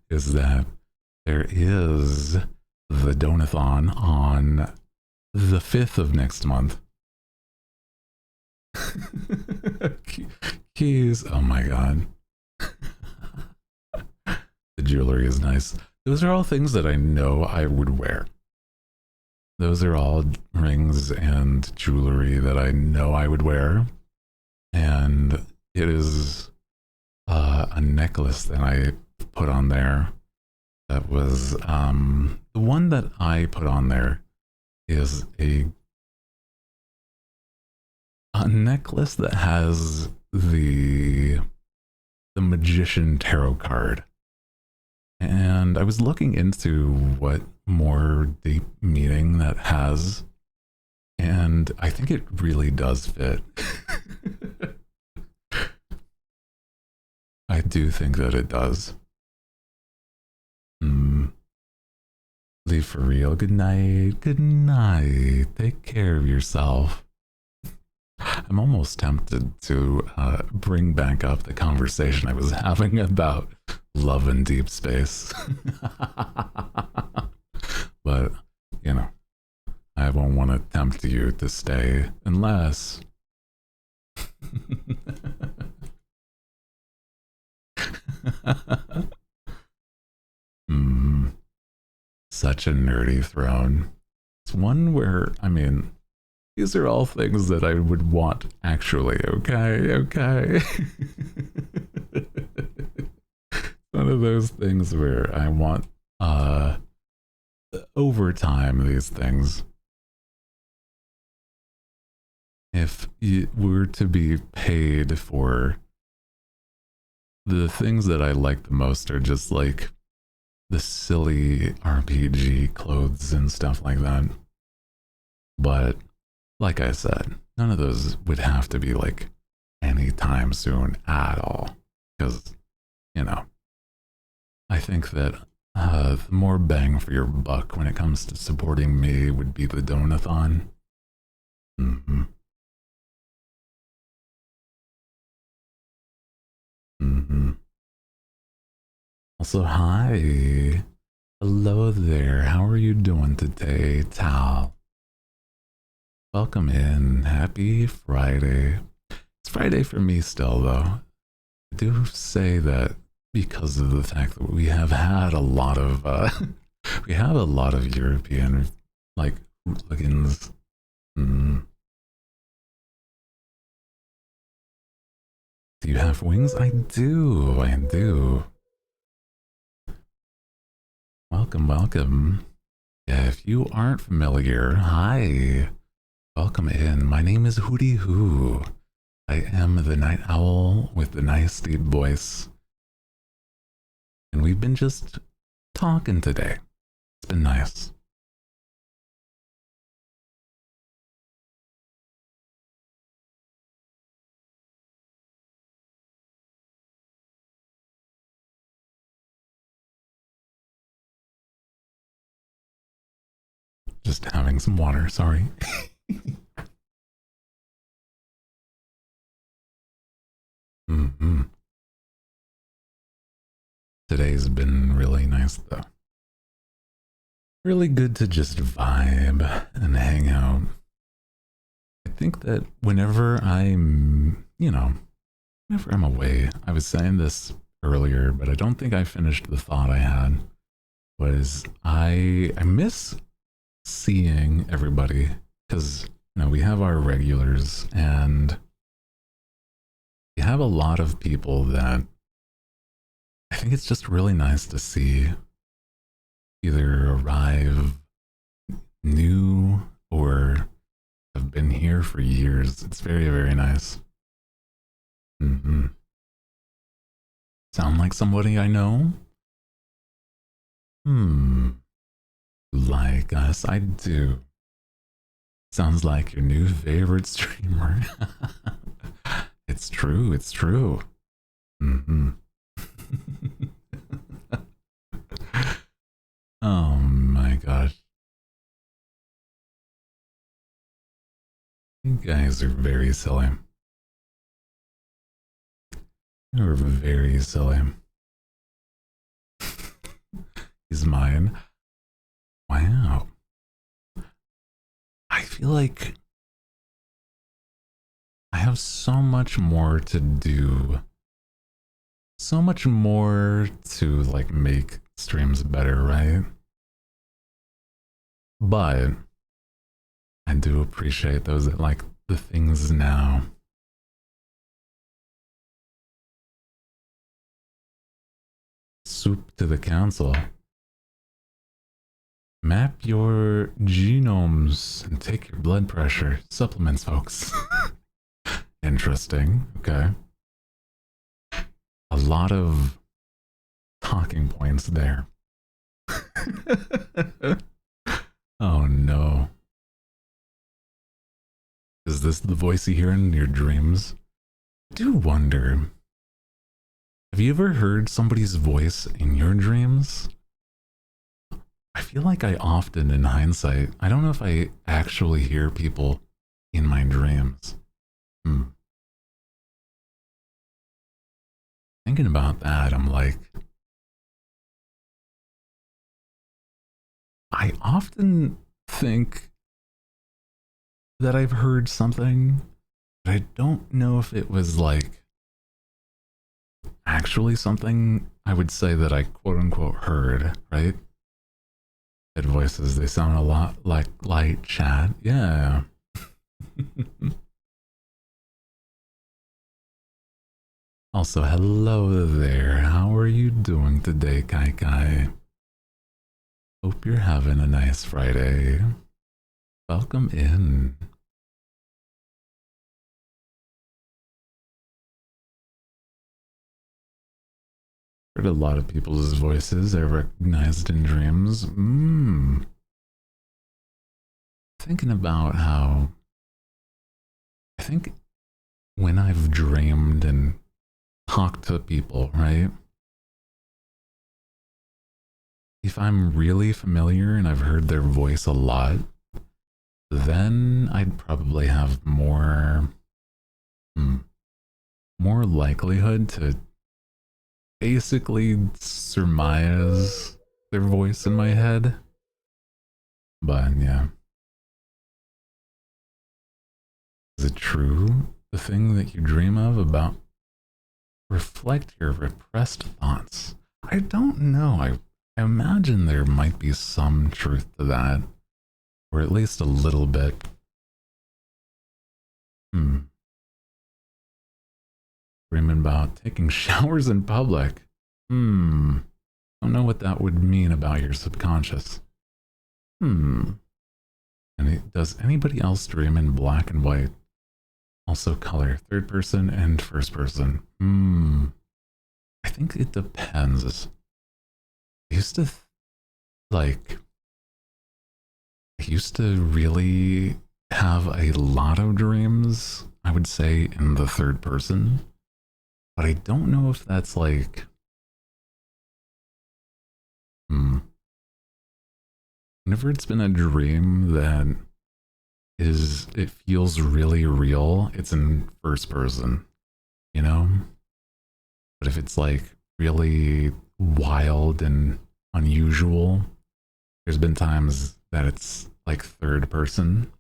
Is that there is the Donathon on the 5th of next month. Keys, oh my god. The jewelry is nice. Those are all things that I know I would wear. Those are all rings and jewelry that I know I would wear. And it is a necklace that I put on there. That was, the one that I put on there is a necklace that has the Magician Tarot card. And I was looking into what more deep meaning that has, and I think it really does fit. I do think that it does. Leave for real. Good night. Good night. Take care of yourself. I'm almost tempted to bring back up the conversation I was having about love and deep space. But, you know, I won't want to tempt you to stay unless... Such a nerdy throne. It's one where, I mean, these are all things that I would want actually, okay? One of those things where I want, over time, these things. If it were to be paid for, the things that I like the most are just like the silly RPG clothes and stuff like that. But like I said, none of those would have to be like anytime soon at all. Because, you know, I think that the more bang for your buck when it comes to supporting me would be the Donathon. Also, hi. Hello there. How are you doing today, Tal? Welcome in. Happy Friday. It's Friday for me still, though. I do say that because of the fact that we have had a lot of, European, like, hooligans. Do you have wings? I do. Welcome. Yeah, if you aren't familiar, hi. Welcome in. My name is Hooty Hoo. I am the night owl with the nice deep voice. And we've been just talking today. It's been nice. Just having some water, sorry. Today's been really nice, though. Really good to just vibe and hang out. I think that whenever I'm away, I was saying this earlier, but I don't think I finished the thought I had, was I miss seeing everybody, because, you know, we have our regulars, and we have a lot of people that I think it's just really nice to see either arrive new or have been here for years. It's very, very nice. Sound like somebody I know? Like us, I do. Sounds like your new favorite streamer. It's true. Oh my gosh. You guys are very silly. You're very silly. He's mine. Wow. I feel like I have so much more to do. So much more to like make streams better, right? But I do appreciate those that like the things now. Soup to the council. Map your genomes and take your blood pressure. Supplements, folks. Interesting. Okay. A lot of talking points there. Oh no. Is this the voice you hear in your dreams? I do wonder. Have you ever heard somebody's voice in your dreams? I feel like I often, in hindsight, I don't know if I actually hear people in my dreams. Thinking about that, I'm like, I often think that I've heard something, but I don't know if it was like actually something I would say that I quote unquote heard, right? Head voices, they sound a lot like light chat. Yeah. Also, hello there. How are you doing today, Kai Kai? Hope you're having a nice Friday. Welcome in. Heard a lot of people's voices I recognized in dreams. Thinking about how I think when I've dreamed and talked to people, right? If I'm really familiar and I've heard their voice a lot, then I'd probably have more likelihood to basically surmise their voice in my head. But yeah. Is it true? The thing that you dream of about reflect your repressed thoughts? I don't know. I imagine there might be some truth to that. Or at least a little bit. Dreaming about taking showers in public. Don't know what that would mean about your subconscious. And does anybody else dream in black and white? Also color, third person and first person. I think it depends. I used to really have a lot of dreams, I would say, in the third person. But I don't know if that's like whenever it's been a dream that it feels really real, it's in first person, you know? But if it's like really wild and unusual, there's been times that it's like third person.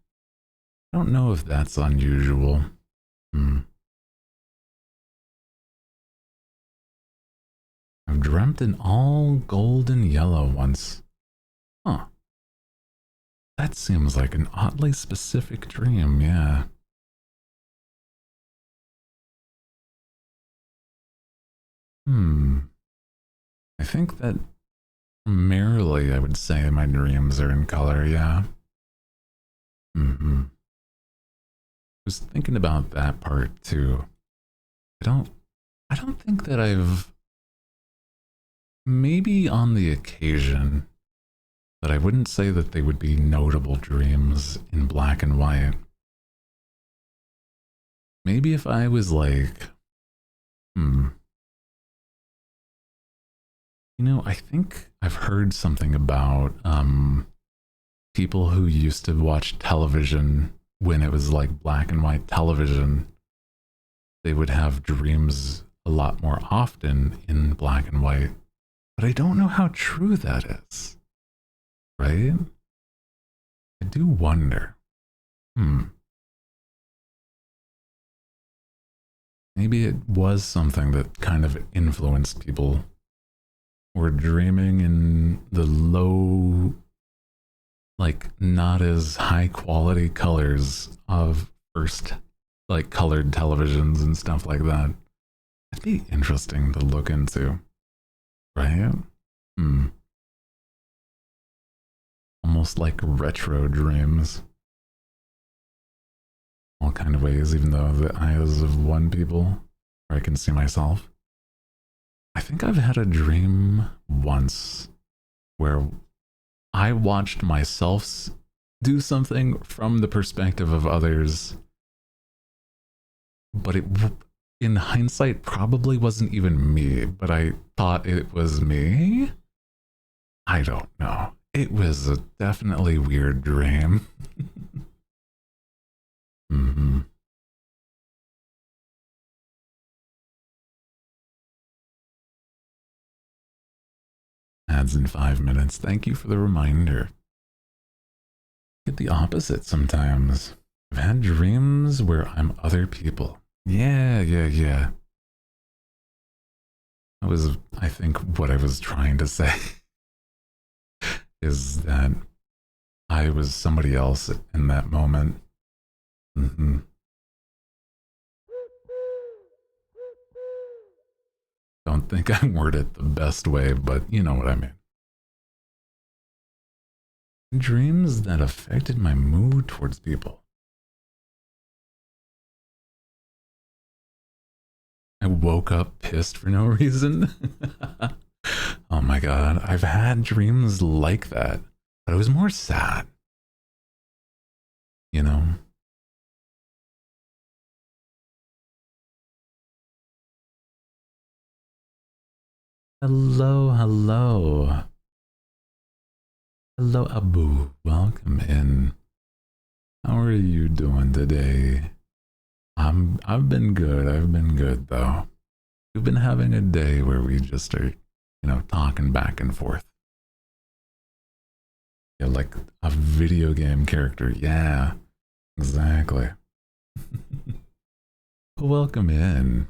I don't know if that's unusual. I've dreamt in all gold and yellow once. Huh. That seems like an oddly specific dream, yeah. I think that primarily I would say my dreams are in color, yeah. I was thinking about that part too. I don't think that I've maybe on the occasion, but I wouldn't say that they would be notable dreams in black and white. Maybe if I was like, You know, I think I've heard something about people who used to watch television when it was like black and white television. They would have dreams a lot more often in black and white. But I don't know how true that is. Right? I do wonder. Maybe it was something that kind of influenced people. Were dreaming in the low, like not as high quality colors of first, like colored televisions and stuff like that. It'd be interesting to look into, right? Almost like retro dreams. All kind of ways, even though the eyes of one people, where I can see myself. I think I've had a dream once where I watched myself do something from the perspective of others, but it, in hindsight, probably wasn't even me, but I thought it was me. I don't know. It was a definitely weird dream. Ads in 5 minutes. Thank you for the reminder. Get the opposite sometimes. I've had dreams where I'm other people. Yeah. That was, I think, what I was trying to say. Is that I was somebody else in that moment. Don't think I worded it the best way, but you know what I mean. Dreams that affected my mood towards people. I woke up pissed for no reason. Oh my god, I've had dreams like that, but it was more sad. You know? Hello. Hello, Abu. Welcome in. How are you doing today? I've been good. I've been good though. We've been having a day where we just are, talking back and forth. Yeah, like a video game character. Yeah, exactly. Welcome in.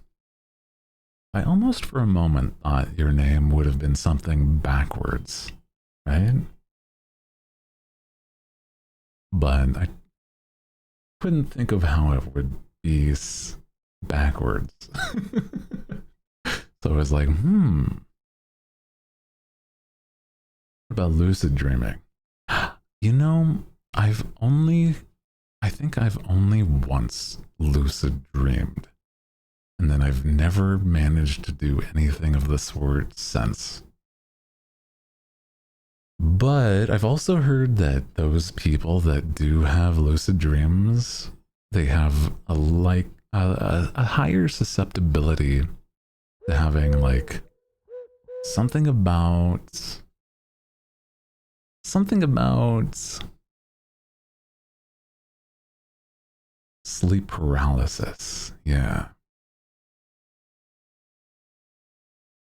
I almost for a moment thought your name would have been something backwards, right? But I couldn't think of how it would be backwards. So I was like, what about lucid dreaming? I think I've only once lucid dreamed. And then I've never managed to do anything of the sort since. But I've also heard that those people that do have lucid dreams, they have a higher susceptibility to having like something about sleep paralysis. Yeah.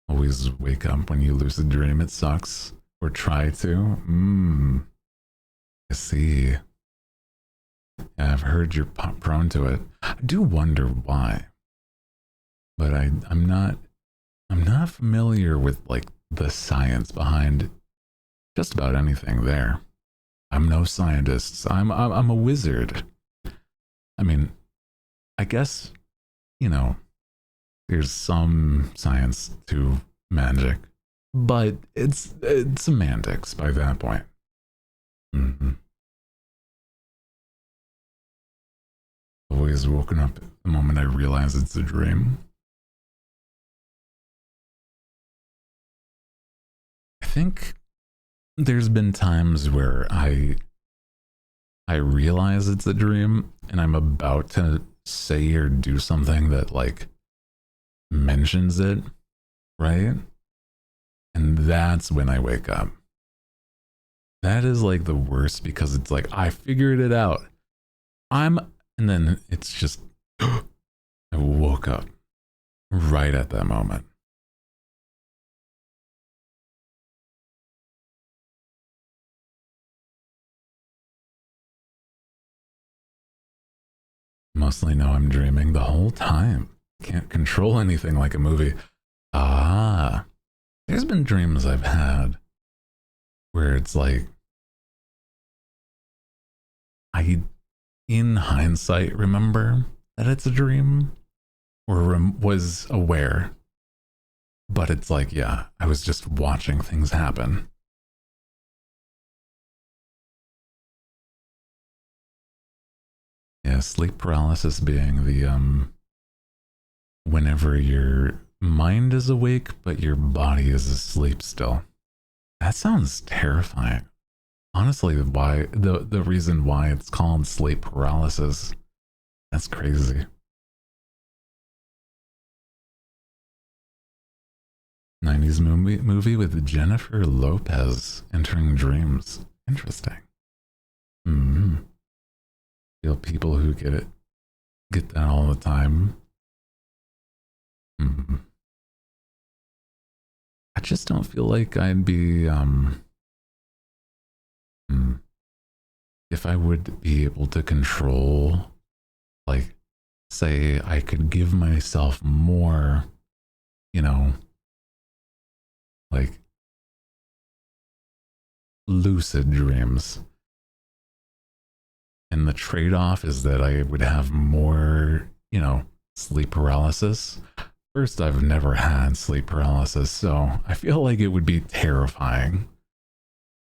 Always wake up when you lucid dream. It sucks. Or try to. I see. Yeah, I've heard you're prone to it. I do wonder why. But I'm not familiar with like the science behind just about anything there. I'm no scientist. I'm a wizard. I mean, I guess, there's some science to magic, but it's semantics by that point. Always woken up the moment I realize it's a dream. I think there's been times where I realize it's a dream and I'm about to say or do something that like mentions it, right? And And that's when I wake up. That is like the worst because it's like, I figured it out. And then it's just, I woke up right at that moment. Mostly know I'm dreaming the whole time. Can't control anything like a movie. Ah, there's been dreams I've had where it's like, I, in hindsight, remember that it's a dream or was aware. But it's like, yeah, I was just watching things happen. Yeah, sleep paralysis being the whenever your mind is awake but your body is asleep still. That sounds terrifying. Honestly, why the reason why it's called sleep paralysis, that's crazy. 90s movie with Jennifer Lopez entering dreams. Interesting. Feel people who get that all the time. I just don't feel like I'd be if I would be able to control, like, say I could give myself more, you know, like lucid dreams. And the trade-off is that I would have more, sleep paralysis. First, I've never had sleep paralysis, so I feel like it would be terrifying.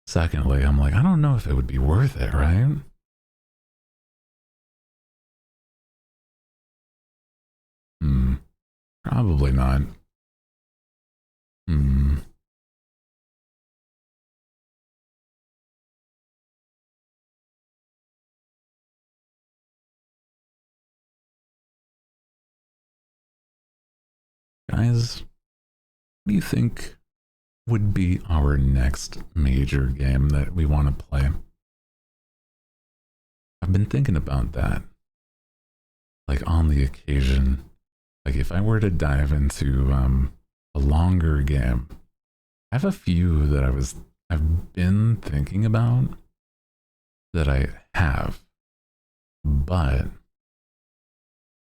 Secondly, I'm like, I don't know if it would be worth it, right? Probably not. Guys, what do you think would be our next major game that we want to play? I've been thinking about that. Like, on the occasion, like if I were to dive into a longer game, I have a few that I've been thinking about that I have, but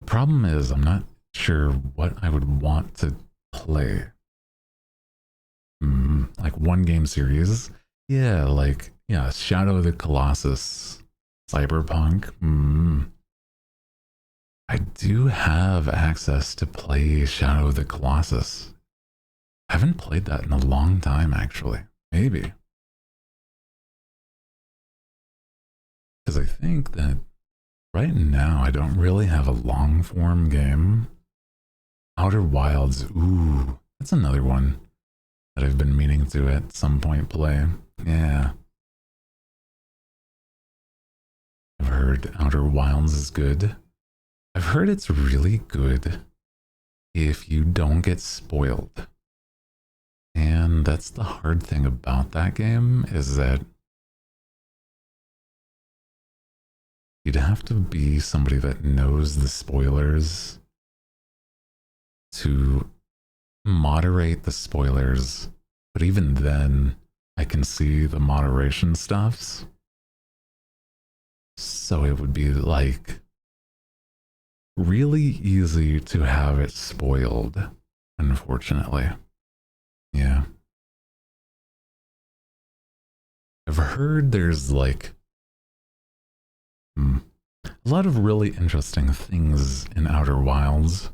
the problem is I'm not sure what I would want to play. Like one game series, yeah, Shadow of the Colossus, Cyberpunk. I do have access to play Shadow of the Colossus. I haven't played that in a long time, actually. Maybe. Because I think that right now I don't really have a long form game. Outer Wilds, ooh, that's another one that I've been meaning to at some point play. Yeah. I've heard Outer Wilds is good. I've heard it's really good if you don't get spoiled. And that's the hard thing about that game, is that you'd have to be somebody that knows the spoilers to moderate the spoilers. But even then, I can see the moderation stuffs. So it would be like really easy to have it spoiled, unfortunately. Yeah. I've heard there's like a lot of really interesting things in Outer Wilds.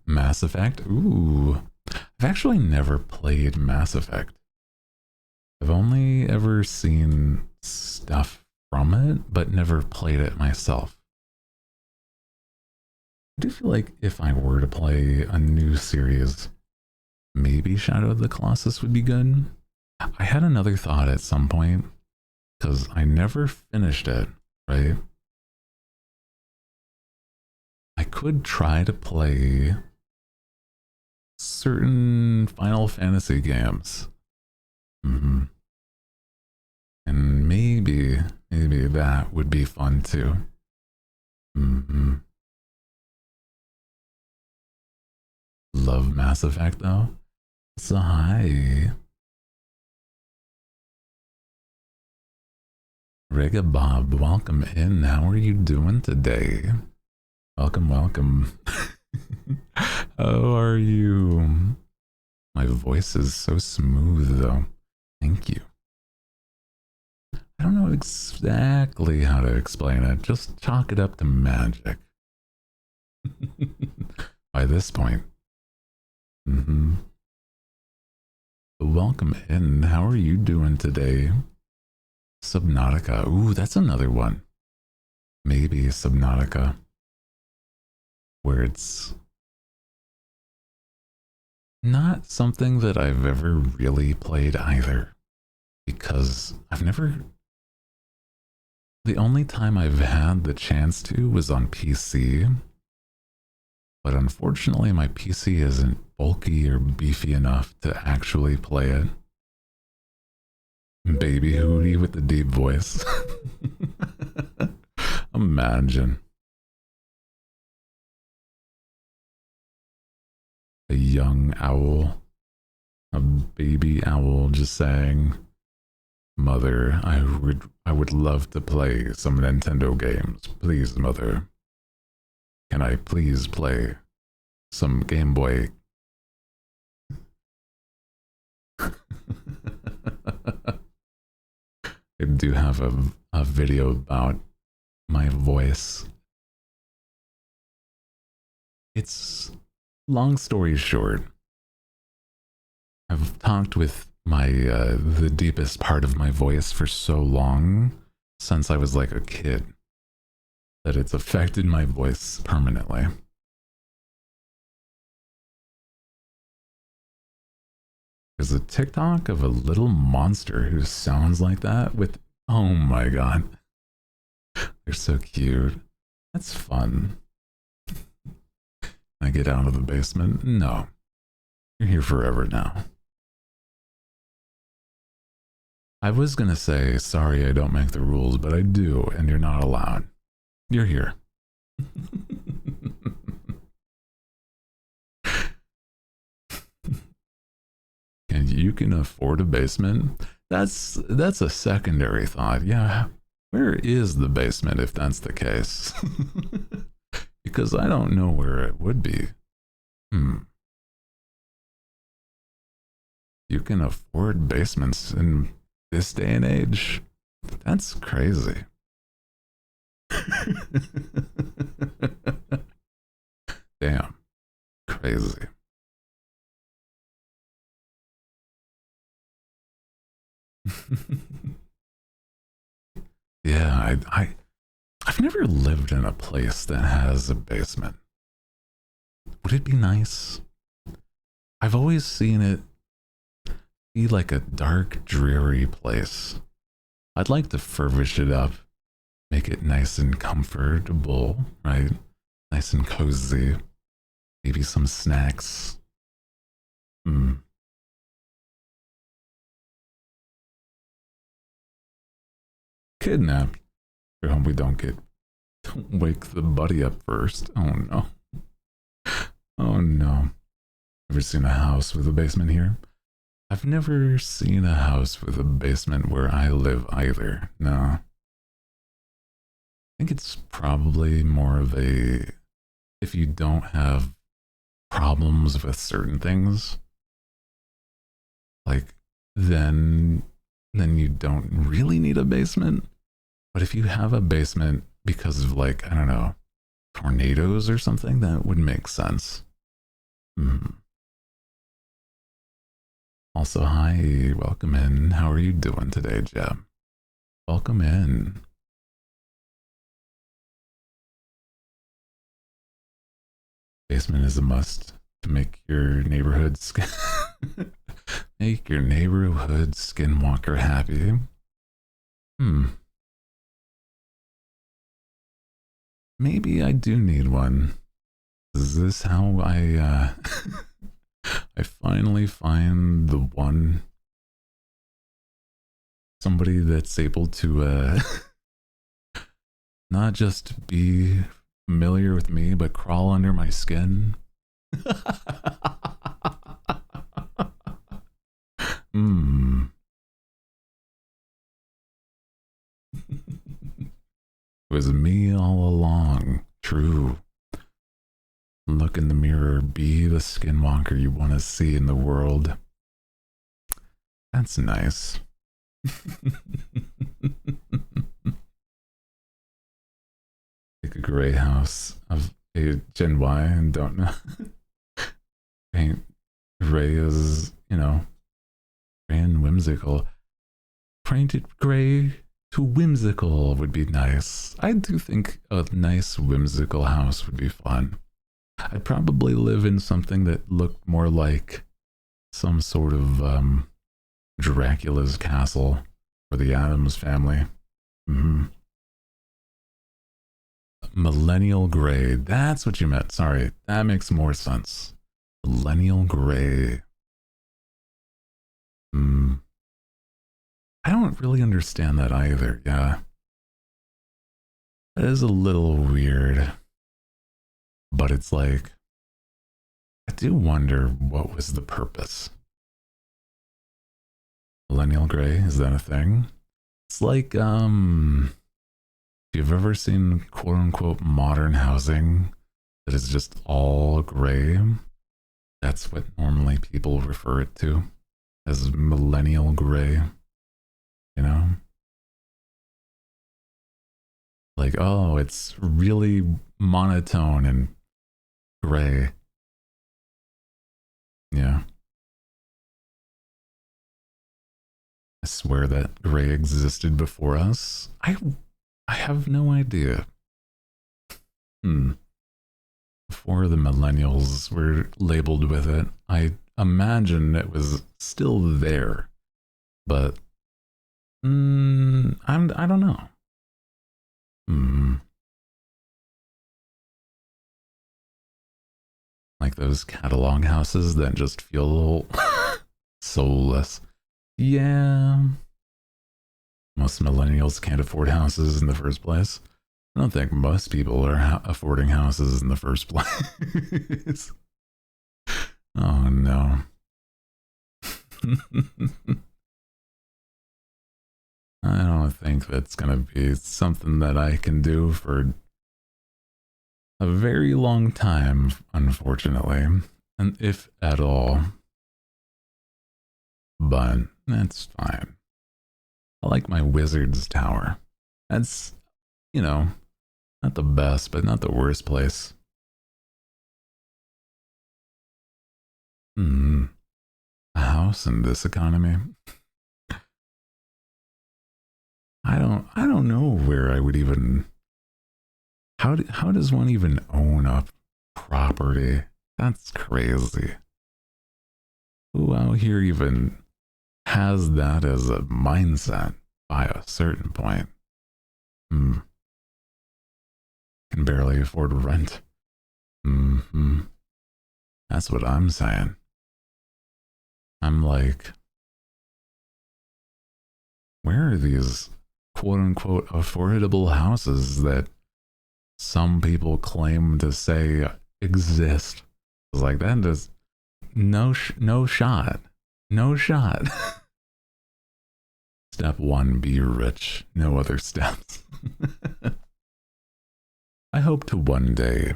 Mass Effect? Ooh. I've actually never played Mass Effect. I've only ever seen stuff from it, but never played it myself. I do feel like if I were to play a new series, maybe Shadow of the Colossus would be good. I had another thought at some point, because I never finished it, right? I could try to play certain Final Fantasy games. Mm-hmm. And maybe that would be fun too. Mm-hmm. Love Mass Effect though. So hi. Riga Bob, welcome in. How are you doing today? Welcome, welcome. How are you? My voice is so smooth though. Thank you. I don't know exactly how to explain it. Just chalk it up to magic. By this point. Mm-hmm. Welcome in. How are you doing today? Subnautica. Ooh, that's another one. Maybe Subnautica. Where it's not something that I've ever really played either. Because I've never... The only time I've had the chance to was on PC. But unfortunately, my PC isn't bulky or beefy enough to actually play it. Baby Hooty with the deep voice. Imagine. A young owl. A baby owl just saying, Mother, I would love to play some Nintendo games. Please, Mother. Can I please play some Game Boy? I do have a video about my voice. It's long story short. I've talked with my the deepest part of my voice for so long, since I was like a kid, that it's affected my voice permanently. There's a TikTok of a little monster who sounds like that with, oh my god. They're so cute. That's fun. I get out of the basement? No. You're here forever now. I was gonna say, sorry I don't make the rules, but I do, and you're not allowed. You're here. And you can afford a basement? That's a secondary thought. Yeah, where is the basement if that's the case? Because I don't know where it would be. You can afford basements in this day and age? That's crazy. Damn. Crazy. Yeah, I've never lived in a place that has a basement. Would it be nice? I've always seen it be like a dark, dreary place. I'd like to furbish it up, make it nice and comfortable, right? Nice and cozy. Maybe some snacks. Kidnapped. I hope we don't wake the buddy up first. Oh no. Oh no. Ever seen a house with a basement here? I've never seen a house with a basement where I live either. No. I think it's probably more of a, if you don't have problems with certain things, like, then you don't really need a basement. But if you have a basement because of, like, I don't know, tornadoes or something, that would make sense. Also, hi, welcome in. How are you doing today, Jeb? Welcome in. Basement is a must to make your neighborhood make your neighborhood skinwalker happy. Maybe I do need one. Is this how I I finally find the one somebody that's able to not just be familiar with me, but crawl under my skin? Hmm. It was me all along. True. Look in the mirror, be the skinwalker you want to see in the world. That's nice. Take a gray house of a Gen Y and don't know. Paint gray as, you know, gray and whimsical. Paint it gray to whimsical would be nice. I do think a nice whimsical house would be fun. I'd probably live in something that looked more like some sort of Dracula's castle for the Addams family. Millennial gray. That's what you meant. Sorry. That makes more sense. Millennial gray. I don't really understand that either. Yeah. That is a little weird. But it's like, I do wonder what was the purpose. Millennial gray, is that a thing? It's like, if you've ever seen quote unquote modern housing that is just all gray, that's what normally people refer it to as millennial gray, you know? Like, oh, it's really monotone and gray. Yeah. I swear that gray existed before us. I have no idea. Before the millennials were labeled with it, I imagine it was still there. But I don't know. Like those catalog houses that just feel soulless. Yeah. Most millennials can't afford houses in the first place. I don't think most people are affording houses in the first place. Oh no. I don't think that's going to be something that I can do for a very long time, unfortunately, and if at all. But that's fine. I like my wizard's tower. That's, you know, not the best, but not the worst place. A house in this economy? I don't know where I would even. How does one even own a property? That's crazy. Who out here even has that as a mindset by a certain point? Can barely afford rent. That's what I'm saying. I'm like, where are these quote unquote affordable houses that some people claim to say exist? It's like, that does no shot. No shot. Step one, be rich. No other steps. I hope to one day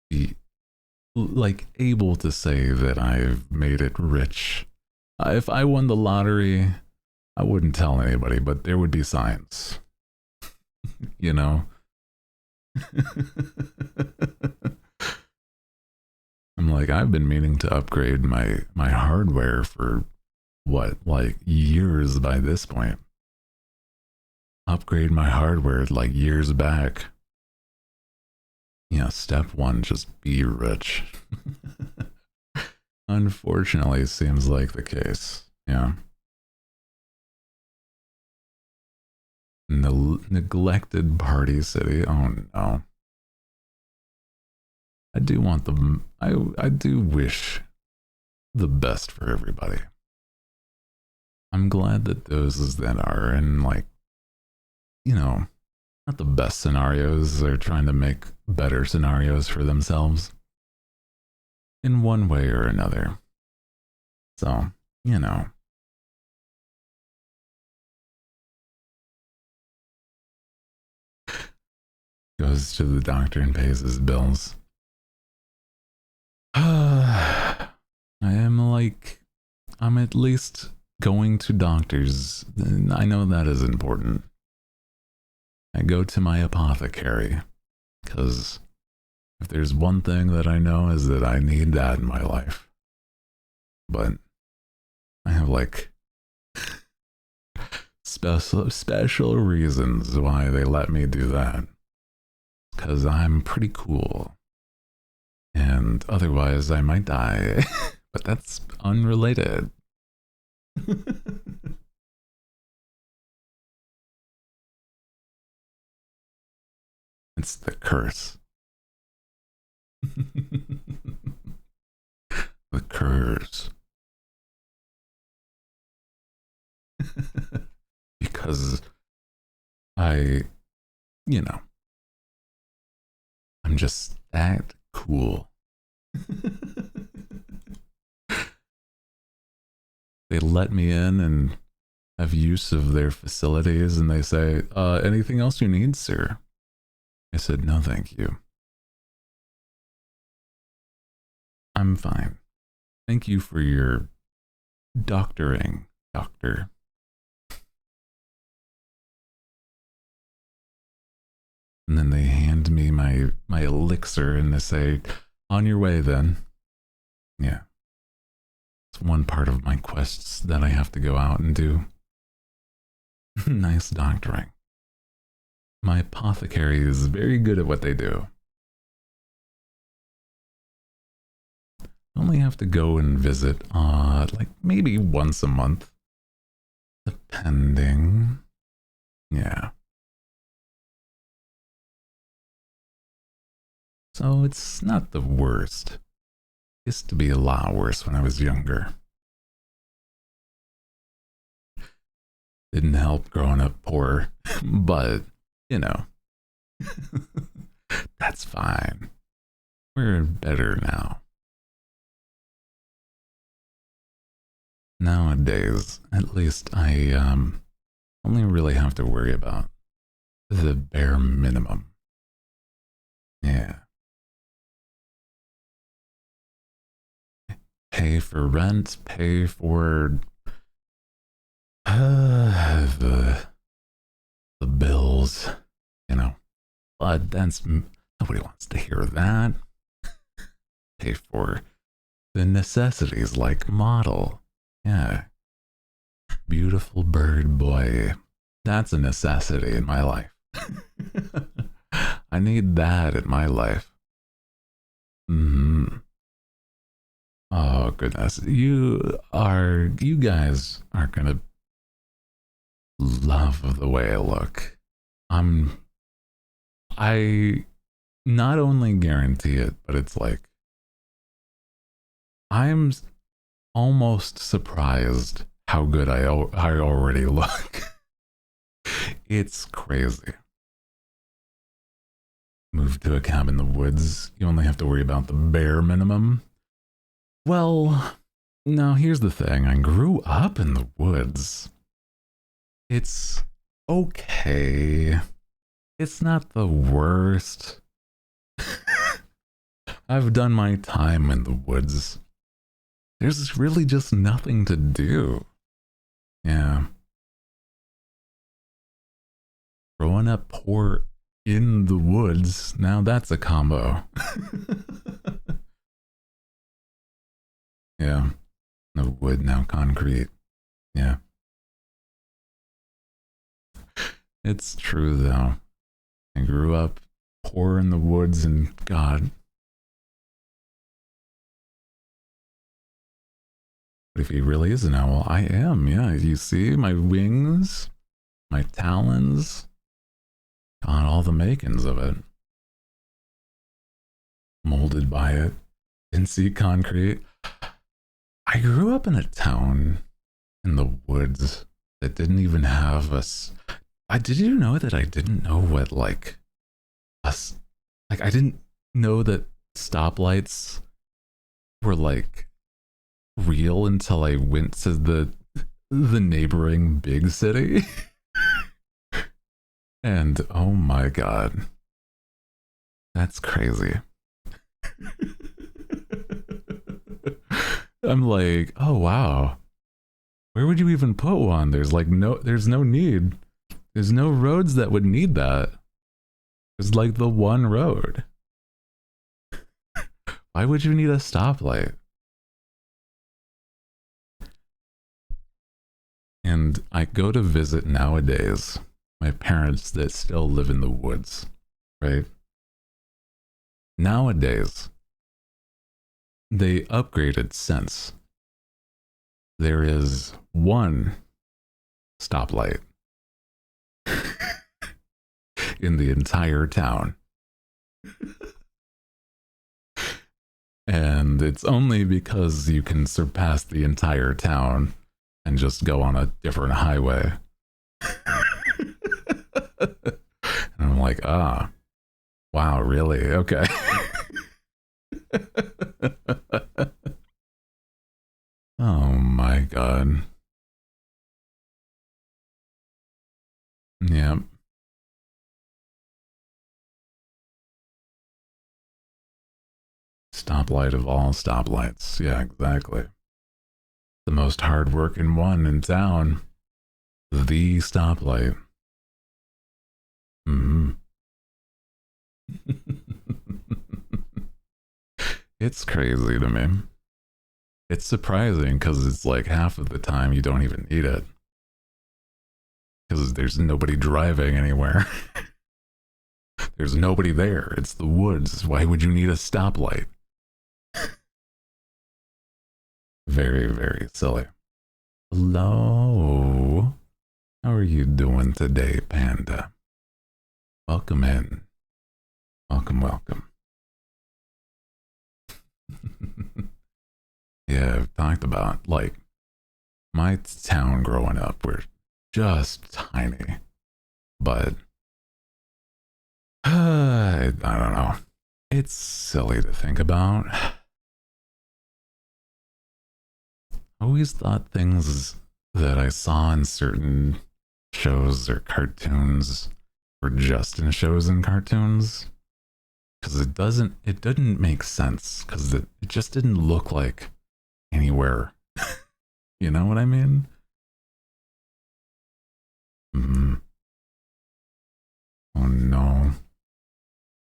be like able to say that I've made it rich. If I won the lottery, I wouldn't tell anybody, but there would be signs. You know? I'm like, I've been meaning to upgrade my hardware for what, like years by this point. Upgrade my hardware like years back. Yeah, step one, just be rich. Unfortunately, it seems like the case. Yeah. Neglected party city. Oh no. do want them. I do wish the best for everybody. I'm glad that those that are in, like, you know, not the best scenarios, they're trying to make better scenarios for themselves in one way or another. So, you know. Goes to the doctor and pays his bills. I am like, I'm at least going to doctors. I know that is important. I go to my apothecary because if there's one thing that I know is that I need that in my life. But I have like special reasons why they let me do that. Because I'm pretty cool. And otherwise I might die. But that's unrelated. It's the curse. The curse. Because I, you know, I'm just that cool. They let me in and have use of their facilities, and they say, anything else you need, sir? I said, no, thank you. I'm fine. Thank you for your doctoring, doctor. And then they hand me my elixir and they say, on your way then. Yeah. It's one part of my quests that I have to go out and do. Nice doctoring. My apothecary is very good at what they do. I only have to go and visit, like maybe once a month. Depending. Yeah. So it's not the worst. It used to be a lot worse when I was younger. Didn't help growing up poor, but, you know, that's fine. We're better now. Nowadays, at least I only really have to worry about the bare minimum. Yeah. Pay for rent, pay for the bills, you know. But that's, nobody wants to hear that. Pay for the necessities like model. Yeah. Beautiful bird boy. That's a necessity in my life. I need that in my life. Oh goodness. You guys are gonna love the way I look. I not only guarantee it, but it's like I'm almost surprised how good I already look. It's crazy. Move to a cabin in the woods. You only have to worry about the bare minimum. Well, now here's the thing. I grew up in the woods. It's okay. It's not the worst. I've done my time in the woods. There's really just nothing to do. Yeah. Growing up poor in the woods, now that's a combo. Yeah. No wood, now concrete. Yeah. It's true though. I grew up poor in the woods, and God. But if he really is an owl, I am. Yeah. You see my wings, my talons, got all the makings of it. molded by it. Didn't see concrete. I grew up in a town in the woods that didn't even have us. Did you know that I didn't know what like us like I didn't know that stoplights were like real until I went to the neighboring big city. And oh my god, that's crazy. I'm like, oh wow, where would you even put one? There's no need. There's no roads that would need that. There's like the one road. Why would you need a stoplight? And I go to visit nowadays my parents that still live in the woods, right? Nowadays, they upgraded since. There is one stoplight in the entire town. And it's only because you can surpass the entire town and just go on a different highway. And I'm like, wow, really? Okay. Oh my god. Yep. Stoplight of all stoplights. Yeah, exactly. The most hardworking one in town. The stoplight. Mm-hmm. It's crazy to me. It's surprising because it's like half of the time you don't even need it. Because there's nobody driving anywhere. There's nobody there. It's the woods. Why would you need a stoplight? Very, very silly. Hello. How are you doing today, Panda? Welcome in. Welcome, welcome. Yeah, I've talked about, like, my town growing up, we're just tiny. But, I don't know. It's silly to think about. I always thought things that I saw in certain shows or cartoons were just in shows and cartoons. Because it didn't make sense. Because it just didn't look like anywhere. You know what I mean? Oh no.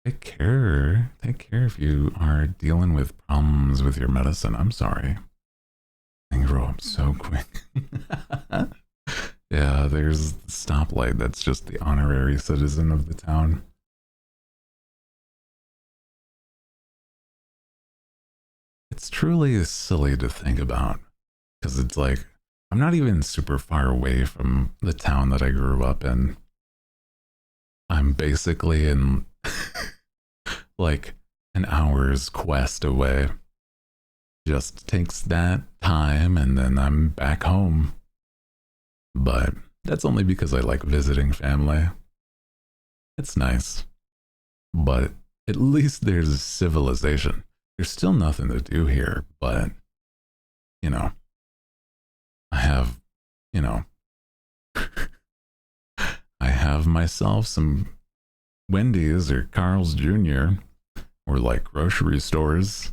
Take care. Take care if you are dealing with problems with your medicine. I'm sorry. I grow up so quick. Yeah, there's the stoplight that's just the honorary citizen of the town. It's truly silly to think about because it's like I'm not even super far away from the town that I grew up in. I'm basically in like an hour's quest away. Just takes that time and then I'm back home. But that's only because I like visiting family. It's nice. But at least there's civilization. There's still nothing to do here, but, you know, I have, you know, I have myself some Wendy's or Carl's Jr. or like grocery stores.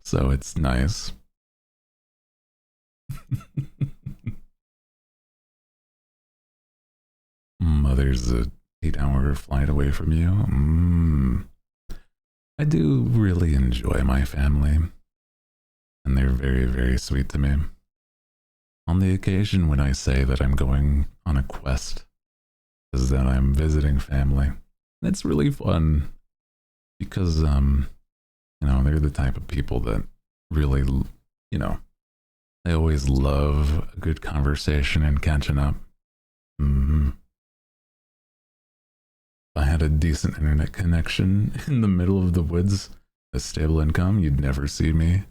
So it's nice. Mother's a 8-hour flight away from you. I do really enjoy my family, and they're very, very sweet to me. On the occasion when I say that I'm going on a quest, is that I'm visiting family. It's really fun because, you know, they're the type of people that really, you know, they always love a good conversation and catching up. I had a decent internet connection in the middle of the woods, a stable income, you'd never see me.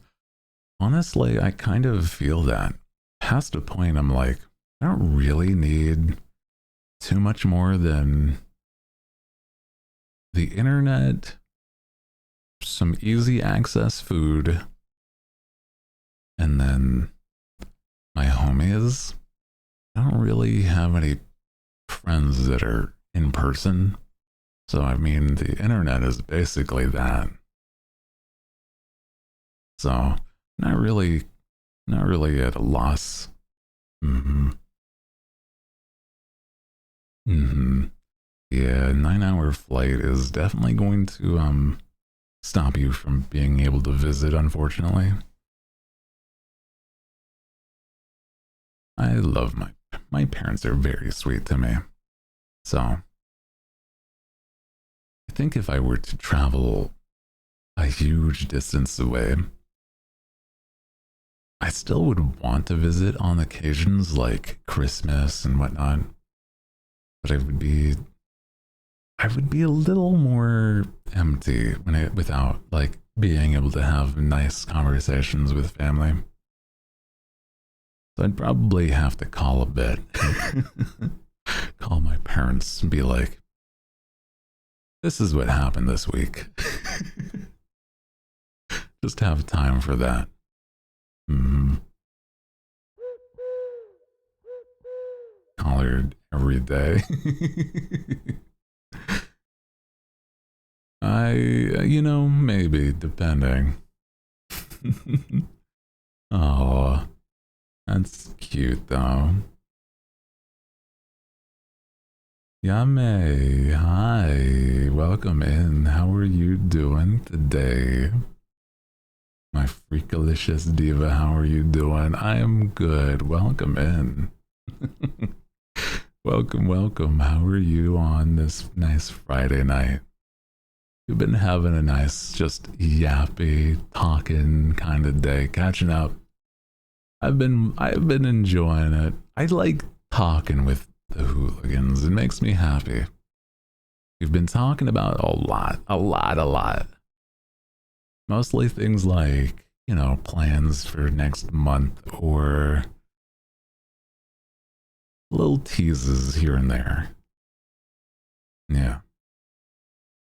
Honestly, I kind of feel that. Past a point, I'm like, I don't really need too much more than the internet, some easy access food, and then my homies. I don't really have any friends that are in person. So, I mean, the internet is basically that. So, not really at a loss. Mm-hmm. Mm-hmm. Yeah, 9-hour flight is definitely going to stop you from being able to visit, unfortunately. I love my parents are very sweet to me. So I think if I were to travel a huge distance away, I still would want to visit on occasions like Christmas and whatnot. But I would be a little more empty without like being able to have nice conversations with family. So I'd probably have to call a bit. Call my parents and be like, this is what happened this week. Just have time for that. Call her every day. Maybe, depending. Oh, that's cute though. Yame, hi, welcome in. How are you doing today? My freakalicious diva, how are you doing? I am good. Welcome in. Welcome. How are you on this nice Friday night? You've been having a nice, just yappy, talking kind of day, catching up. I've been enjoying it. I like talking with the hooligans. It makes me happy. We've been talking about a lot. Mostly things like, plans for next month or little teases here and there. Yeah.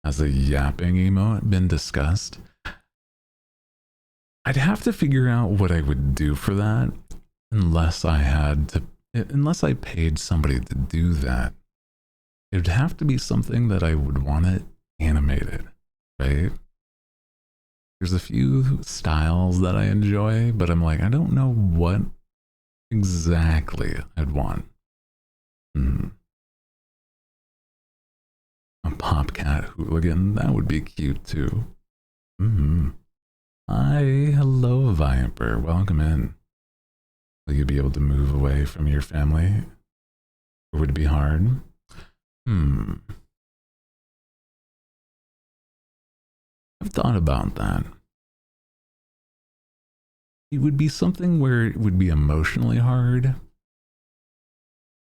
Has a yapping emote been discussed? I'd have to figure out what I would do for that unless I paid somebody to do that. It would have to be something that I would want it animated, right? There's a few styles that I enjoy, but I'm like, I don't know what exactly I'd want. A popcat hooligan, that would be cute too. Hi, hello Viper, welcome in. Will you be able to move away from your family? Or would it be hard? I've thought about that. It would be something where it would be emotionally hard.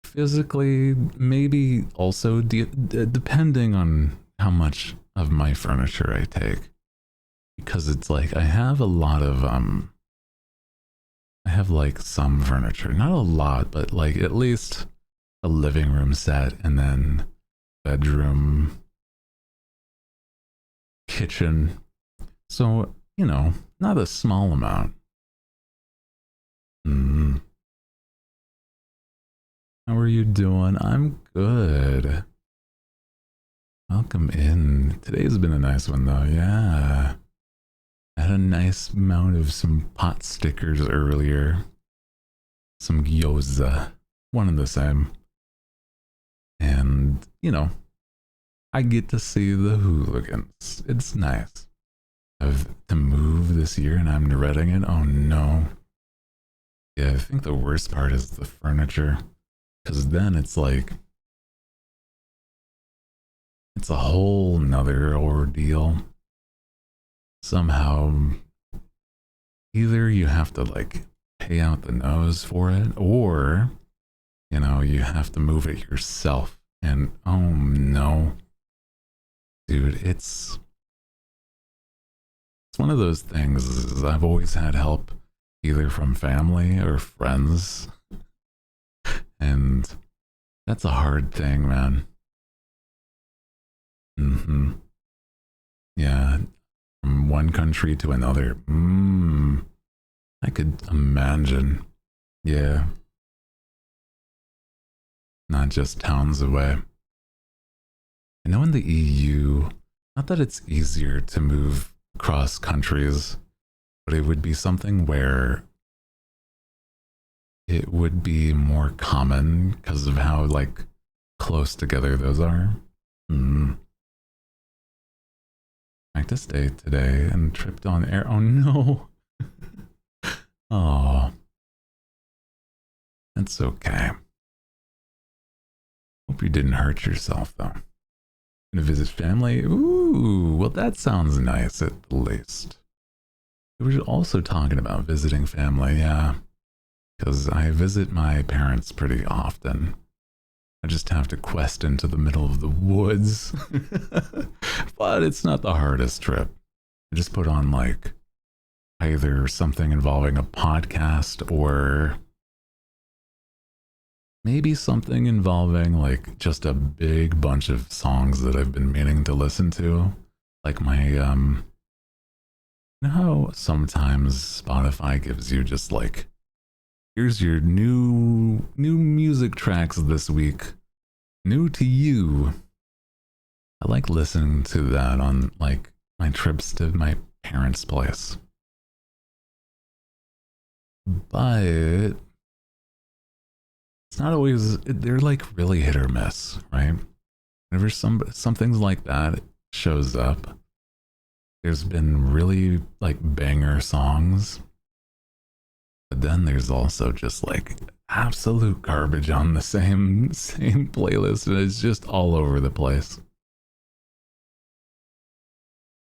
Physically, maybe also depending on how much of my furniture I take. Because it's like, I have a lot of, I have like some furniture. Not a lot, but like at least a living room set and then bedroom, kitchen. So, not a small amount. How are you doing? I'm good. Welcome in. Today's been a nice one though, yeah. I had a nice amount of some pot stickers earlier. Some gyoza. One and the same. And, I get to see the hooligans. It's nice. I've to move this year and I'm dreading it. Oh no. Yeah, I think the worst part is the furniture. Because then it's like, it's a whole nother ordeal. Somehow, either you have to like pay out the nose for it, or, you have to move it yourself. And oh no, Dude, it's one of those things. I've always had help either from family or friends, and that's a hard thing, man. Mm-hmm. Yeah, from one country to another. I could imagine. Yeah, not just towns away. I know in the EU, not that it's easier to move across countries, but it would be something where it would be more common because of how like close together those are. Mm. Practice day today and tripped on air. Oh no. Oh, that's okay. Hope you didn't hurt yourself though. Gonna visit family? Ooh, well that sounds nice at the least. We were also talking about visiting family, yeah. Because I visit my parents pretty often. I just have to quest into the middle of the woods. But it's not the hardest trip. I just put on like either something involving a podcast or maybe something involving like just a big bunch of songs that I've been meaning to listen to. Like my you know how sometimes Spotify gives you just like, here's your new music tracks this week. New to you. I like listening to that on like my trips to my parents' place. But it's not always, they're like really hit or miss, right? Whenever something like that shows up, there's been really like banger songs, but then there's also just like absolute garbage on the same playlist, and it's just all over the place.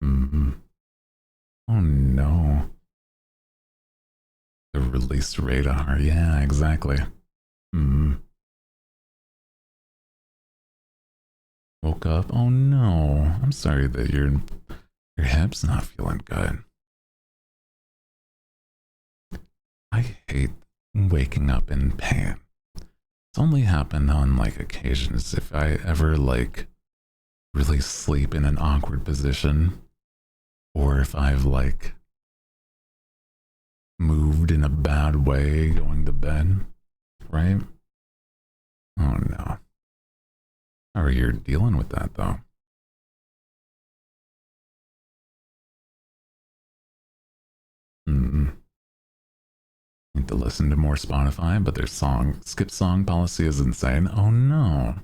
Mm-hmm. Oh no. The release radar. Yeah, exactly. Mm. Woke up. Oh no. I'm sorry that your hip's not feeling good. I hate waking up in pain. It's only happened on like occasions if I ever like really sleep in an awkward position, or if I've like moved in a bad way going to bed, right? Oh no. How are you dealing with that though? Mm-mm. Need to listen to more Spotify, but their skip song policy is insane. Oh no.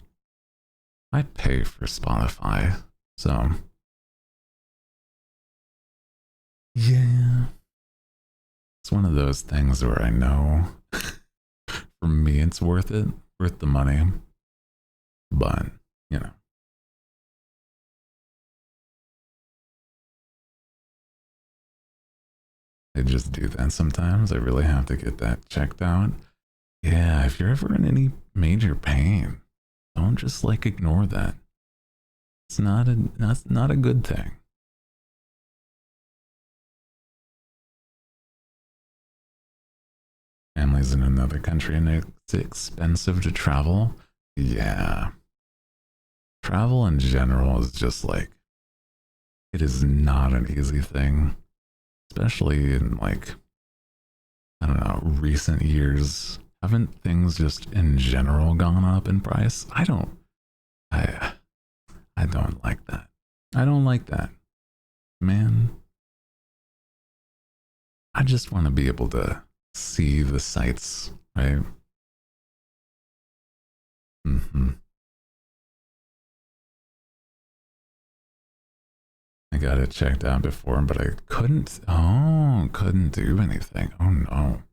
I pay for Spotify, so yeah. It's one of those things where I know for me it's worth it, worth the money. But, you know. I just do that sometimes. I really have to get that checked out. Yeah, if you're ever in any major pain, don't just like ignore that. That's not a good thing. Family's in another country and it's expensive to travel. Yeah. Travel in general is just like, it is not an easy thing, especially in like, I don't know, recent years. Haven't things just in general gone up in price? I I don't like that. I don't like that. Man, I just want to be able to see the sights, right? Mm-hmm. I got it checked out before, but I couldn't do anything. Oh no.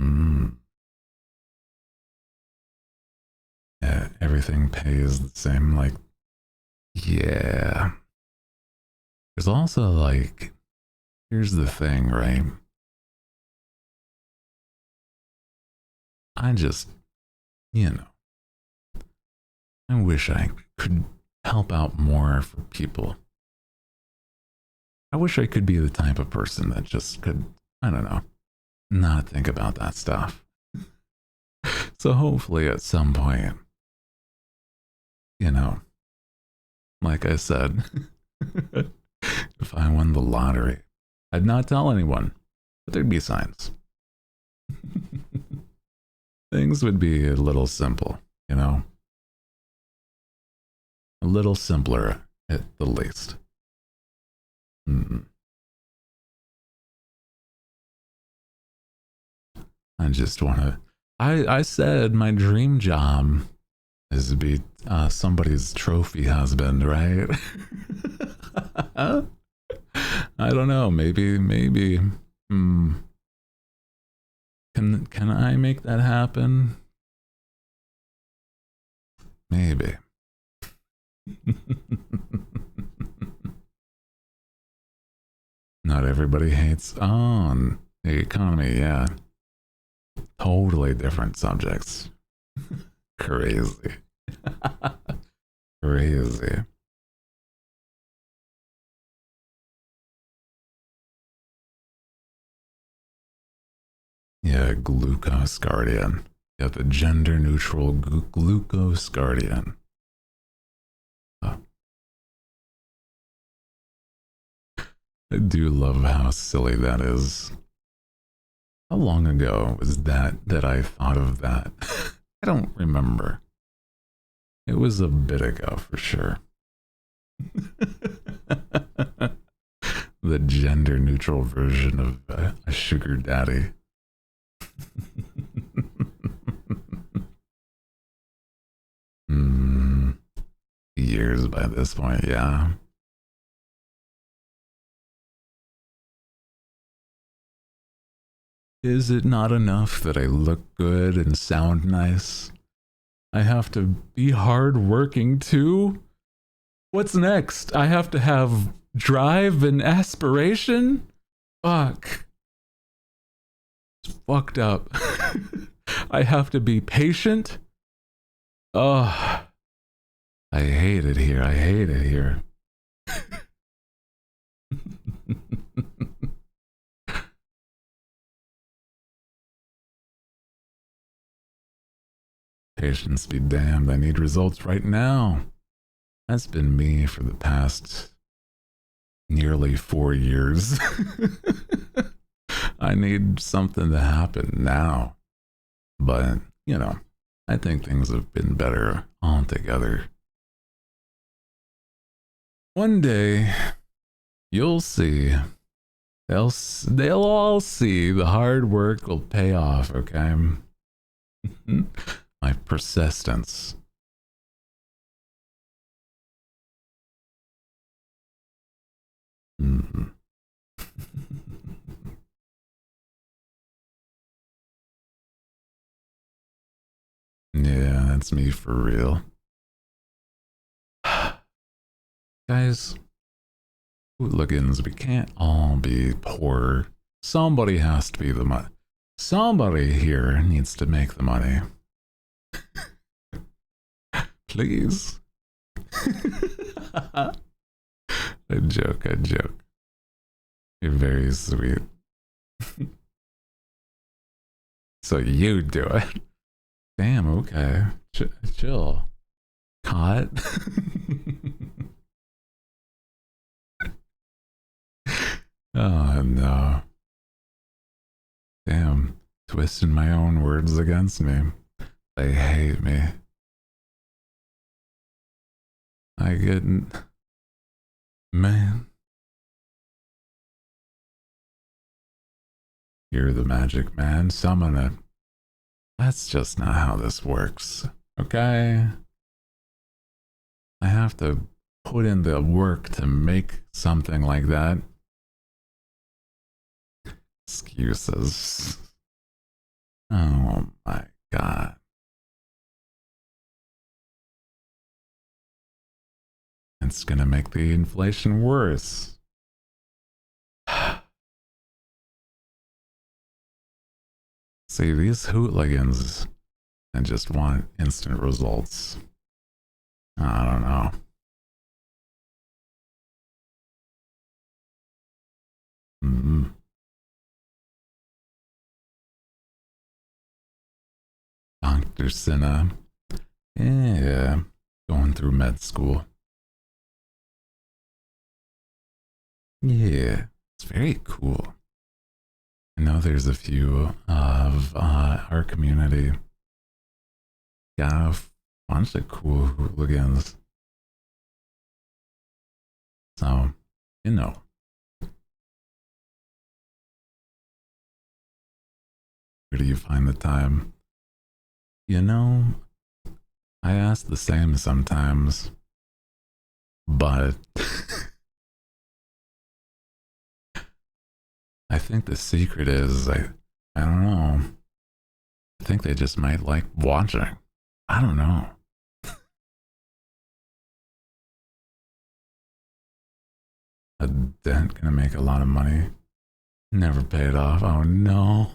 Mm. Yeah, everything pays the same. Like, yeah. There's also like, here's the thing, right? I just, you know, I wish I could help out more for people. I wish I could be the type of person that just could, I don't know, not think about that stuff. So hopefully at some point, you know, like I said, if I won the lottery, I'd not tell anyone, but there'd be signs. Things would be a little simple, you know? A little simpler at the least. I just want to. I said my dream job is to be somebody's trophy husband, right? I don't know. Maybe. Can I make that happen? Maybe. Not everybody hates on the economy. Yeah, totally different subjects. Crazy. Crazy. Yeah, glucose guardian. Yeah, the gender neutral glucose guardian. Oh. I do love how silly that is. How long ago was that I thought of that? I don't remember. It was a bit ago for sure. The gender neutral version of a sugar daddy. Years by this point, yeah. Is it not enough that I look good and sound nice? I have to be hardworking too? What's next? I have to have drive and aspiration? Fuck. It's fucked up. I have to be patient? Oh, I hate it here. I hate it here. Patience be damned. I need results right now. That's been me for the past nearly 4 years. I need something to happen now. But, you know, I think things have been better altogether. One day, you'll see. They'll all see the hard work will pay off, okay? My persistence. Yeah, that's me for real. Guys, hooligans, we can't all be poor. Somebody has to be the money. Somebody here needs to make the money. Please. A joke. You're very sweet. So you do it. Damn, okay. Chill. Caught. Oh no. Damn. Twisting my own words against me. They hate me. I get. Man. You're the magic man. Summon it. That's just not how this works. Okay? I have to put in the work to make something like that. Excuses. Oh my god. It's gonna make the inflation worse. See, these hooligans and just want instant results. I don't know. Dr. Cinna. Yeah, going through med school. Yeah, it's very cool. I know there's a few of our community got a bunch of cool hooligans. So, you know. Where do you find the time? You know, I ask the same sometimes, but I think the secret is I don't know. I think they just might like watching. I don't know. A dent gonna make a lot of money. Never paid off. Oh no.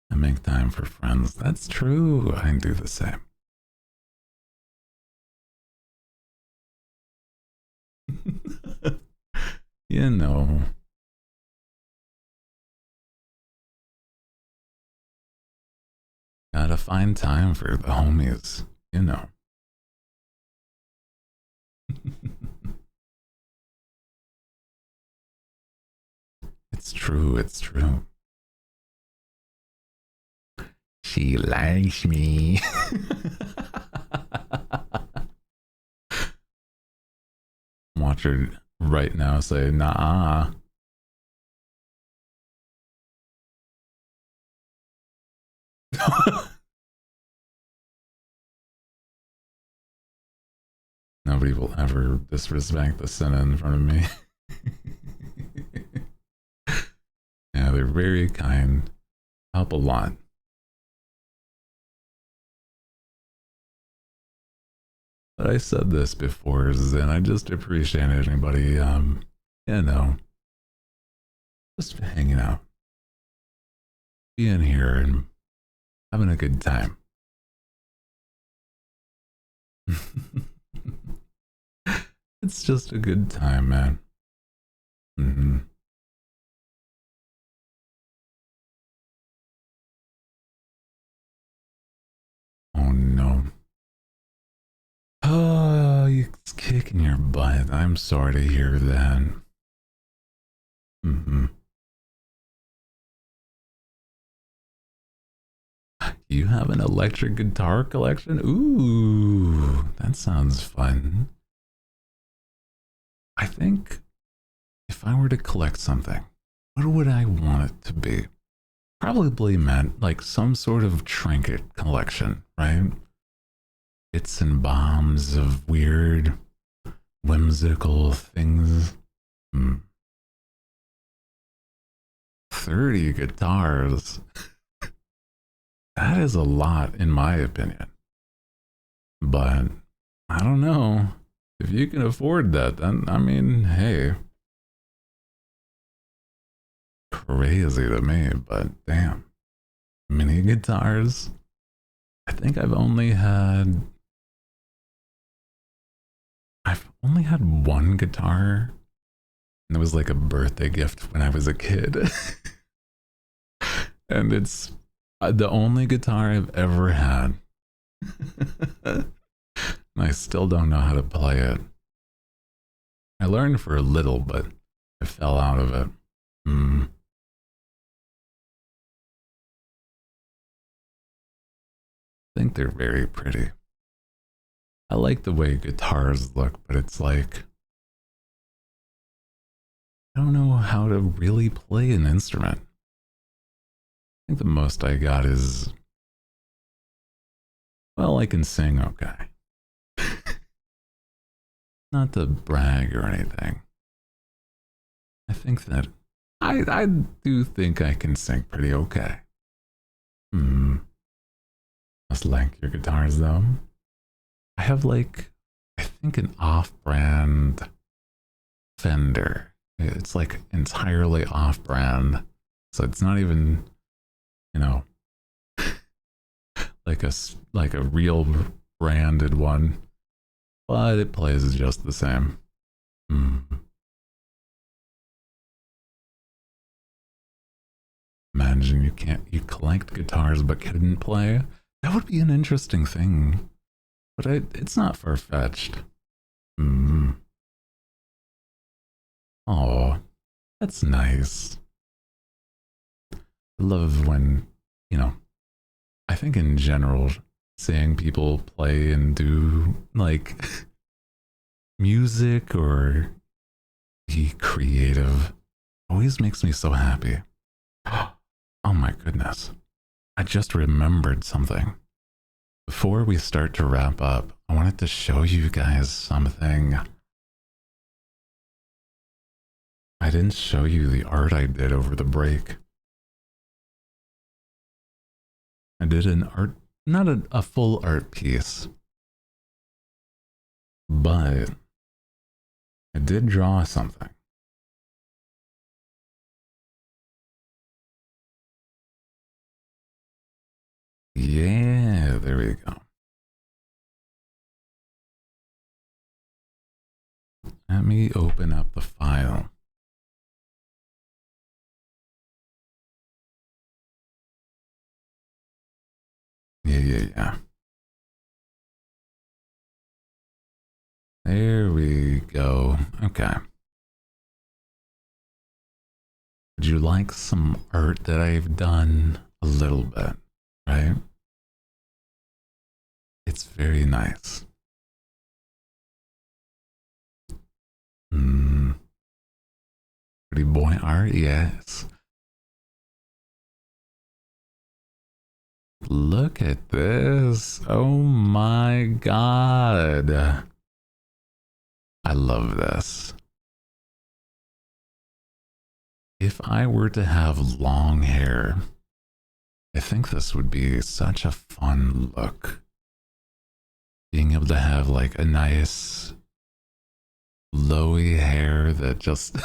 I make time for friends. That's true. I do the same. You know. Gotta find time for the homies. You know. It's true. It's true. She likes me. Watch her right now say, nah. Nobody will ever disrespect the Senna in front of me. Yeah, they're very kind. Help a lot. But I said this before, and I just appreciate anybody, you know, just hanging out, being here, and having a good time. It's just a good time, man. Mm-hmm. Oh no. Oh, it's kicking your butt. I'm sorry to hear that. Mm-hmm. You have an electric guitar collection? Ooh, that sounds fun. I think if I were to collect something, what would I want it to be? Probably meant like some sort of trinket collection, right? Bits and bombs of weird, whimsical things. 30 guitars. That is a lot, in my opinion. But I don't know. If you can afford that, then I mean, hey. Crazy to me, but damn. Mini guitars. I think I've only had one guitar. And it was like a birthday gift when I was a kid. And it's the only guitar I've ever had. And I still don't know how to play it. I learned for a little, but I fell out of it. I think they're very pretty. I like the way guitars look, but it's like I don't know how to really play an instrument. I think the most I got is, well, I can sing okay. Not to brag or anything. I think that I do think I can sing pretty okay. Must like your guitars though. I have like, I think an off-brand Fender. It's like entirely off-brand. So it's not even, you know, like a real branded one, but it plays just the same. Imagine you collect guitars but couldn't play. That would be an interesting thing. But it's not far-fetched. Oh, that's nice. I love when, I think in general, seeing people play and do like music or be creative always makes me so happy. Oh my goodness. I just remembered something. Before we start to wrap up, I wanted to show you guys something. I didn't show you the art I did over the break. I did an art, not a full art piece, but I did draw something. Yeah, there we go. Let me open up the file. Yeah. There we go. Okay. Would you like some art that I've done? A little bit, right? It's very nice. Pretty boy art, yes. Look at this. Oh my god. I love this. If I were to have long hair, I think this would be such a fun look. Being able to have like a nice flowy hair that just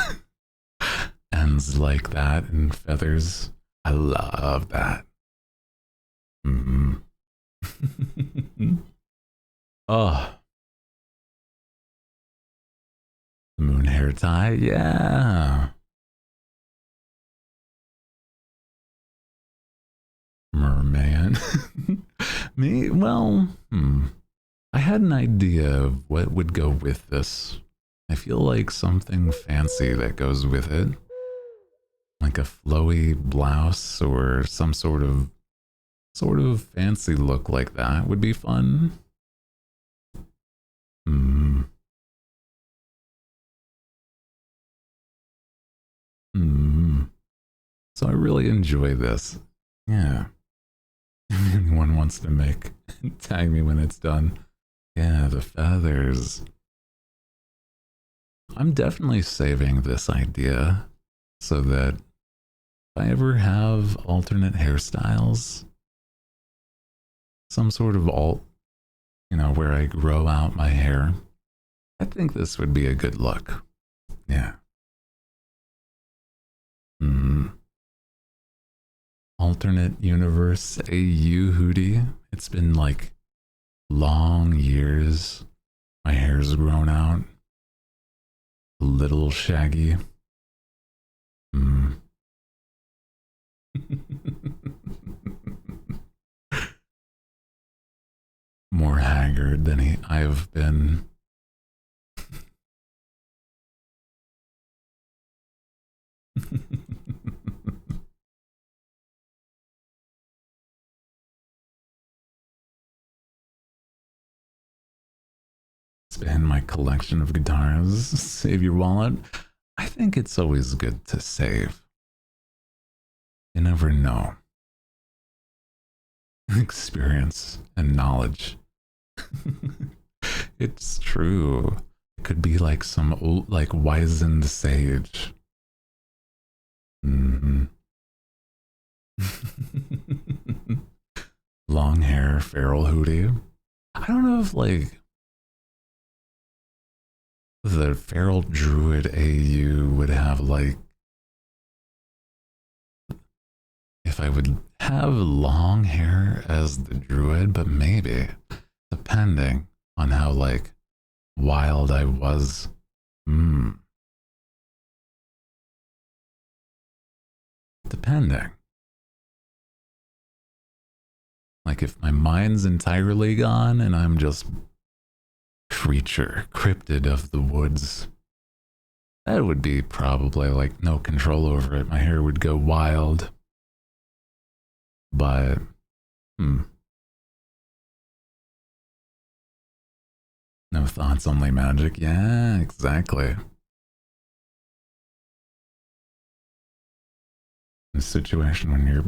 ends like that in feathers. I love that. Oh, the moon hair tie, yeah. Merman. Me, well, I had an idea of what would go with this. I feel like something fancy that goes with it. Like a flowy blouse or some sort of fancy look like that would be fun. So I really enjoy this. Yeah. If anyone wants to make, tag me when it's done. Yeah, the feathers. I'm definitely saving this idea so that if I ever have alternate hairstyles, some sort of where I grow out my hair, I think this would be a good look. Yeah. Alternate universe AU Hooty. It's been like long years. My hair's grown out. A little shaggy. More haggard than I've been. Expand my collection of guitars. Save your wallet. I think it's always good to save. You never know. Experience and knowledge. It's true. It could be like some old, like wizened sage. Long hair, feral Hooty. I don't know if like the feral druid AU would have like, if I would have long hair as the druid, but maybe, depending on how like wild I was. Depending. Like if my mind's entirely gone and I'm just creature, cryptid of the woods, that would be probably like no control over it. My hair would go wild. But, no thoughts, only magic. Yeah, exactly. The situation when you're...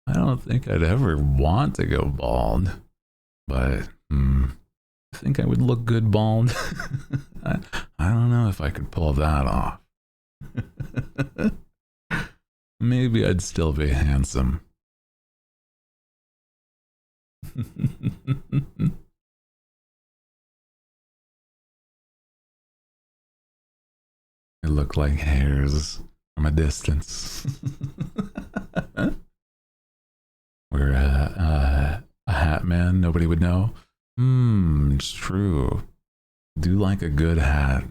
I don't think I'd ever want to go bald, but I think I would look good bald. I don't know if I could pull that off. Maybe I'd still be handsome. They look like hairs from a distance. We're a hat man, nobody would know. It's true. Do like a good hat.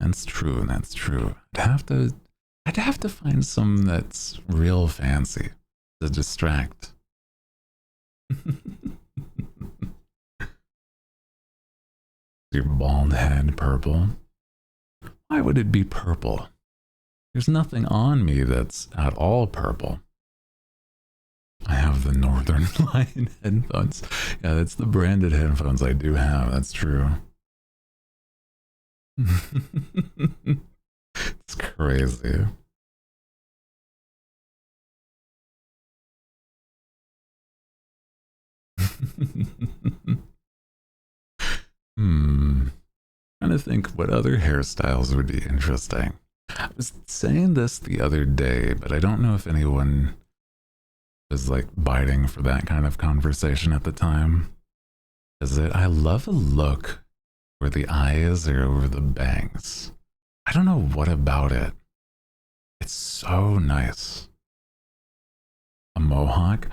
That's true, that's true. I'd have to find some that's real fancy to distract. Your bald head purple. Why would it be purple? There's nothing on me that's at all purple. I have the Northern Light headphones. Yeah, that's the branded headphones I do have. That's true. It's crazy. Trying to think what other hairstyles would be interesting. I was saying this the other day, but I don't know if anyone was like biting for that kind of conversation at the time. I love a look where the eyes are over the bangs. I don't know what about it. It's so nice. A mohawk?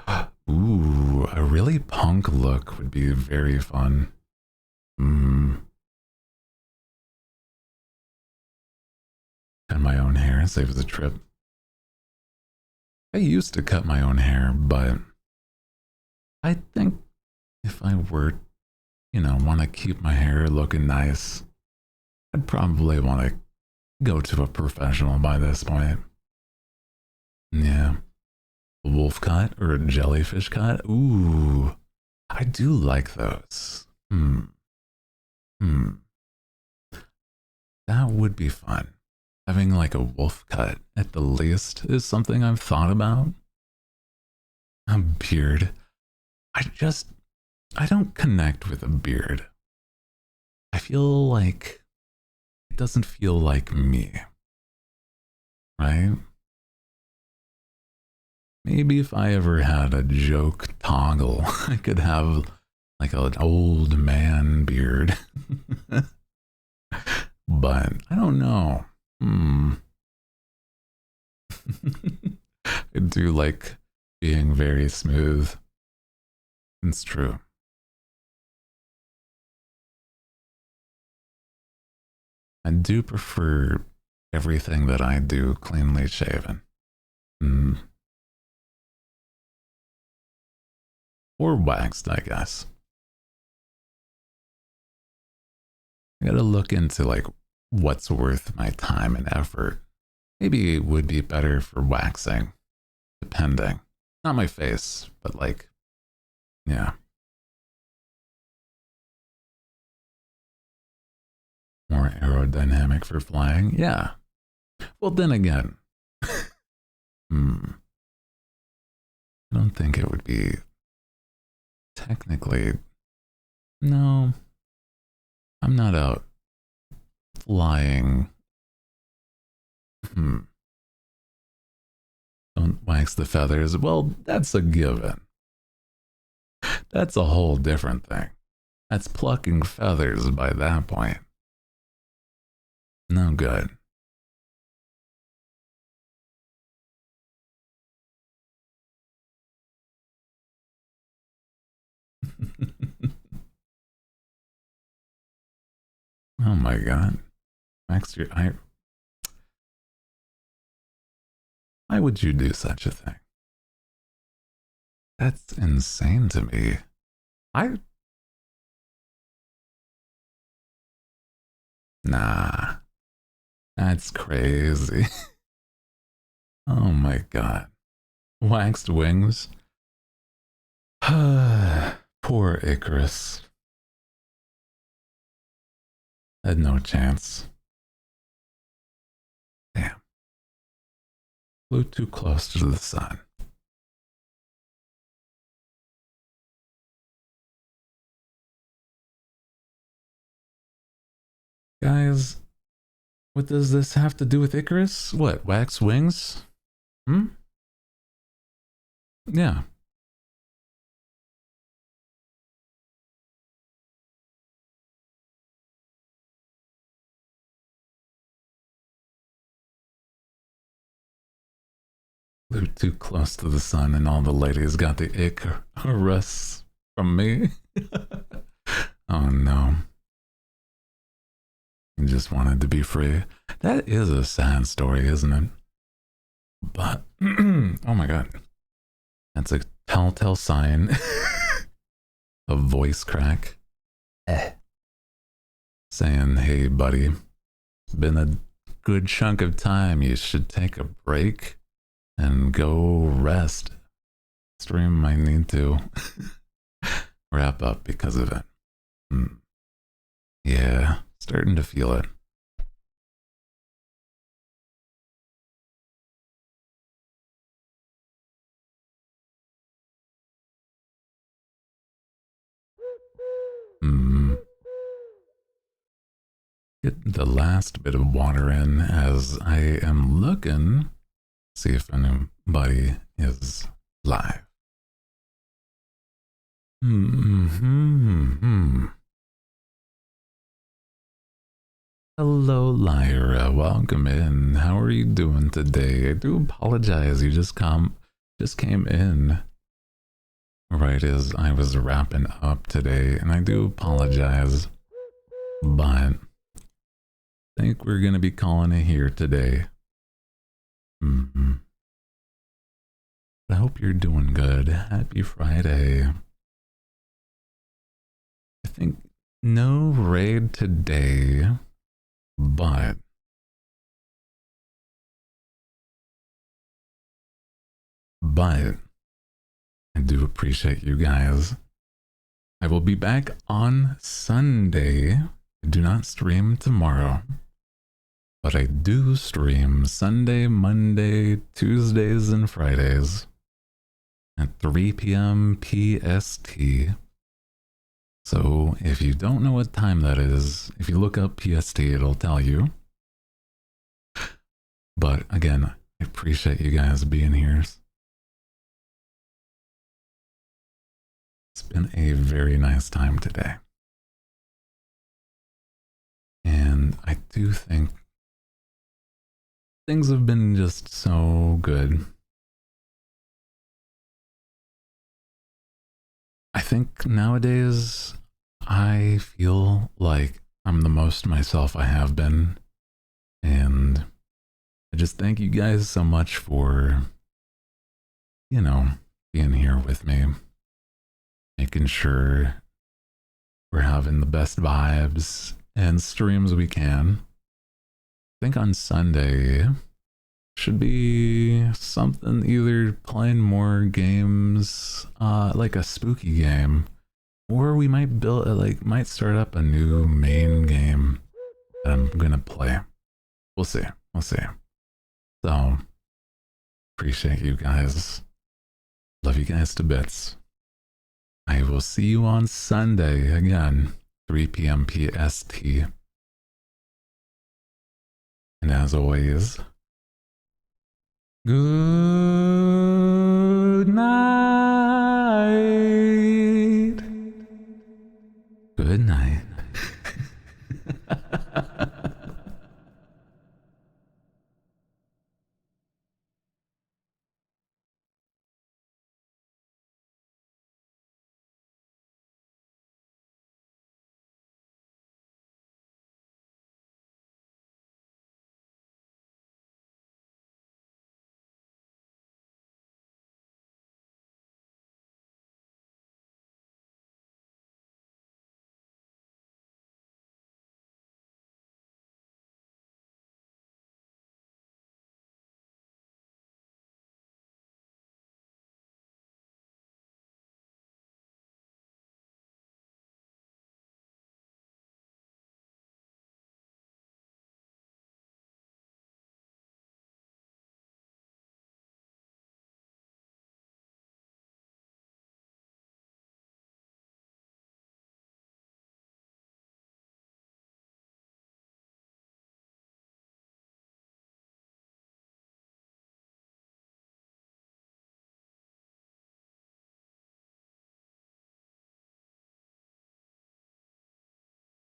Ooh, a really punk look would be very fun. Cut my own hair, saves a trip. I used to cut my own hair, but I think if I were, want to keep my hair looking nice, I'd probably want to go to a professional by this point. Yeah. A wolf cut or a jellyfish cut? Ooh, I do like those. That would be fun. Having like a wolf cut at the least is something I've thought about. A beard. I don't connect with a beard. I feel like it doesn't feel like me. Right? Maybe if I ever had a joke toggle, I could have like an old man beard. But I don't know. I do like being very smooth. It's true. I do prefer everything that I do cleanly shaven. Or waxed, I guess. I gotta look into like what's worth my time and effort. Maybe it would be better for waxing, depending. Not my face, but like, yeah. More aerodynamic for flying, yeah. Well, then again, I don't think it would be technically. No, I'm not out flying. Don't wax the feathers. Well, that's a given. That's a whole different thing. That's plucking feathers by that point. No good. Oh my god. Max, why would you do such a thing? That's insane to me. Nah, that's crazy. Oh my god. Waxed wings? Poor Icarus. Had no chance. Damn. Flew too close to the sun. Guys, what does this have to do with Icarus? What, wax wings? Hmm? Yeah. Flew too close to the sun and all the ladies got the Icarus from me. Oh no. He just wanted to be free. That is a sad story, isn't it? But, oh my god. That's a telltale sign. A voice crack. Saying, hey buddy, it's been a good chunk of time. You should take a break and go rest. Stream might need to wrap up because of it. Yeah, starting to feel it. Get the last bit of water in as I am looking, see if anybody is live. Hello, Lyra. Welcome in. How are you doing today? I do apologize. You just came in right as I was wrapping up today, and I do apologize, but I think we're gonna be calling it here today. I hope you're doing good. Happy Friday. I think no raid today, but I do appreciate you guys. I will be back on Sunday. I do not stream tomorrow, but I do stream Sunday, Monday, Tuesdays, and Fridays at 3 p.m. PST. So if you don't know what time that is, if you look up PST, it'll tell you. But again, I appreciate you guys being here. It's been a very nice time today. And I do think things have been just so good. I think nowadays I feel like I'm the most myself I have been. And I just thank you guys so much for, you know, being here with me. Making sure we're having the best vibes and streams we can. I think on Sunday should be something, either playing more games, like a spooky game, or we might might start up a new main game that I'm gonna play. We'll see. So, appreciate you guys. Love you guys to bits. I will see you on Sunday again, 3 p.m. PST. And as always, good night. Good night.